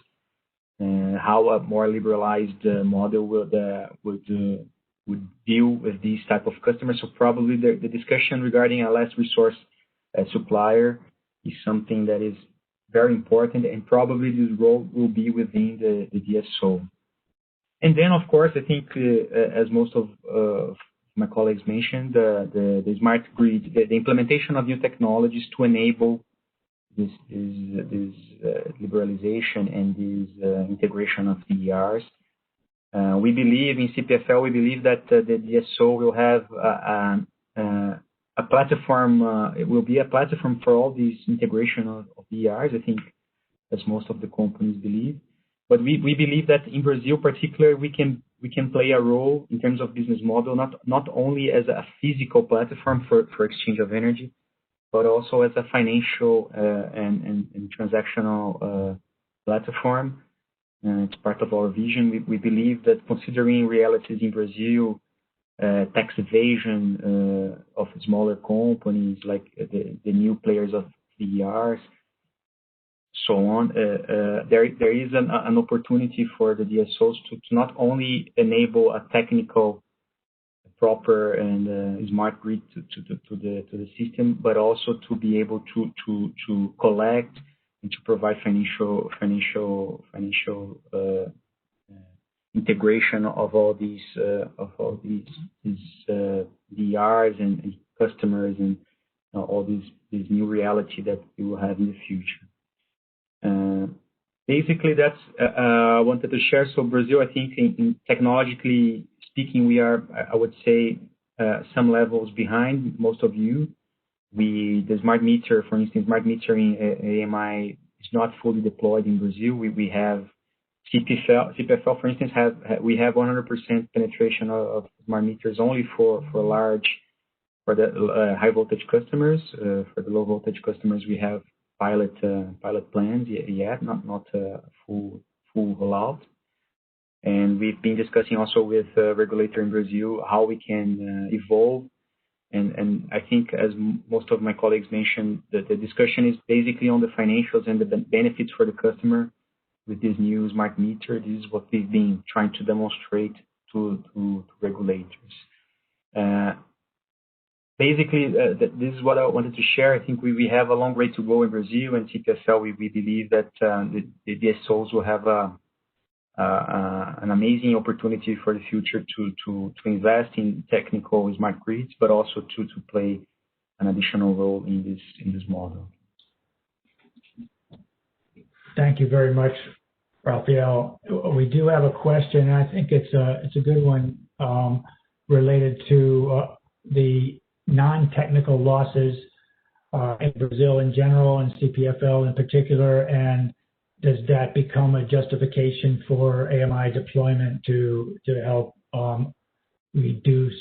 How a more liberalized model would deal with these type of customers. So probably the discussion regarding a last resource supplier is something that is very important, and probably this role will be within the DSO. And then, of course, I think, as most of my colleagues mentioned, the smart grid, the implementation of new technologies to enable this liberalization and this integration of DERs. We believe in CPFL, we believe that the DSO will have a platform, it will be a platform for all these integration of DERs, I think, as most of the companies believe. But we believe that in Brazil, particularly, we can play a role in terms of business model, not only as a physical platform for exchange of energy, but also as a financial and transactional platform. It's part of our vision. We believe that considering realities in Brazil, tax evasion of smaller companies like the new players of DERs, so on, there is an opportunity for the DSOs to not only enable a technical, proper and smart grid to the system, but also to be able to collect and to provide financial integration of all these DRs and customers and all these new reality that we will have in the future. Basically, that's I wanted to share. So Brazil, I think, in technologically speaking, we are, I would say, some levels behind most of you. The smart meter, for instance, smart metering AMI is not fully deployed in Brazil. We have CPFL, for instance, we have 100% penetration of smart meters only for the high voltage customers. For the low voltage customers, we have pilot plans yet, not full rollout. And we've been discussing also with the regulator in Brazil how we can evolve. And I think, as most of my colleagues mentioned, the discussion is basically on the financials and the benefits for the customer with this new smart meter. This is what we've been trying to demonstrate to regulators. Basically, this is what I wanted to share. I think we have a long way to go in Brazil, and CPFL, we believe that the DSOs will have an amazing opportunity for the future to invest in technical smart grids, but also to play an additional role in this model. Thank you very much, Rafael. We do have a question, and I think it's a good one, related to the non-technical losses in Brazil in general and CPFL in particular, and does that become a justification for AMI deployment to help reduce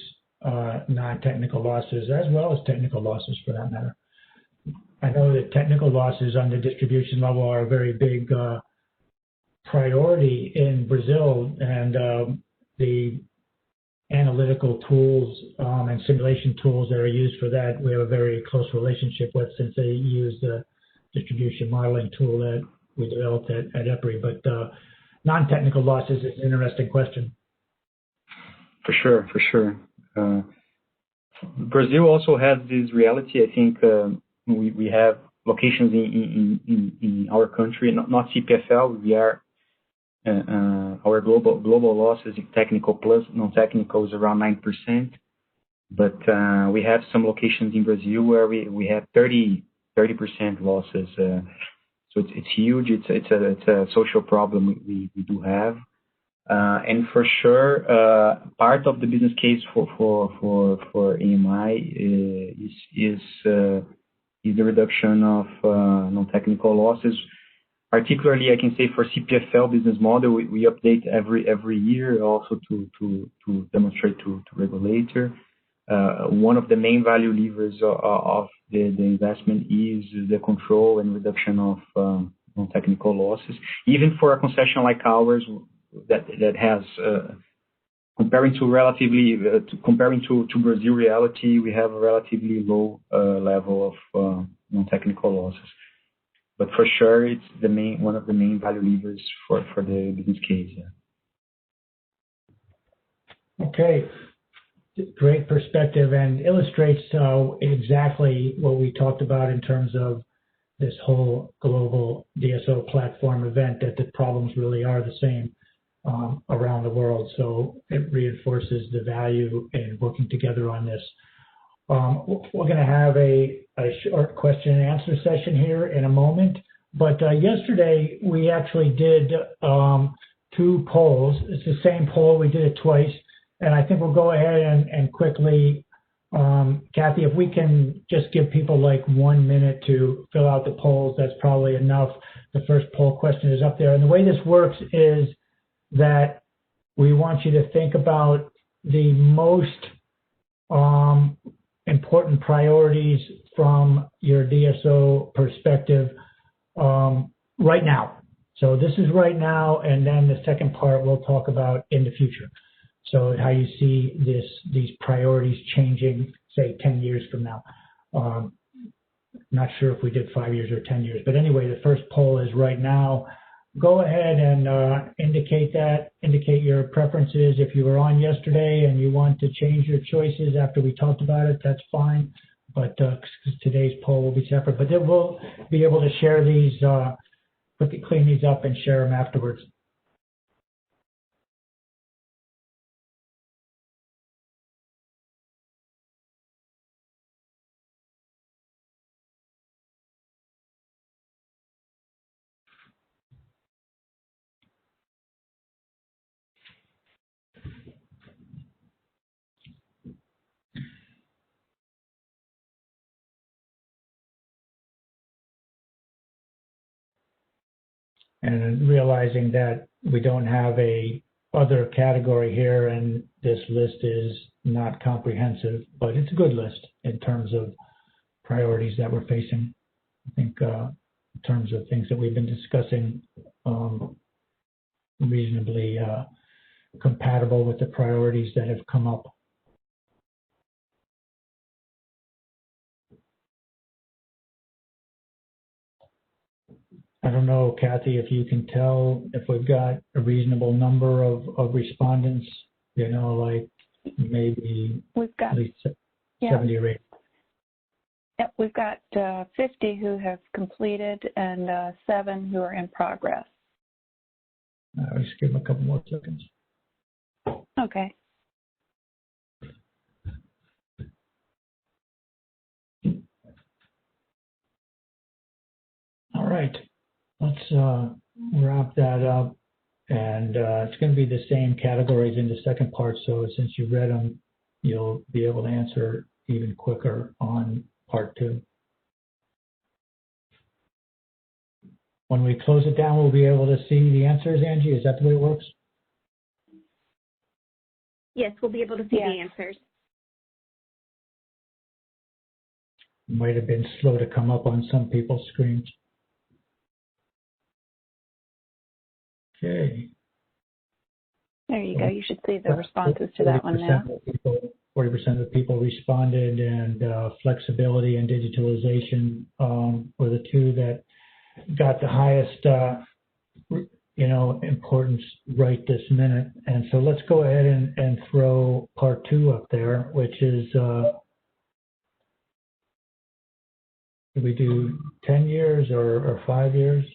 non-technical losses as well as technical losses for that matter? I know that technical losses on the distribution level are a very big priority in Brazil, and the analytical tools and simulation tools that are used for that, we have a very close relationship with, since they use the distribution modeling tool that we developed at EPRI. But non-technical losses is an interesting question. For sure. Brazil also has this reality. I think we have locations in our country, not CPFL. We are our global losses in technical plus non-technical is around 9%, but we have some locations in Brazil where we have 30% losses. So it's huge. It's a social problem we do have. And for sure, part of the business case for AMI is the reduction of non-technical losses. Particularly, I can say for CPFL business model, we update every year also to demonstrate to regulator. One of the main value levers of the investment is the control and reduction of non-technical losses. Even for a concession like ours, that has comparing to Brazil reality, we have a relatively low level of non-technical losses. But for sure, it's one of the main value levers for the business case. Yeah. Okay, great perspective and illustrates exactly what we talked about in terms of this whole global DSO platform event, that the problems really are the same around the world. So it reinforces the value in working together on this. We're going to have a short question and answer session here in a moment. But yesterday we actually did 2 polls. It's the same poll. We did it twice. And I think we'll go ahead and quickly, Kathy, if we can just give people like 1 minute to fill out the polls, that's probably enough. The first poll question is up there. And the way this works is that we want you to think about the most important priorities from your DSO perspective right now. So this is right now, and then the second part we'll talk about in the future. So how you see these priorities changing, say, 10 years from now. Not sure if we did 5 years or 10 years, but anyway, the first poll is right now. Go ahead and indicate your preferences. If you were on yesterday and you want to change your choices after we talked about it, that's fine. But today's poll will be separate. But then we'll be able to share these, clean these up and share them afterwards. And realizing that we don't have a other category here, and this list is not comprehensive, but it's a good list in terms of priorities that we're facing. I think in terms of things that we've been discussing, reasonably compatible with the priorities that have come up. I don't know, Kathy, if you can tell if we've got a reasonable number of respondents, you know, like maybe we've got at least 70 or 80. Yep, we've got 50 who have completed and 7 who are in progress. I'll just give them a couple more seconds. Okay. All right. Let's wrap that up, and it's going to be the same categories in the second part, so since you read them, you'll be able to answer even quicker on part 2. When we close it down, we'll be able to see the answers, Angie? Is that the way it works? Yes, we'll be able to see the answers. It might have been slow to come up on some people's screens. Okay. There you go. You should see the responses to that one now. 40% of the people responded, and flexibility and digitalization were the 2 that got the highest importance right this minute. And so let's go ahead and throw part 2 up there, which is, do we do 10 years or 5 years?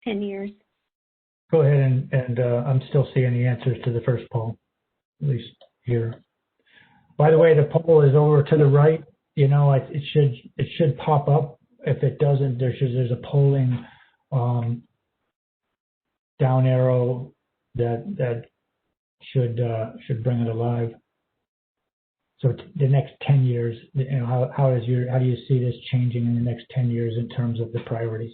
10 years. Go ahead and I'm still seeing the answers to the first poll, at least here. By the way, the poll is over to the right. It should pop up. If it doesn't, there's a polling down arrow that should bring it alive. So the next 10 years, how do you see this changing in the next 10 years in terms of the priorities?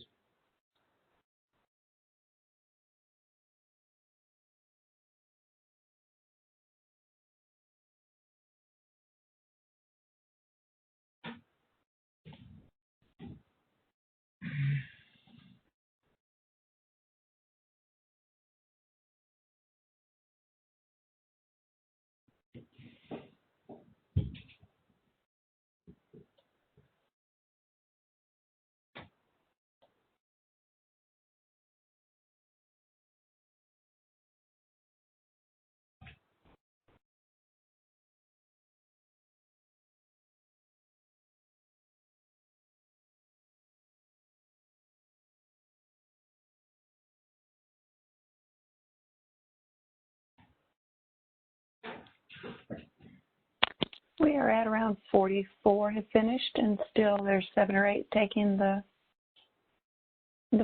We are at around 44 have finished, and still there's 7 or 8 taking the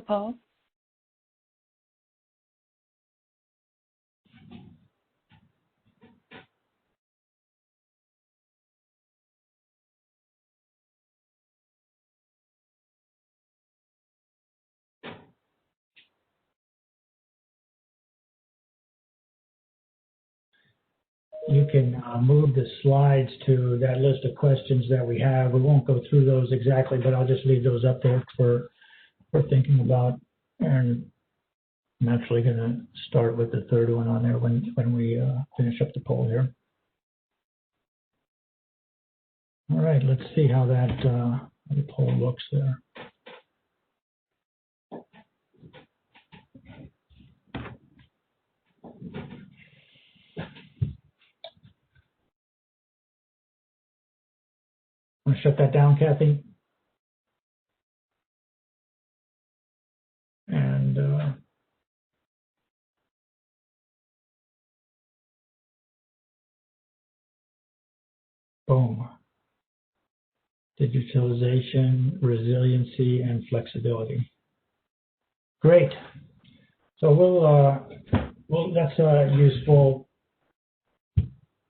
poll. You can move the slides to that list of questions that we have. We won't go through those exactly, but I'll just leave those up there for thinking about. And I'm actually going to start with the third one on there when we finish up the poll here. All right, let's see how the poll looks there. Want to shut that down, Kathy? And boom. Digitalization, resiliency, and flexibility. Great. So that's a useful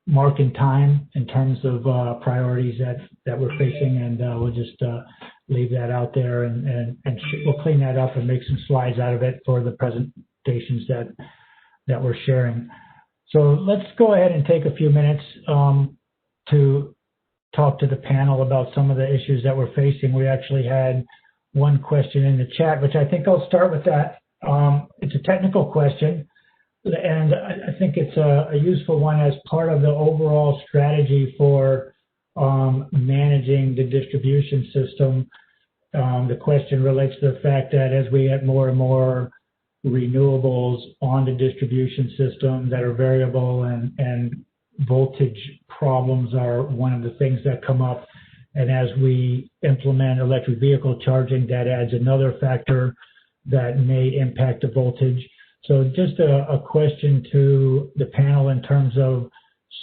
mark in time in terms of priorities that we're facing, and we'll just leave that out there, and we'll clean that up and make some slides out of it for the presentations that we're sharing. So let's go ahead and take a few minutes to talk to the panel about some of the issues that we're facing. We actually had one question in the chat, which I think I'll start with that. It's a technical question, and I think it's a useful one as part of the overall strategy for managing the distribution system. The question relates to the fact that as we get more and more renewables on the distribution system that are variable, and voltage problems are one of the things that come up. And as we implement electric vehicle charging, that adds another factor that may impact the voltage. So just a question to the panel in terms of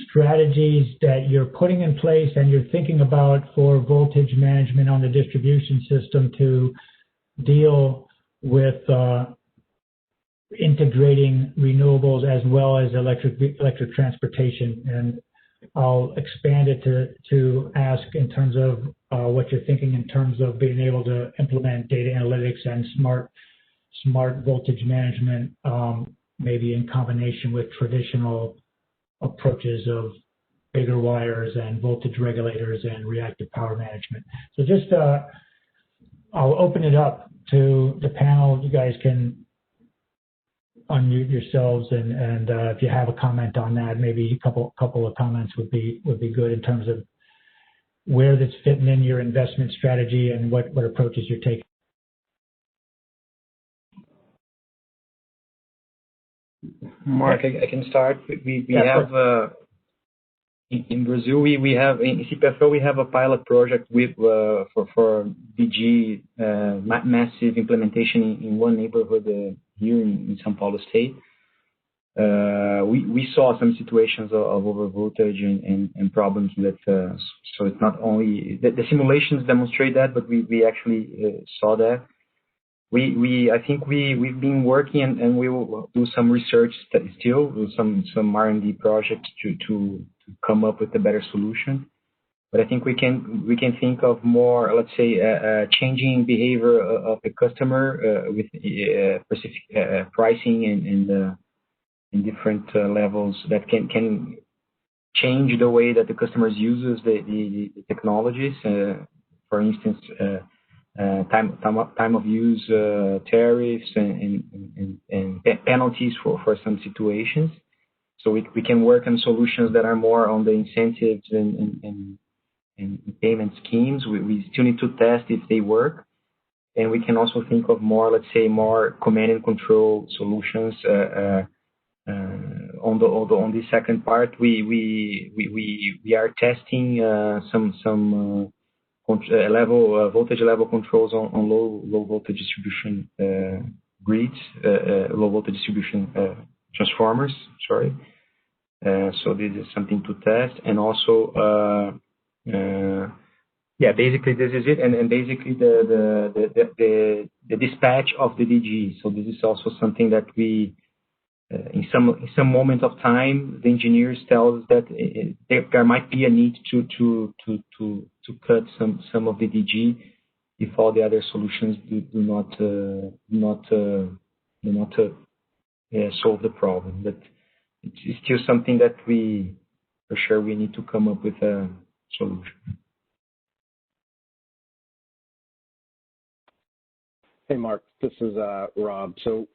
strategies that you're putting in place and you're thinking about for voltage management on the distribution system to deal with integrating renewables as well as electric transportation. And I'll expand it to ask in terms of what you're thinking in terms of being able to implement data analytics and smart voltage management, maybe in combination with traditional approaches of bigger wires and voltage regulators and reactive power management. So just I'll open it up to the panel. You guys can unmute yourselves, and if you have a comment on that, maybe a couple of comments would be good in terms of where that's fitting in your investment strategy and what approaches you're taking. Mark, I can start. We have in Brazil, we have in CPFL we have a pilot project with for DG massive implementation in one neighborhood here in São Paulo State. We saw some situations of overvoltage and problems that so it's not only the simulations demonstrate that, but we actually saw that. I think we've been working and we will do some research still, some R&D projects to come up with a better solution. But I think we can think of more, let's say, changing behavior of the customer with specific pricing and in different levels that can change the way that the customers uses the technologies. For instance, time of use tariffs and penalties for some situations. So we can work on solutions that are more on the incentives and payment schemes. We still need to test if they work. And we can also think of more, let's say, more command and control solutions. On the second part, we are testing some voltage level controls on low voltage distribution grids, low voltage distribution transformers. Sorry. So this is something to test, and also basically this is it, and basically the dispatch of the DG. So this is also something that we. In some moment of time, the engineers tell us that there might be a need to cut some of the DG if all the other solutions do not solve the problem. But it's still something that for sure we need to come up with a solution. Hey Mark, this is Rob. So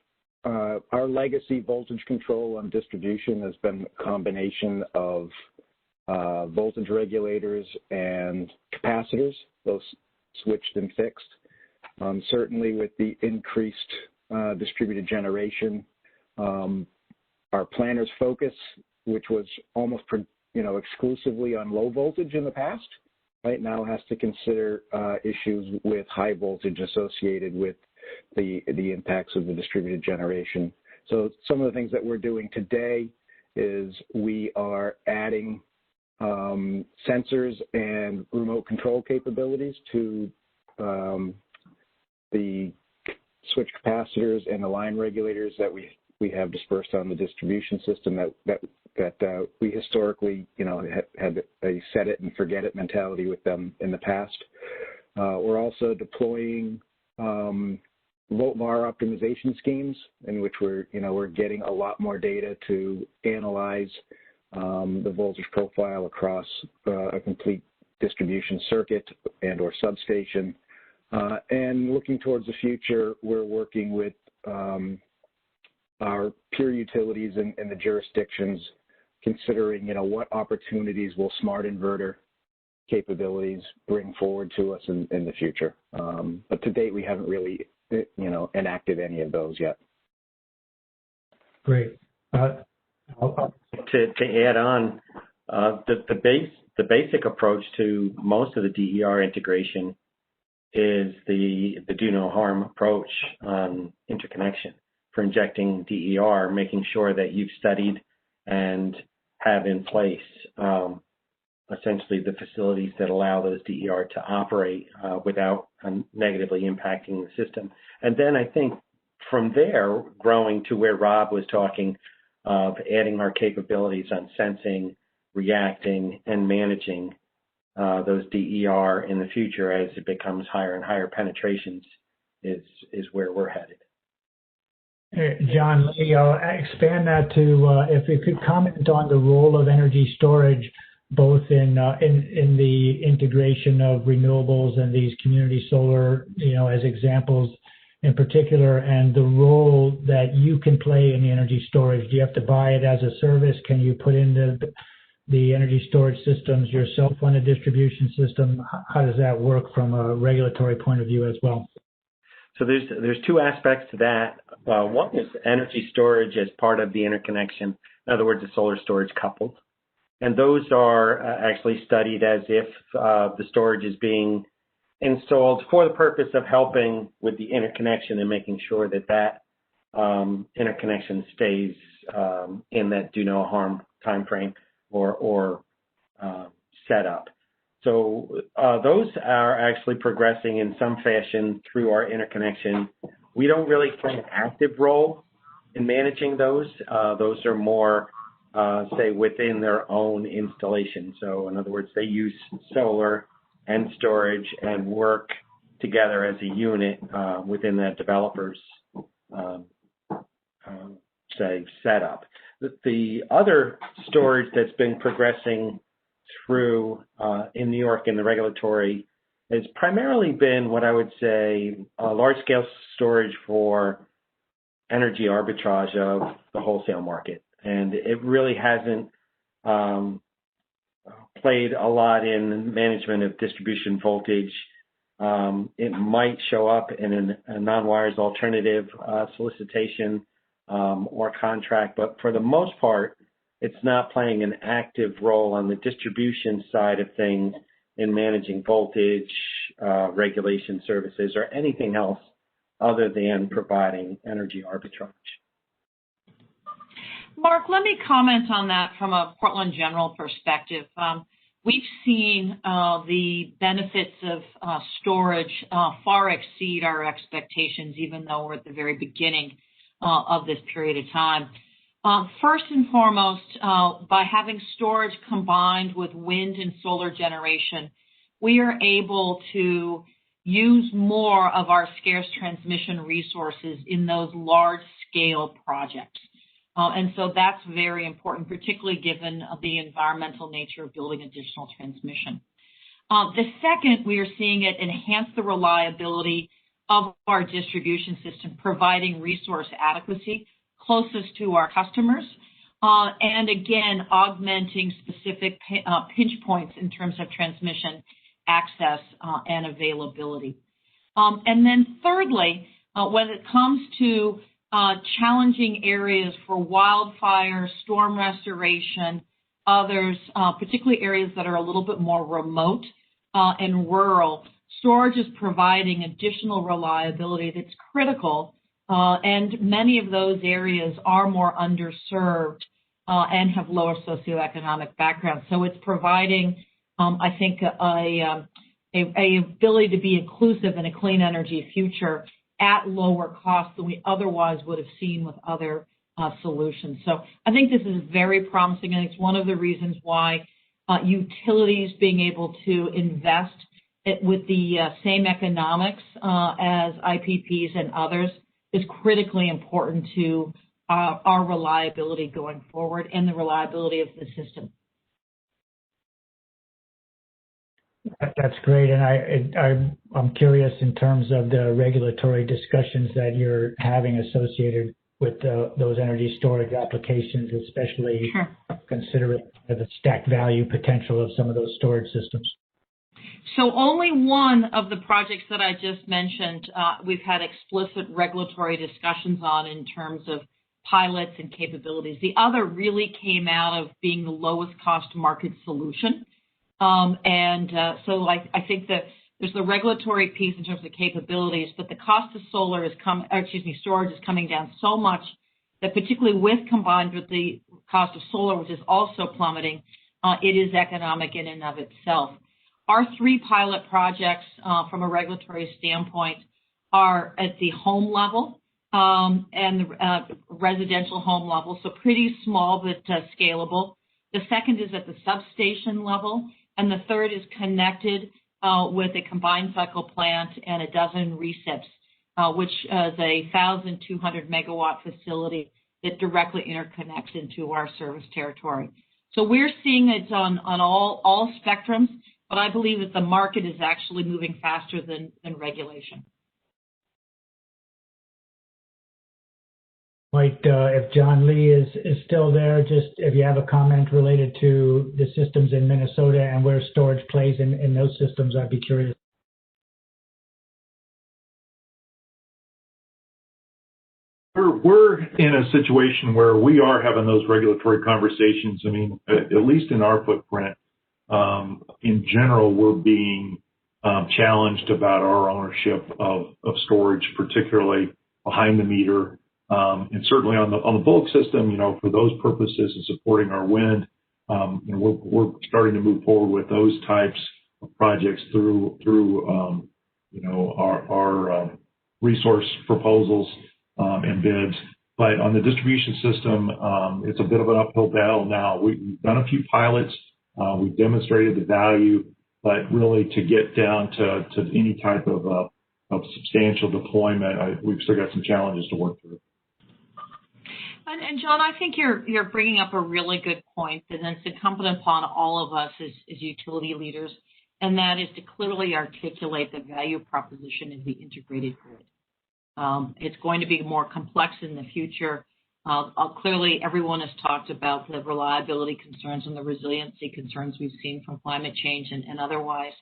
our legacy voltage control on distribution has been a combination of voltage regulators and capacitors, both switched and fixed. Certainly with the increased distributed generation, our planner's focus, which was almost exclusively on low voltage in the past, right now has to consider issues with high voltage associated with the impacts of the distributed generation. So some of the things that we're doing today is we are adding sensors and remote control capabilities to the switch capacitors and the line regulators that we have dispersed on the distribution system that we historically had a set it and forget it mentality with them in the past. We're also deploying volt var optimization schemes in which we're getting a lot more data to analyze the voltage profile across a complete distribution circuit and or substation. And looking towards the future, we're working with our peer utilities in the jurisdictions, considering what opportunities will smart inverter capabilities bring forward to us in the future. But to date, we haven't really enacted any of those yet. Great. To add on, the basic approach to most of the DER integration is the do no harm approach on interconnection for injecting DER, making sure that you've studied and have in place essentially the facilities that allow those DER to operate without negatively impacting the system. And then I think from there, growing to where Rob was talking of adding our capabilities on sensing, reacting, and managing those DER in the future as it becomes higher and higher penetrations is where we're headed. John, let me expand that to if you could comment on the role of energy storage both in the integration of renewables and these community solar, as examples in particular, and the role that you can play in the energy storage. Do you have to buy it as a service? Can you put in the energy storage systems yourself on a distribution system? How does that work from a regulatory point of view as well? So there's two aspects to that. One is energy storage as part of the interconnection. In other words, the solar storage coupled. And those are actually studied as if the storage is being installed for the purpose of helping with the interconnection and making sure that that interconnection stays in that do no harm time frame or setup. So those are actually progressing in some fashion through our interconnection. We don't really play an active role in managing those. Those are more, say, within their own installation. So in other words, they use solar and storage and work together as a unit within that developer's, say, setup. The other storage that's been progressing through in New York in the regulatory has primarily been what I would say large-scale storage for energy arbitrage of the wholesale market. And it really hasn't played a lot in management of distribution voltage. It might show up in a non-wires alternative solicitation or contract, but for the most part, it's not playing an active role on the distribution side of things in managing voltage, regulation services, or anything else other than providing energy arbitrage. Mark, let me comment on that from a Portland General perspective. We've seen the benefits of storage far exceed our expectations, even though we're at the very beginning of this period of time. First and foremost, by having storage combined with wind and solar generation, we are able to use more of our scarce transmission resources in those large-scale projects. And so that's very important, particularly given the environmental nature of building additional transmission. The second, we are seeing it enhance the reliability of our distribution system, providing resource adequacy closest to our customers, and again, augmenting specific pinch points in terms of transmission access and availability. And then thirdly, when it comes to challenging areas for wildfire, storm restoration, others, particularly areas that are a little bit more remote and rural, storage is providing additional reliability that's critical, and many of those areas are more underserved and have lower socioeconomic backgrounds. So it's providing, I think, a ability to be inclusive in a clean energy future at lower cost than we otherwise would have seen with other solutions. So I think this is very promising, and it's one of the reasons why utilities being able to invest with the same economics as IPPs and others is critically important to our reliability going forward and the reliability of the system. That's great, and I'm curious in terms of the regulatory discussions that you're having associated with those energy storage applications, especially considering the stacked value potential of some of those storage systems. So only one of the projects that I just mentioned we've had explicit regulatory discussions on in terms of pilots and capabilities. The other really came out of being the lowest cost market solution. So I think that there's the regulatory piece in terms of capabilities, but the cost of storage is coming down so much that particularly combined with the cost of solar, which is also plummeting, it is economic in and of itself. Our three pilot projects from a regulatory standpoint are at the home level and the residential home level, so pretty small but scalable. The second is at the substation level, and the third is connected with a combined cycle plant and a dozen recips, which is a 1,200 megawatt facility that directly interconnects into our service territory. So we're seeing it on all spectrums, but I believe that the market is actually moving faster than regulation. Right. If John Lee is still there, just if you have a comment related to the systems in Minnesota and where storage plays in those systems, I'd be curious. we're in a situation where we are having those regulatory conversations. I mean, at least in our footprint, in general, we're being challenged about our ownership of storage, particularly behind the meter, and certainly on the bulk system. For those purposes and supporting our wind, we're starting to move forward with those types of projects through our resource proposals and bids. But on the distribution system, it's a bit of an uphill battle now. We've done a few pilots. We've demonstrated the value, but really to get down to any type of substantial deployment, we've still got some challenges to work through. And John, I think you're bringing up a really good point, and it's incumbent upon all of us as utility leaders, and that is to clearly articulate the value proposition of the integrated grid. It's going to be more complex in the future. Clearly, everyone has talked about the reliability concerns and the resiliency concerns we've seen from climate change and otherwise.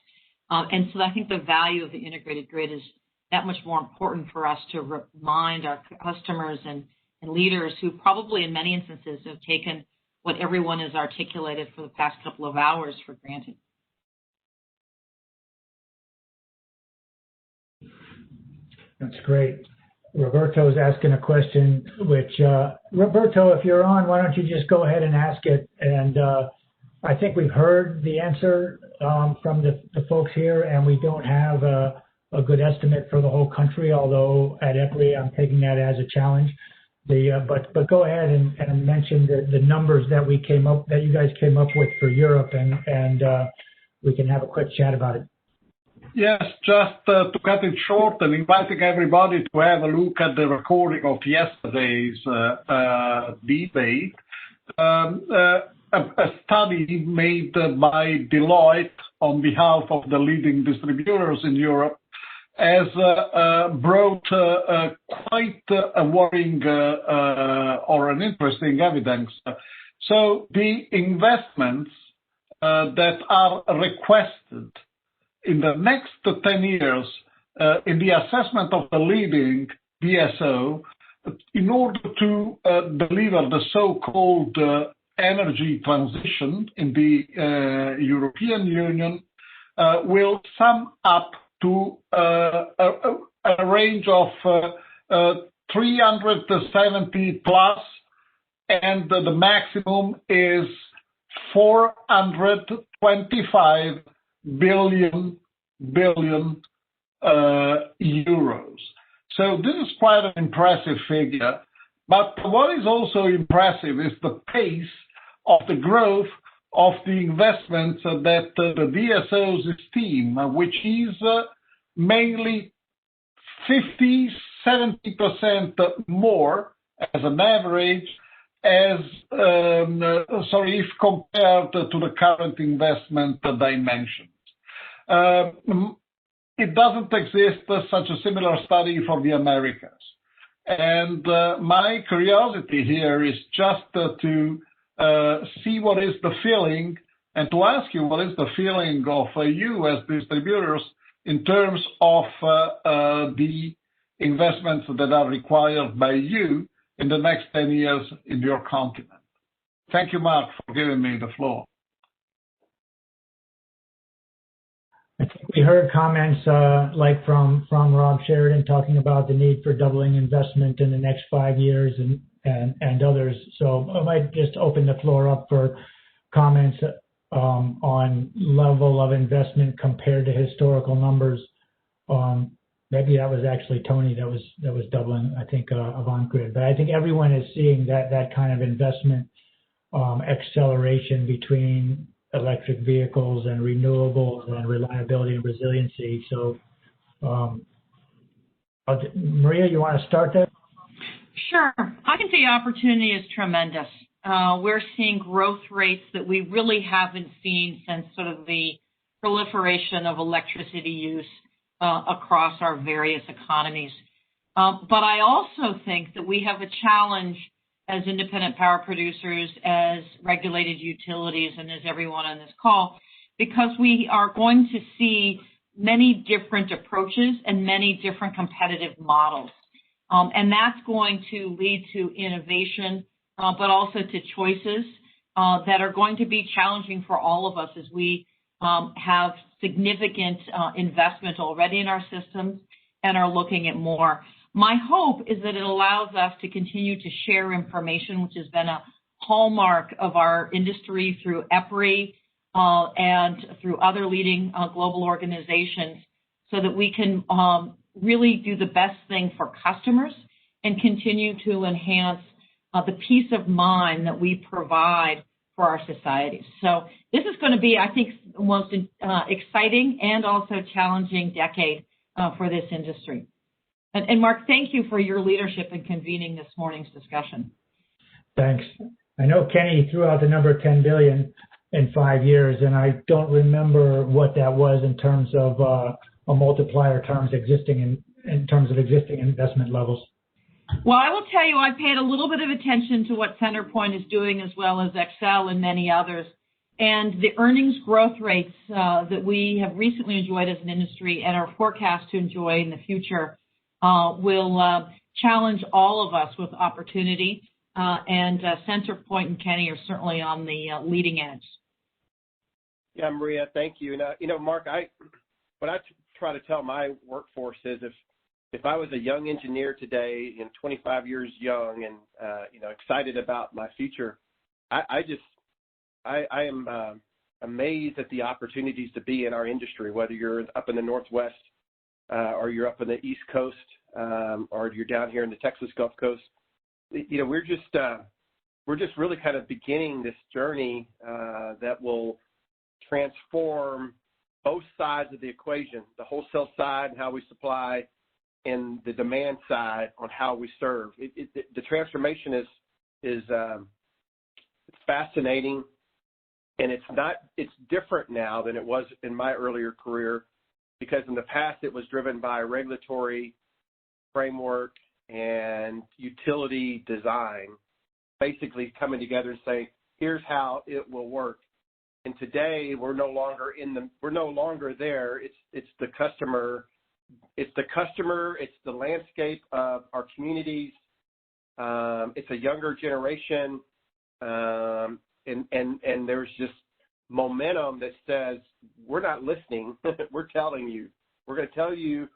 And so I think the value of the integrated grid is that much more important for us to remind our customers and leaders who probably in many instances have taken what everyone has articulated for the past couple of hours for granted. That's great. Roberto's asking a question, which, Roberto, if you're on, why don't you just go ahead and ask it? And I think we've heard the answer from the folks here, and we don't have a good estimate for the whole country, although at EPRI I'm taking that as a challenge. But go ahead and mention the numbers that you guys came up with for Europe, and we can have a quick chat about it. Yes, just to cut it short and inviting everybody to have a look at the recording of yesterday's debate. A study made by Deloitte on behalf of the leading distributors in Europe has brought quite a worrying or an interesting evidence. So the investments that are requested in the next 10 years in the assessment of the leading DSO in order to deliver the so-called energy transition in the European Union will sum up to a range of 370 plus, and the maximum is 425 billion euros. So this is quite an impressive figure. But what is also impressive is the pace of the growth of the investments that the DSOs esteem, which is mainly 50-70% more as an average if compared to the current investment dimensions. It doesn't exist such a similar study for the Americas. And my curiosity here is just to see what is the feeling and to ask you what is the feeling of you as distributors in terms of the investments that are required by you in the next 10 years in your continent. Thank you, Mark, for giving me the floor. I think we heard comments like from Rob Sheridan talking about the need for doubling investment in the next 5 years and others. So I might just open the floor up for comments on level of investment compared to historical numbers. Maybe that was actually Tony that was doubling, I think, Avant Grid. But I think everyone is seeing that kind of investment acceleration between electric vehicles and renewables and reliability and resiliency. So, Maria, you want to start there? Sure. I think the opportunity is tremendous. We're seeing growth rates that we really haven't seen since sort of the proliferation of electricity use across our various economies. But I also think that we have a challenge as independent power producers, as regulated utilities, and as everyone on this call, because we are going to see many different approaches and many different competitive models. And that's going to lead to innovation, but also to choices that are going to be challenging for all of us as we have significant investment already in our systems and are looking at more. My hope is that it allows us to continue to share information, which has been a hallmark of our industry through EPRI and through other leading global organizations, so that we can really do the best thing for customers and continue to enhance the peace of mind that we provide for our societies. So this is going to be, I think, the most exciting and also challenging decade for this industry. And Mark, thank you for your leadership in convening this morning's discussion. Thanks. I know Kenny threw out the number 10 billion in 5 years, and I don't remember what that was in terms of a multiplier terms existing in terms of existing investment levels. Well, I will tell you, I paid a little bit of attention to what CenterPoint is doing, as well as Excel and many others. And the earnings growth rates that we have recently enjoyed as an industry and are forecast to enjoy in the future will challenge all of us with opportunity. And CenterPoint and Kenny are certainly on the leading edge. Yeah, Maria, thank you. Mark, what I try to tell my workforce is if I was a young engineer today, 25 years young, and excited about my future, I am amazed at the opportunities to be in our industry, whether you're up in the Northwest or you're up in the East Coast or you're down here in the Texas Gulf Coast. We're just really kind of beginning this journey that will transform both sides of the equation, the wholesale side and how we supply, and the demand side on how we serve. The transformation is it's fascinating, and it's different now than it was in my earlier career, because in the past it was driven by regulatory framework and utility design, basically coming together and saying, here's how it will work. And today we're no longer there. It's the customer. It's the landscape of our communities. It's a younger generation, and there's just momentum that says we're not listening. We're telling you. We're going to tell you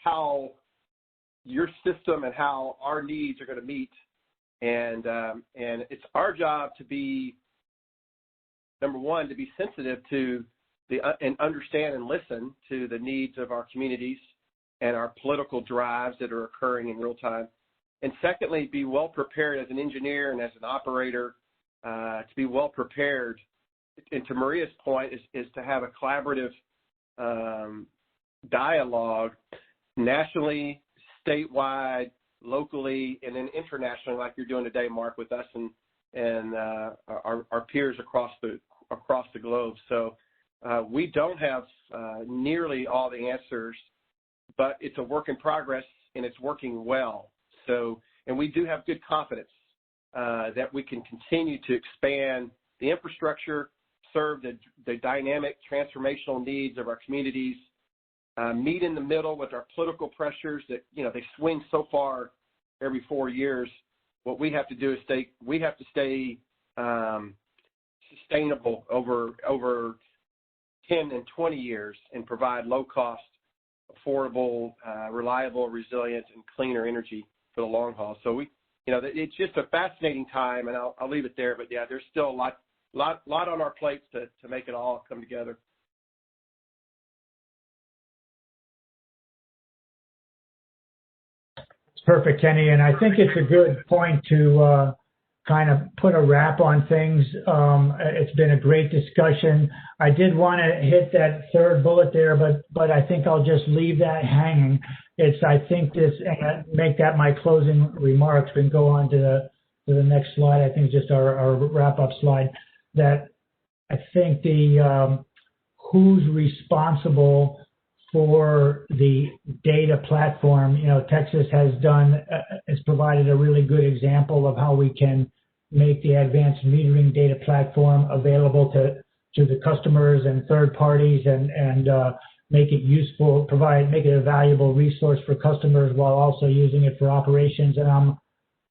how your system and how our needs are going to meet, and it's our job to be, number one, to be sensitive to and understand and listen to the needs of our communities and our political drives that are occurring in real time. And secondly, be well prepared as an engineer and as an operator to be well prepared. And to Maria's point is to have a collaborative dialogue nationally, statewide, locally, and then internationally, like you're doing today, Mark, with us and our peers across the globe. So we don't have nearly all the answers, but it's a work in progress, and it's working well. So, and we do have good confidence that we can continue to expand the infrastructure, serve the dynamic transformational needs of our communities, meet in the middle with our political pressures that, they swing so far every 4 years. What we have to do is stay sustainable over 10 and 20 years and provide low cost, affordable, reliable, resilient, and cleaner energy for the long haul. So it's just a fascinating time, and I'll leave it there. But yeah, there's still a lot on our plates to make it all come together. It's perfect, Kenny, and I think it's a good point to kind of put a wrap on things. It's been a great discussion. I did want to hit that third bullet there, but I think I'll just leave that hanging. Make that my closing remarks and go on to the next slide. I think it's just our wrap-up slide. That I think who's responsible for the data platform. Texas has provided a really good example of how we can make the advanced metering data platform available to the customers and third parties, and make it useful, make it a valuable resource for customers while also using it for operations. And I'm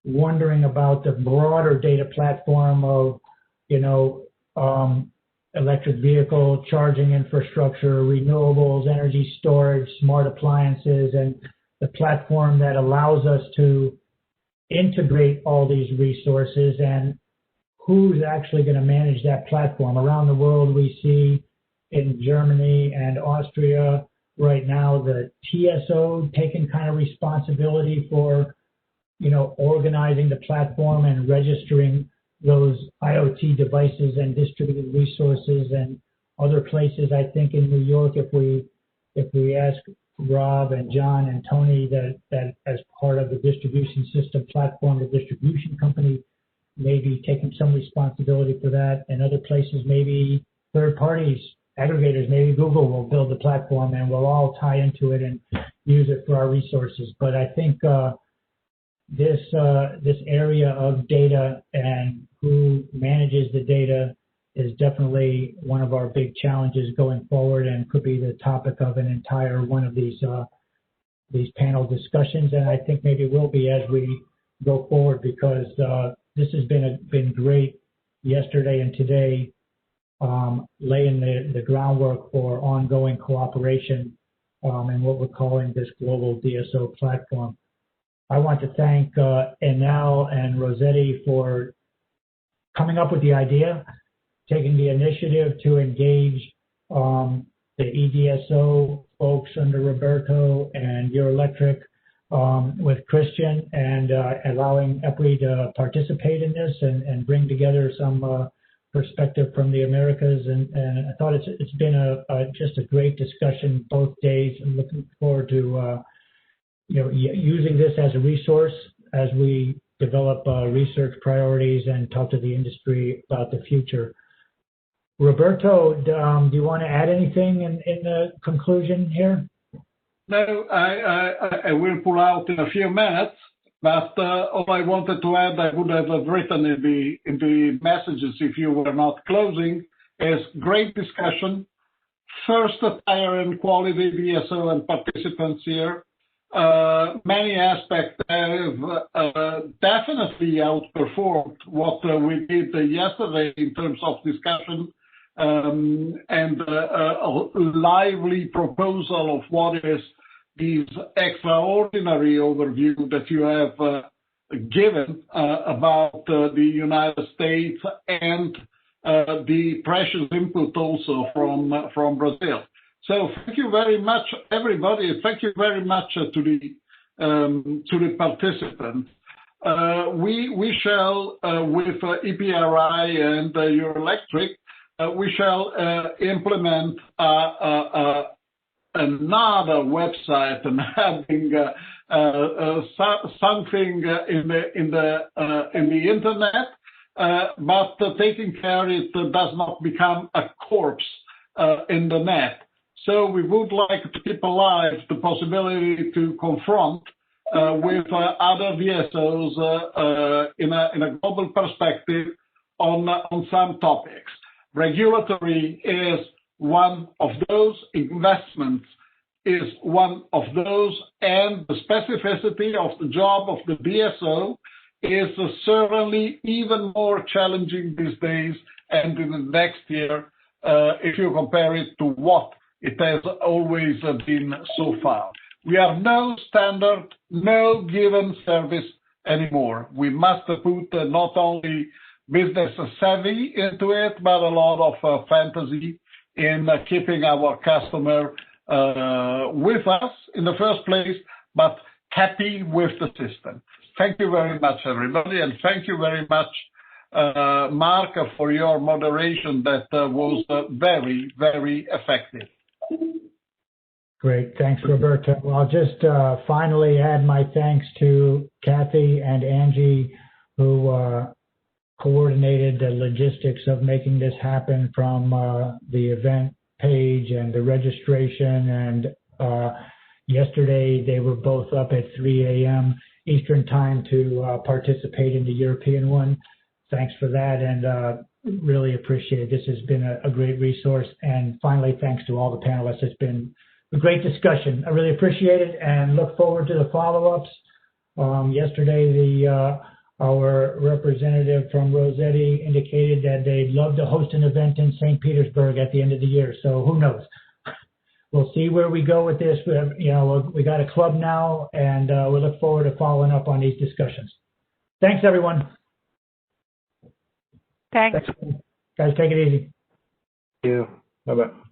wondering about the broader data platform of, electric vehicle charging infrastructure, renewables, energy storage, smart appliances, and the platform that allows us to integrate all these resources, and who's actually going to manage that platform. Around the world, we see in Germany and Austria right now the TSO taking kind of responsibility for, organizing the platform and registering those IoT devices and distributed resources. And other places, I think in New York, if we ask Rob and John and Tony that as part of the distribution system platform, the distribution company may be taking some responsibility for that. And other places, maybe third parties, aggregators, maybe Google will build the platform and we'll all tie into it and use it for our resources. But I think this area of data and who manages the data is definitely one of our big challenges going forward, and could be the topic of an entire one of these panel discussions. And I think maybe will be as we go forward, because this has been great yesterday and today, laying the groundwork for ongoing cooperation and what we're calling this global DSO platform. I want to thank Enel and Rosseti for coming up with the idea, taking the initiative to engage the E.DSO folks under Roberto and Eurelectric with Christian, and allowing EPRI to participate in this and bring together some perspective from the Americas. And I thought it's been just a great discussion both days, and looking forward to using this as a resource as we develop research priorities and talk to the industry about the future. Roberto, do you want to add anything in the conclusion here? No, I will pull out in a few minutes, but all I wanted to add, I would have written in the messages if you were not closing, is great discussion. First, higher end quality DSO and participants here. Many aspects have definitely outperformed what we did yesterday in terms of discussion and a lively proposal of what is this extraordinary overview that you have given about the United States and the precious input also from Brazil. So thank you very much, everybody. Thank you very much to the participants. We shall, with EPRI and Eurelectric, we shall implement another website and having something in the internet, but taking care it does not become a corpse in the net. So we would like to keep alive the possibility to confront with other DSOs in a global perspective on some topics. Regulatory is one of those, investments is one of those, and the specificity of the job of the DSO is certainly even more challenging these days and in the next year if you compare it to what it has always been so far. We are no standard, no given service anymore. We must put not only business savvy into it, but a lot of fantasy in keeping our customer with us in the first place, but happy with the system. Thank you very much, everybody, and thank you very much, Mark, for your moderation that was very, very effective. Great. Thanks, Roberto. Well, I'll just finally add my thanks to Kathy and Angie, who coordinated the logistics of making this happen, from the event page and the registration. And yesterday, they were both up at 3 a.m. Eastern time to participate in the European one. Thanks for that. And Really appreciate it. This has been a great resource. And finally, thanks to all the panelists. It's been a great discussion. I really appreciate it and look forward to the follow-ups. Yesterday, our representative from Rosseti indicated that they'd love to host an event in St. Petersburg at the end of the year. So who knows? We'll see where we go with this. We got a club now, and we look forward to following up on these discussions. Thanks, everyone. Thanks. Guys, take it easy. Thank you. Bye-bye.